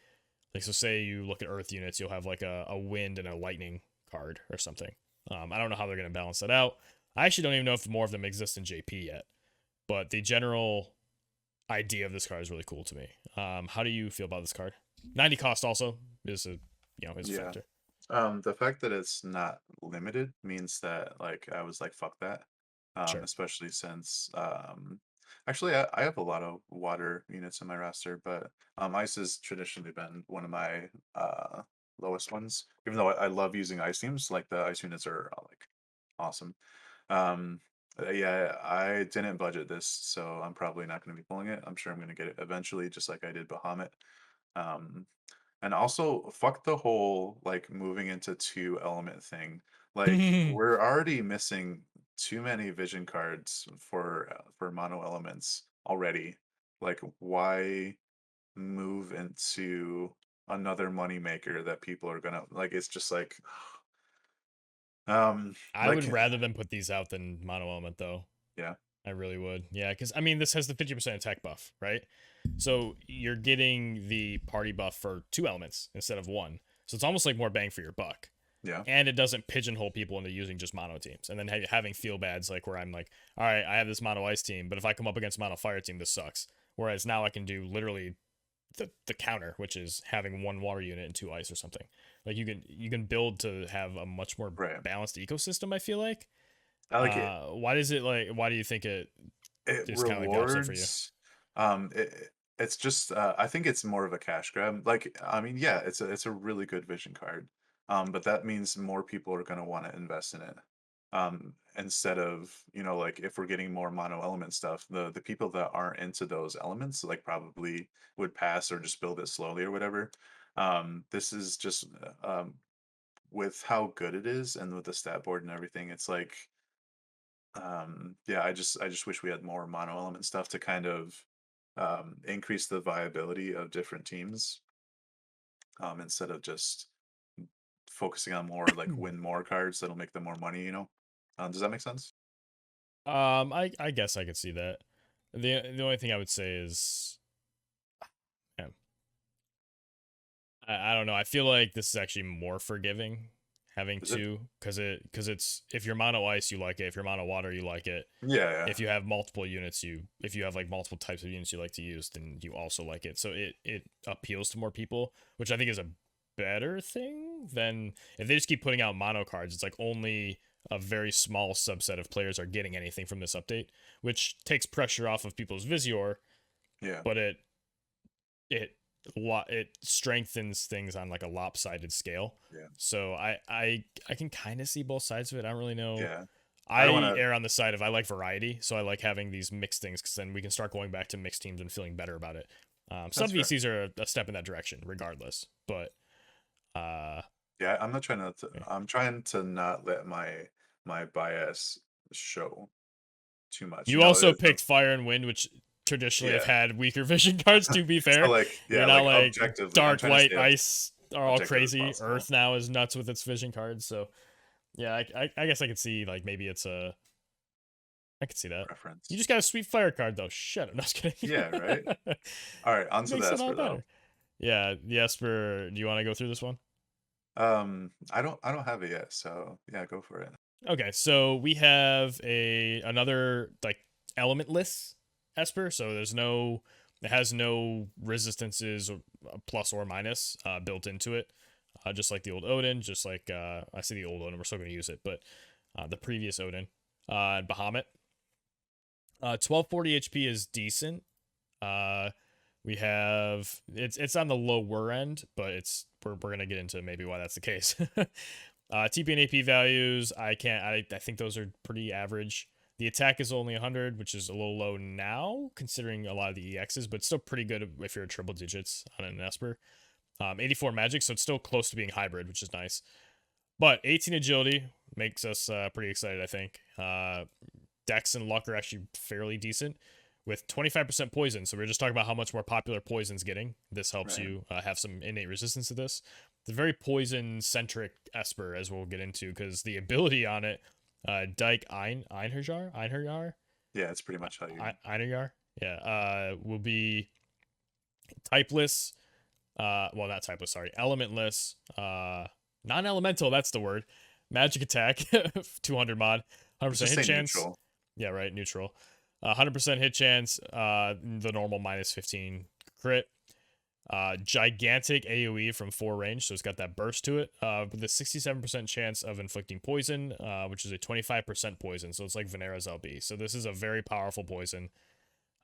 like so say you look at earth units, you'll have like a wind and a lightning card or something. I don't know how they're gonna balance that out. I actually don't even know if more of them exist in JP yet. But the general idea of this card is really cool to me. How do you feel about this card? 90 cost also is a is a Yeah. factor. The fact that it's not limited means that like I was like, fuck that. Sure. Especially since actually I have a lot of water units in my roster, but ice has traditionally been one of my lowest ones. Even though I love using ice teams, like the ice units are like awesome. Um, yeah, I didn't budget this, so I'm probably not going to be pulling it. I'm sure I'm going to get it eventually, just like I did Bahamut. Um, and also, fuck the whole like moving into two element thing. Like we're already missing too many vision cards for mono elements already. Like why move into another money maker that people are gonna like? It's just I like would rather them put these out than mono element though. yeah, I really would. Yeah, because I mean this has the 50% attack buff, right? So you're getting the party buff for 2 elements instead of one. So it's almost like more bang for your buck. yeah. And it doesn't pigeonhole people into using just mono teams and then having feel bads like where I'm like, all right, I have this mono ice team, but if I come up against mono fire team, this sucks. Whereas now I can do literally the counter, which is having one water unit and 2 ice or something. Like you can build to have a much more Right. balanced ecosystem. I feel like. I like it. Why does it like? Why do you think it It is kind of like the opposite for you? rewards. It's just I think it's more of a cash grab. Like I mean, yeah, it's a really good vision card. But that means more people are gonna want to invest in it. Instead of, like if we're getting more mono element stuff, the people that aren't into those elements like probably would pass or just build it slowly or whatever. This is just with how good it is and with the stat board and everything, it's like yeah, I just wish we had more mono element stuff to kind of increase the viability of different teams, instead of just focusing on more like win more cards that'll make them more money. Does that make sense? I guess I could see that. The only thing I would say is, yeah, I don't know. I feel like this is actually more forgiving having Is it? two, because it's, if you're mono ice you like it, if you're mono water you like it. Yeah, yeah, If you have multiple units, if you have like multiple types of units you like to use, then you also like it. So it appeals to more people, which I think is a better thing than if they just keep putting out mono cards. It's like only a very small subset of players are getting anything from this update, which takes pressure off of people's Visior, yeah, but it it strengthens things on like a lopsided scale. yeah, So I can kind of see both sides of it. I don't really know. yeah. I don't I want err on the side of I like variety, so I like having these mixed things because then we can start going back to mixed teams and feeling better about it. Some That's fair. VCs are a step in that direction, regardless. But uh, Yeah, I'm not trying to. yeah. I'm trying to not let my bias show too much. You also It's picked Fire and Wind, which traditionally have yeah. had weaker vision cards. To be So fair, like, you're yeah, not like like objectively, I'm Dark, trying to White, stay as Ice are all objective as crazy. possible. Earth now is nuts with its vision cards. So yeah, I guess I could see like maybe it's a. I could see that. You Preference. just got a sweet fire card though. Shit, I'm not kidding. Yeah, right. All right, on to the Makes it all Esper though. better. Yeah, the Esper. Do you want to go through this one? I don't have it yet, so yeah, go for it. Okay, so we have another like elementless Esper. So it has no resistances or plus or minus built into it. Just like the old Odin, just like I say the old Odin, we're still going to use it, but the previous Odin, Bahamut. 1240 HP is decent. Uh, we have it's on the lower end, but we're gonna get into maybe why that's the case. TP and AP values, I think those are pretty average. The attack is only 100, which is a little low now, considering a lot of the EXs, but still pretty good if you're triple digits on an Esper. 84 magic, so it's still close to being hybrid, which is nice. But 18 agility makes us pretty excited, I think. Dex and Luck are actually fairly decent with 25% poison. So we are just talking about how much more popular poison's getting. This helps Right. you have some innate resistance to this. It's a very poison-centric Esper, as we'll get into, because the ability on it, Dyke Einherjar? Yeah, it's pretty much how you. Einherjar? Yeah, will be typeless, well, not typeless, sorry, elementless, non-elemental, that's the word, magic attack, 200 mod, Let's 100% just hit say chance. neutral. Yeah, right, neutral. 100% hit chance, the normal minus 15 crit. Gigantic AoE from 4 range, so it's got that burst to it. With a 67% chance of inflicting poison, which is a 25% poison, so it's like Venera's LB. So this is a very powerful poison.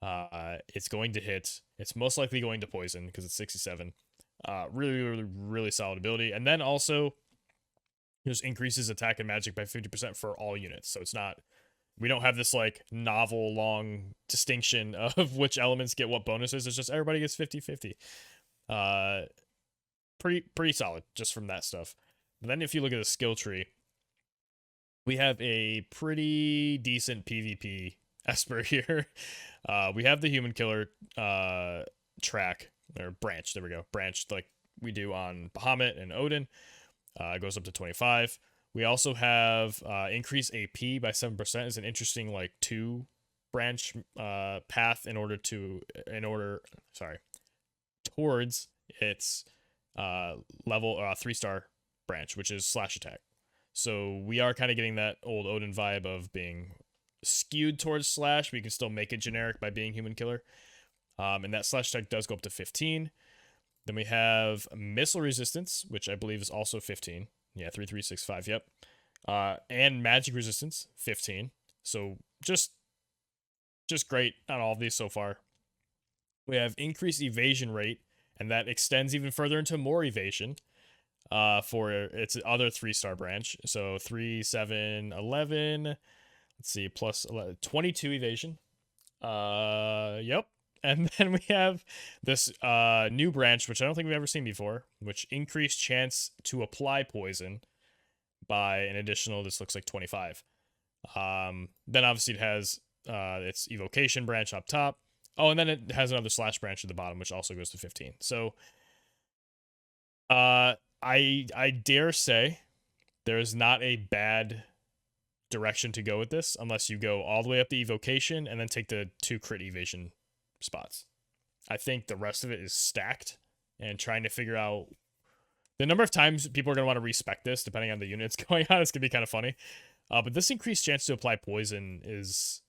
It's going to hit. It's most likely going to poison because it's 67. Really solid ability. And then also, just increases attack and magic by 50% for all units. So it's not, we don't have this like novel long distinction of which elements get what bonuses. It's just everybody gets 50-50. Pretty solid just from that stuff. But then if you look at the skill tree, we have a pretty decent PvP Esper here. We have the human killer track or branch. There we go. Branch like we do on Bahamut and Odin. Goes up to 25. We also have increase AP by 7% is an interesting like 2 branch path towards its level 3-star branch, which is slash attack. So we are kind of getting that old Odin vibe of being skewed towards slash, but you can still make it generic by being human killer. And that slash attack does go up to 15. Then we have missile resistance, which I believe is also 15. Yeah, 3365, yep. And magic resistance, 15. So just great on all of these so far. We have increased evasion rate, and that extends even further into more evasion for its other 3-star branch. So 3, 7, 11. Let's see, plus 11, 22 evasion. Yep. And then we have this new branch, which I don't think we've ever seen before, which increased chance to apply poison by an additional, this looks like 25. Then obviously it has its evocation branch up top. Oh, and then it has another slash branch at the bottom, which also goes to 15. So I dare say there is not a bad direction to go with this unless you go all the way up the evocation and then take the 2 crit evasion spots. I think the rest of it is stacked, and trying to figure out the number of times people are going to want to respec this depending on the units going on. It's going to be kind of funny. But this increased chance to apply poison is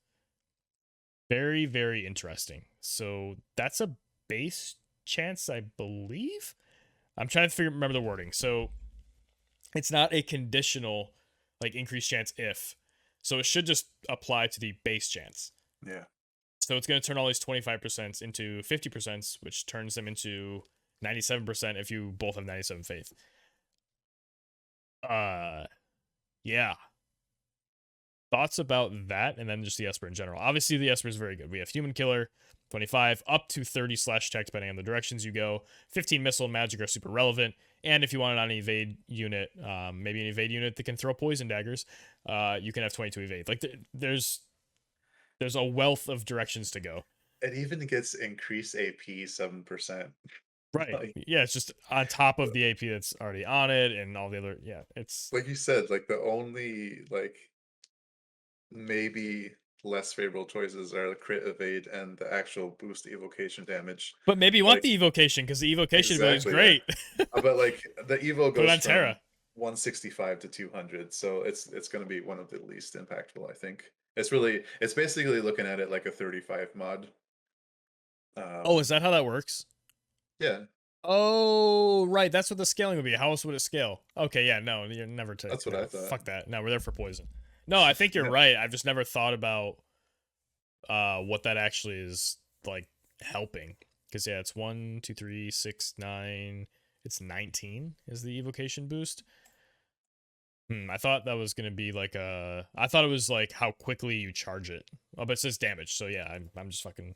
very, very interesting. So that's a base chance, I believe. I'm trying to remember the wording. So it's not a conditional, like, increased chance if. So it should just apply to the base chance. Yeah. So it's going to turn all these 25% into 50%, which turns them into 97% if you both have 97 faith. Yeah. Thoughts about that, and then just the Esper in general. Obviously, the Esper is very good. We have Human Killer, 25, up to 30 slash tech, depending on the directions you go. 15 Missile and Magic are super relevant. And if you want it on an evade unit, maybe an evade unit that can throw poison daggers, you can have 22 evade. Like, there's a wealth of directions to go. It even gets increased AP 7%. Right. Like, yeah, it's just on top of the AP that's already on it and all the other. Yeah, it's like you said, like the only like maybe less favorable choices are the crit evade and the actual boost evocation damage. But maybe you want Like, the evocation because the evocation ability is exactly, yeah. great. But like the evo Put it goes on from Terra. 165 to 200, so it's going to be one of the least impactful, I think. It's basically looking at it like a 35 mod. Oh, is that how that works? Yeah, Oh, right. That's what the scaling would be. How else would it scale? Okay, yeah, no, you're never to. that's what No, I thought. fuck that. No, we're there for poison. No, I think you're Yeah. right. I've just never thought about what that actually is like helping. Because yeah, it's 1, 2, 3, 6, 9. It's 19 is the evocation boost. I thought that was gonna be like I thought it was like how quickly you charge it. Oh, but it says damage. So yeah, I'm just fucking.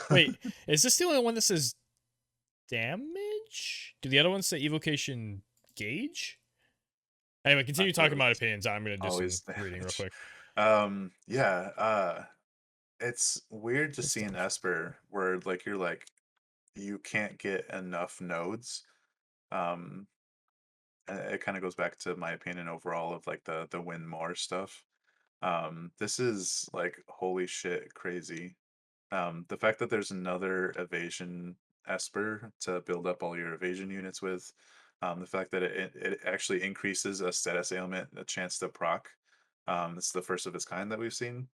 Wait, is this the only one that says damage? Do the other ones say evocation gauge? Anyway, continue talking about opinions. I'm gonna do some Always reading real damage. quick. Yeah, it's weird to see an Esper where like you can't get enough nodes. Um, and it kind of goes back to my opinion overall of like the win more stuff. This is like holy shit crazy. The fact that there's another evasion Esper to build up all your evasion units with, the fact that it actually increases a status ailment, a chance to proc. It's the first of its kind that we've seen.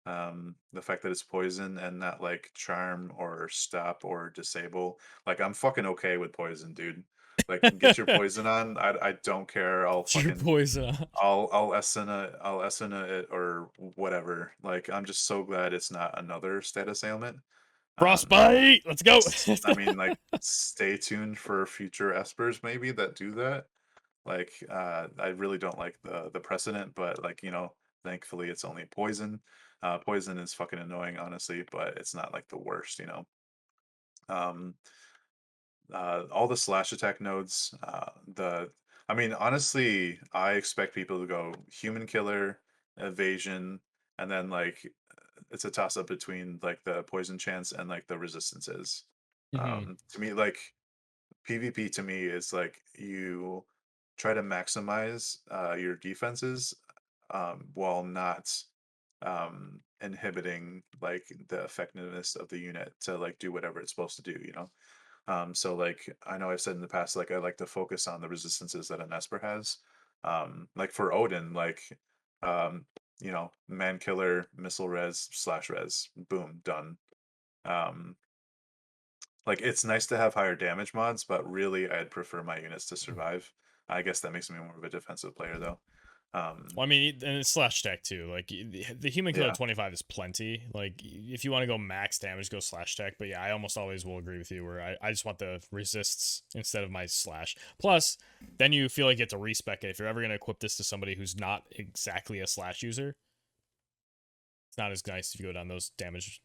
The fact that it's poison and not like charm or stop or disable. Like I'm fucking okay with poison, dude. Like get your poison on. I don't care. I'll It's your fucking poison on. I'll SN it or whatever. Like I'm just so glad it's not another status ailment. Frostbite. Let's go. I mean, like, stay tuned for future espers maybe that do that. Like, I really don't like the precedent, but like, thankfully it's only poison. Poison is fucking annoying, honestly, but it's not like the worst, Um, all the slash attack nodes, I mean, honestly, I expect people to go human killer, evasion, and then like it's a toss up between like the poison chance and like the resistances. To me, like PvP to me is like you try to maximize your defenses while not inhibiting like the effectiveness of the unit to like do whatever it's supposed to do. So like I know I've said in the past, like I like to focus on the resistances that an Esper has. Like for Odin, like man killer, missile res, slash res, boom, done. Um, like it's nice to have higher damage mods, but really I'd prefer my units to survive. I guess that makes me more of a defensive player though. Well, I mean, and it's slash tech too. Like the human killer Yeah. 25 is plenty. Like if you want to go max damage, go slash tech. But yeah, I almost always will agree with you where I just want the resists instead of my slash. Plus, then you feel like you have to respec it. If you're ever gonna equip this to somebody who's not exactly a slash user, it's not as nice if you go down those damage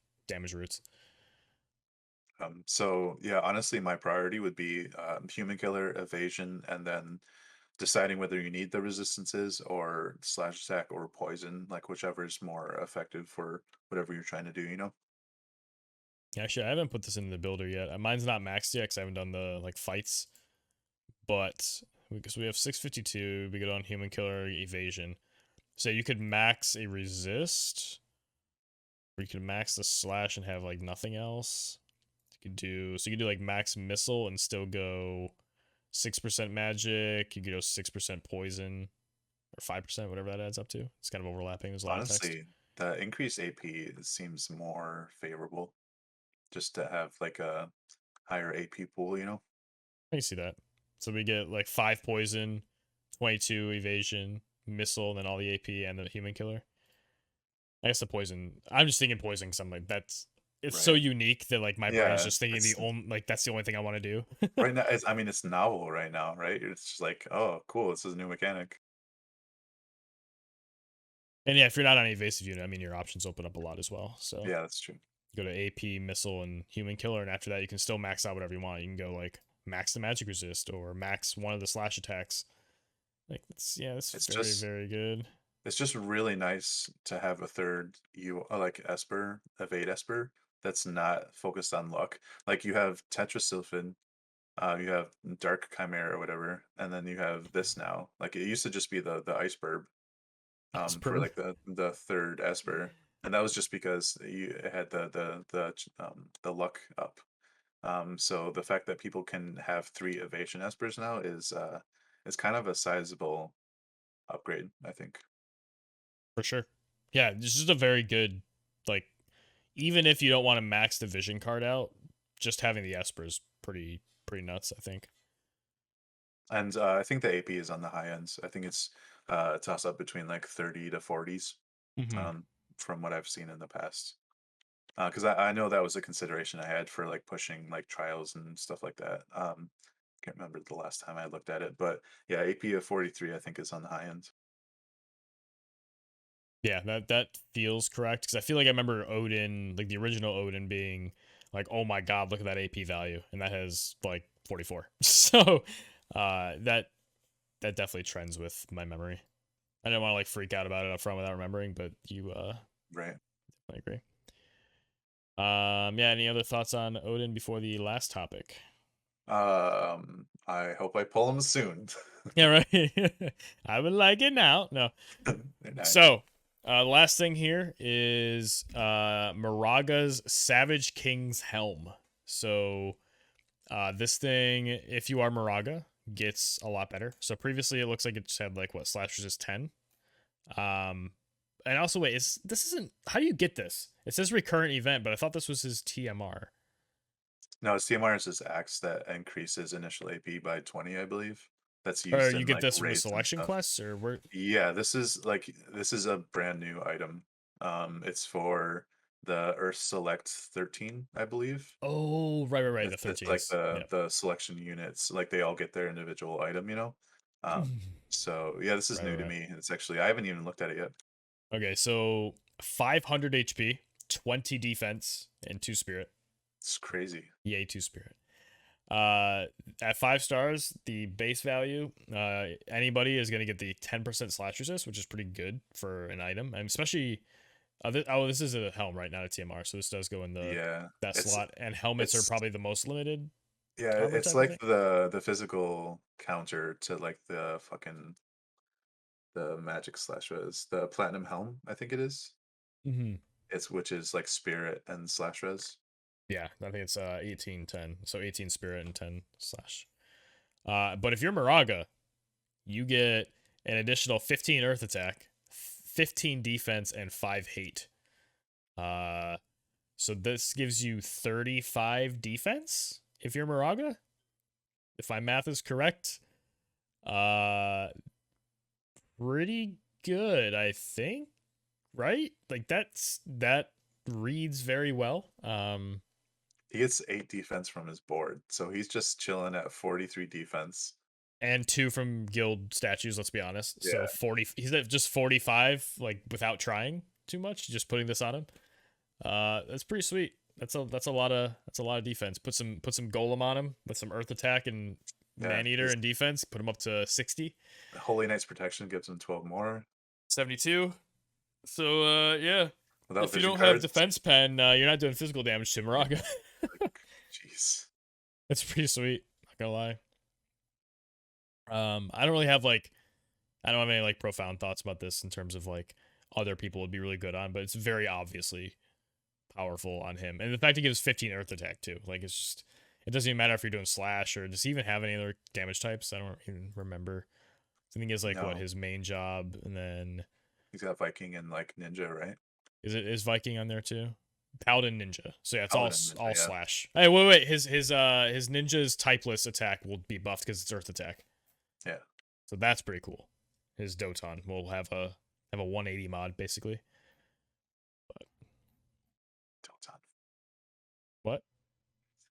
routes. So yeah, honestly, my priority would be human killer, evasion, and then deciding whether you need the resistances or slash attack or poison, like whichever is more effective for whatever you're trying to do. Actually, I haven't put this in the builder yet. Mine's not maxed yet because I haven't done the like fights. But because we have 652, we get on human killer evasion. So you could max a resist, or you could max the slash and have like nothing else. You could do like max missile and still go 6% magic. You could go 6% poison or 5%, whatever that adds up to. It's kind of overlapping. There's a lot of text. Honestly, the increased AP seems more favorable, just to have like a higher AP pool, you know? I can see that. So we get like 5 poison, 22 evasion, missile, and then all the AP and the human killer. I guess the poison. I'm just thinking poison because I'm like, it's so Right. unique that like my brain's Yeah, just thinking it's that's the only thing I want to do. right now. I mean, it's novel right now, right? It's just like, oh, cool, this is a new mechanic. And yeah, if you're not on an evasive unit, I mean your options open up a lot as well. So Yeah, that's true. go to AP, missile, and human killer, and after that you can still max out whatever you want. You can go like max the magic resist or max one of the slash attacks. Like that's It's very, just very good. it's just really nice to have a third like Esper, evade Esper, that's not focused on luck. Like you have Tetrasylphin, you have Dark Chimera or whatever, and then you have this now. Like it used to just be the iceberg for Esper. like the third Esper, and that was just because you it had the luck up. So the fact that people can have 3 evasion Espers now is kind of a sizable upgrade, I think. For sure. Yeah, this is a very good, like, even if you don't want to max the vision card out, just having the Esper is pretty nuts, I think. And I think the AP is on the high ends. I think it's a toss up between like 30 to 40s, Mm-hmm. um, from what I've seen in the past. Because I know that was a consideration I had for like pushing like trials and stuff like that. Can't remember the last time I looked at it, but yeah, AP of 43 I think is on the high end. Yeah, that feels correct because I feel like I remember Odin, like the original Odin, being like, "Oh my god, look at that AP value," and that has like 44. So, that definitely trends with my memory. I didn't want to like freak out about it up front without remembering, but you Right. I agree. Yeah. Any other thoughts on Odin before the last topic? I hope I pull him soon. Yeah, right. I would like it now. No. They're nice. So, last thing here is Moraga's Savage King's Helm. So, this thing, if you are Moraga, gets a lot better. So previously, it looks like it just had like what slash resist 10. Um, and also wait, this isn't how do you get this? It says recurrent event, but I thought this was his TMR. No, CMR is this axe that increases initial AP by 20, I believe. That's Or used you in get like this from the raids and selection stuff. quests, or where? Yeah, this is a brand new item. It's for the Earth Select 13, I believe. Oh, right. The It's like 13s. Yep. the selection units, like they all get their individual item, you know. So yeah, this is new to Right. me. It's actually I haven't even looked at it yet. Okay, so 500 HP, 20 defense, and 2 spirit. It's crazy. Yay, 2 spirit. Uh, at 5 stars, the base value, anybody is going to get the 10% slash resist, which is pretty good for an item. And especially, this is a helm, right? Not a TMR. So this does go in Yeah, that slot. And helmets are it's probably the most limited yeah, armor it's type, I like think. the physical counter to like the fucking the magic slash res, the platinum helm, I think it is. Mm-hmm. It's which is like spirit and slash res. Yeah, I think it's 18, 10. So 18 spirit and 10 slash. But if you're Moraga, you get an additional 15 earth attack, 15 defense, and 5 hate. Uh, so this gives you 35 defense if you're Moraga. If my math is correct. Uh, pretty good, I think. Right? Like that reads very well. He gets 8 defense from his board, so he's just chilling at 43 defense. And 2 from guild statues, let's be honest. So Yeah, 40, he's at just 45, like without trying too much, just putting this on him. That's pretty sweet. That's a lot of defense. Put some golem on him with some earth attack and yeah. man eater His and defense. Put him up to 60, Holy Knight's protection gives him 12 more 72. So yeah, without if you vision don't have cards. defense pen, you're not doing physical damage to Moraga. Like, jeez. That's pretty sweet. Not gonna lie. I don't really have like I don't have any like profound thoughts about this in terms of like other people would be really good on, but it's very obviously powerful on him. And the fact he gives 15 earth attack too, like it's just, it doesn't even matter if you're doing slash or does he even have any other damage types? I don't even remember. I think he has like what No, his main job, and then he's got Viking and like Ninja, right? is Viking on there too? Paladin ninja. So yeah, it's Paladin Ninja, all yeah. slash. Hey, wait. His ninja's typeless attack will be buffed because it's earth attack. Yeah. So that's pretty cool. His Doton will have a 180 mod basically. Doton. What?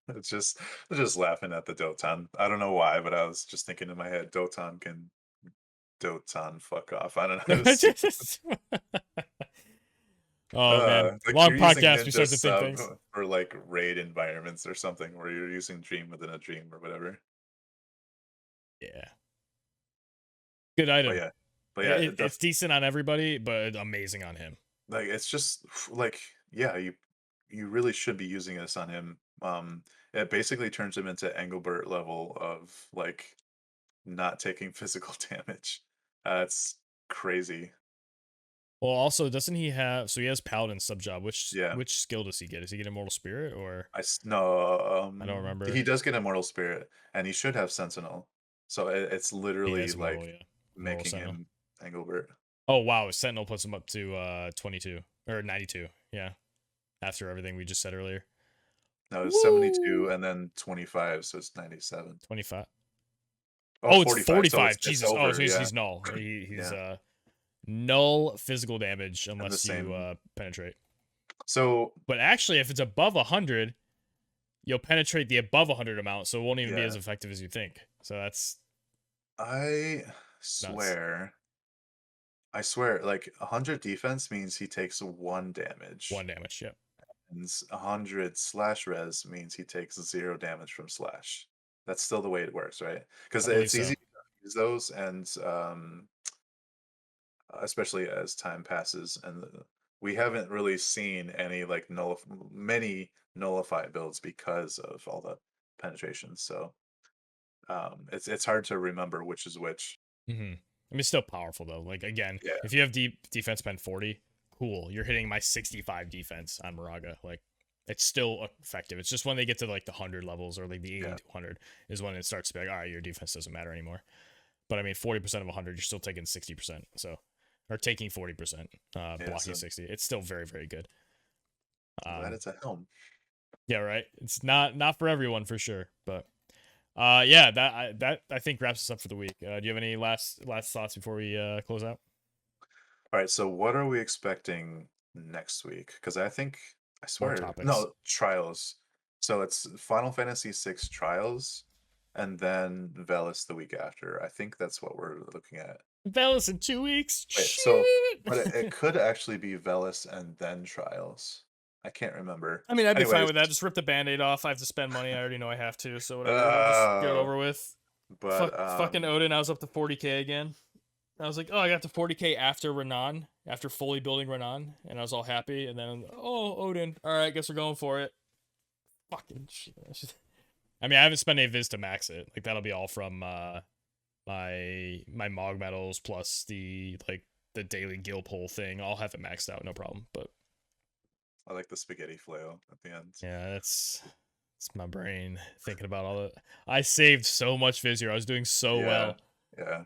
It's just I'm just laughing at the Doton. I don't know why, but I was just thinking in my head, Doton can Doton fuck off. I don't know. It was stupid. Oh man, Like long you're using podcast. We Ninja start to think sub things. for like raid environments or something where you're using Dream within a Dream or whatever. Yeah, good But item. yeah, but yeah, It's decent on everybody, but amazing on him. like it's just like yeah, you really should be using this on him. It basically turns him into Engelbert level of like not taking physical damage. It's crazy. Well, also, doesn't he have? So he has Paladin sub job. Yeah. Which skill does he get? Does he get Immortal Spirit or No, I don't he remember. does get Immortal Spirit, and he should have Sentinel. So it's He literally has Immortal, like yeah, Immortal making Sentinel. him Engelbert. Oh wow, Sentinel puts him up to 22 or 92. Yeah, after everything we just said earlier. No, it's 72 Woo! and then 25, so it's 97. 25. Oh, Oh, it's 45, so 45. it's Jesus. Oh, over, so yeah. he's null. He's Yeah, null physical damage and the unless you same. penetrate. So But actually, if it's above 100, you'll penetrate the above 100 amount, so it won't even be yeah, as effective as you think. So that's I nuts. swear, I swear, like 100 defense means he takes 1 damage, 1 damage. Yep. and 100 slash res means he takes 0 damage from slash. That's still the way it works, right? Because I believe it's so. easy to use those, and especially as time passes, and we haven't really seen any like many nullify builds because of all the penetration. So it's hard to remember which is which. Mm-hmm. I mean, it's still powerful though. Like again, Yeah, if you have deep defense spend 40, cool. You're hitting my 65 defense on Moraga. Like it's still effective. It's just when they get to like the 100 levels or like the 80 yeah, to 100 is when it starts to be like, all right, your defense doesn't matter anymore. But I mean, 40% of 100, you're still taking 60%. So, or taking 40%, yeah. blocking So 60. It's still very, very good. I'm glad Um, it's a helm. yeah, right. It's not for everyone for sure, but yeah, that I think wraps us up for the week. Do you have any last thoughts before we close out? All right, so what are we expecting next week? Because I think I More swear topics. no trials. So it's Final Fantasy VI trials, and then Velis the week after. I think that's what we're looking at. Velas in 2 weeks. Wait, so Shit. but it could actually be Velis and then trials. I can't remember. I mean, I'd be fine Anyways, with that. Just rip the band-aid off. I have to spend money. I already know I have to, so whatever. We'll just get it uh, over with. but Fucking Odin, I was up to 40k again. I was like, oh, I got to 40k after Renan, after fully building Renan, and I was all happy. And then, oh, Odin. All right, guess we're going for it. Fucking shit. I mean, I haven't spent any viz to max it. Like that'll be all from my Mog medals plus the daily gil pull thing. I'll have it maxed out, no problem. But I like the spaghetti flail at the end. yeah, that's it's my brain thinking about all that. I saved so much viz here. I was doing so Yeah, well. yeah.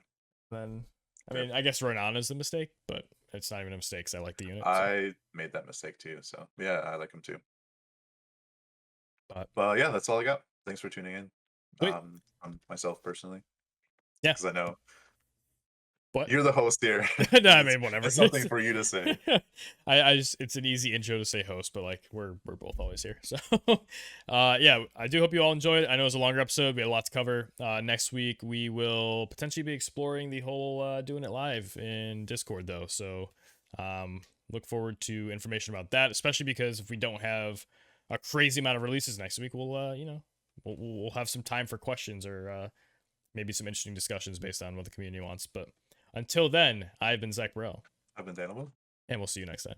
Then, I Yep. mean, I guess Renan is the mistake, but it's not even a mistake because I like the unit. So, I made that mistake too, so yeah, I like him too. but But yeah, that's all I got. Thanks for tuning in. sweet. On myself personally, Yeah. because I know What? you're the host here. No, I it's, mean, whatever. it's something for you to say. I just it's an easy intro to say host, but like we're both always here. So yeah, I do hope you all enjoyed. I know it was a longer episode. We had a lot to cover. Next week we will potentially be exploring the whole doing it live in Discord though. So look forward to information about that, especially because if we don't have a crazy amount of releases next week, we'll we'll have some time for questions or maybe some interesting discussions based on what the community wants. But until then, I've been Zach Burrell, I've been Daniel. and we'll see you next time.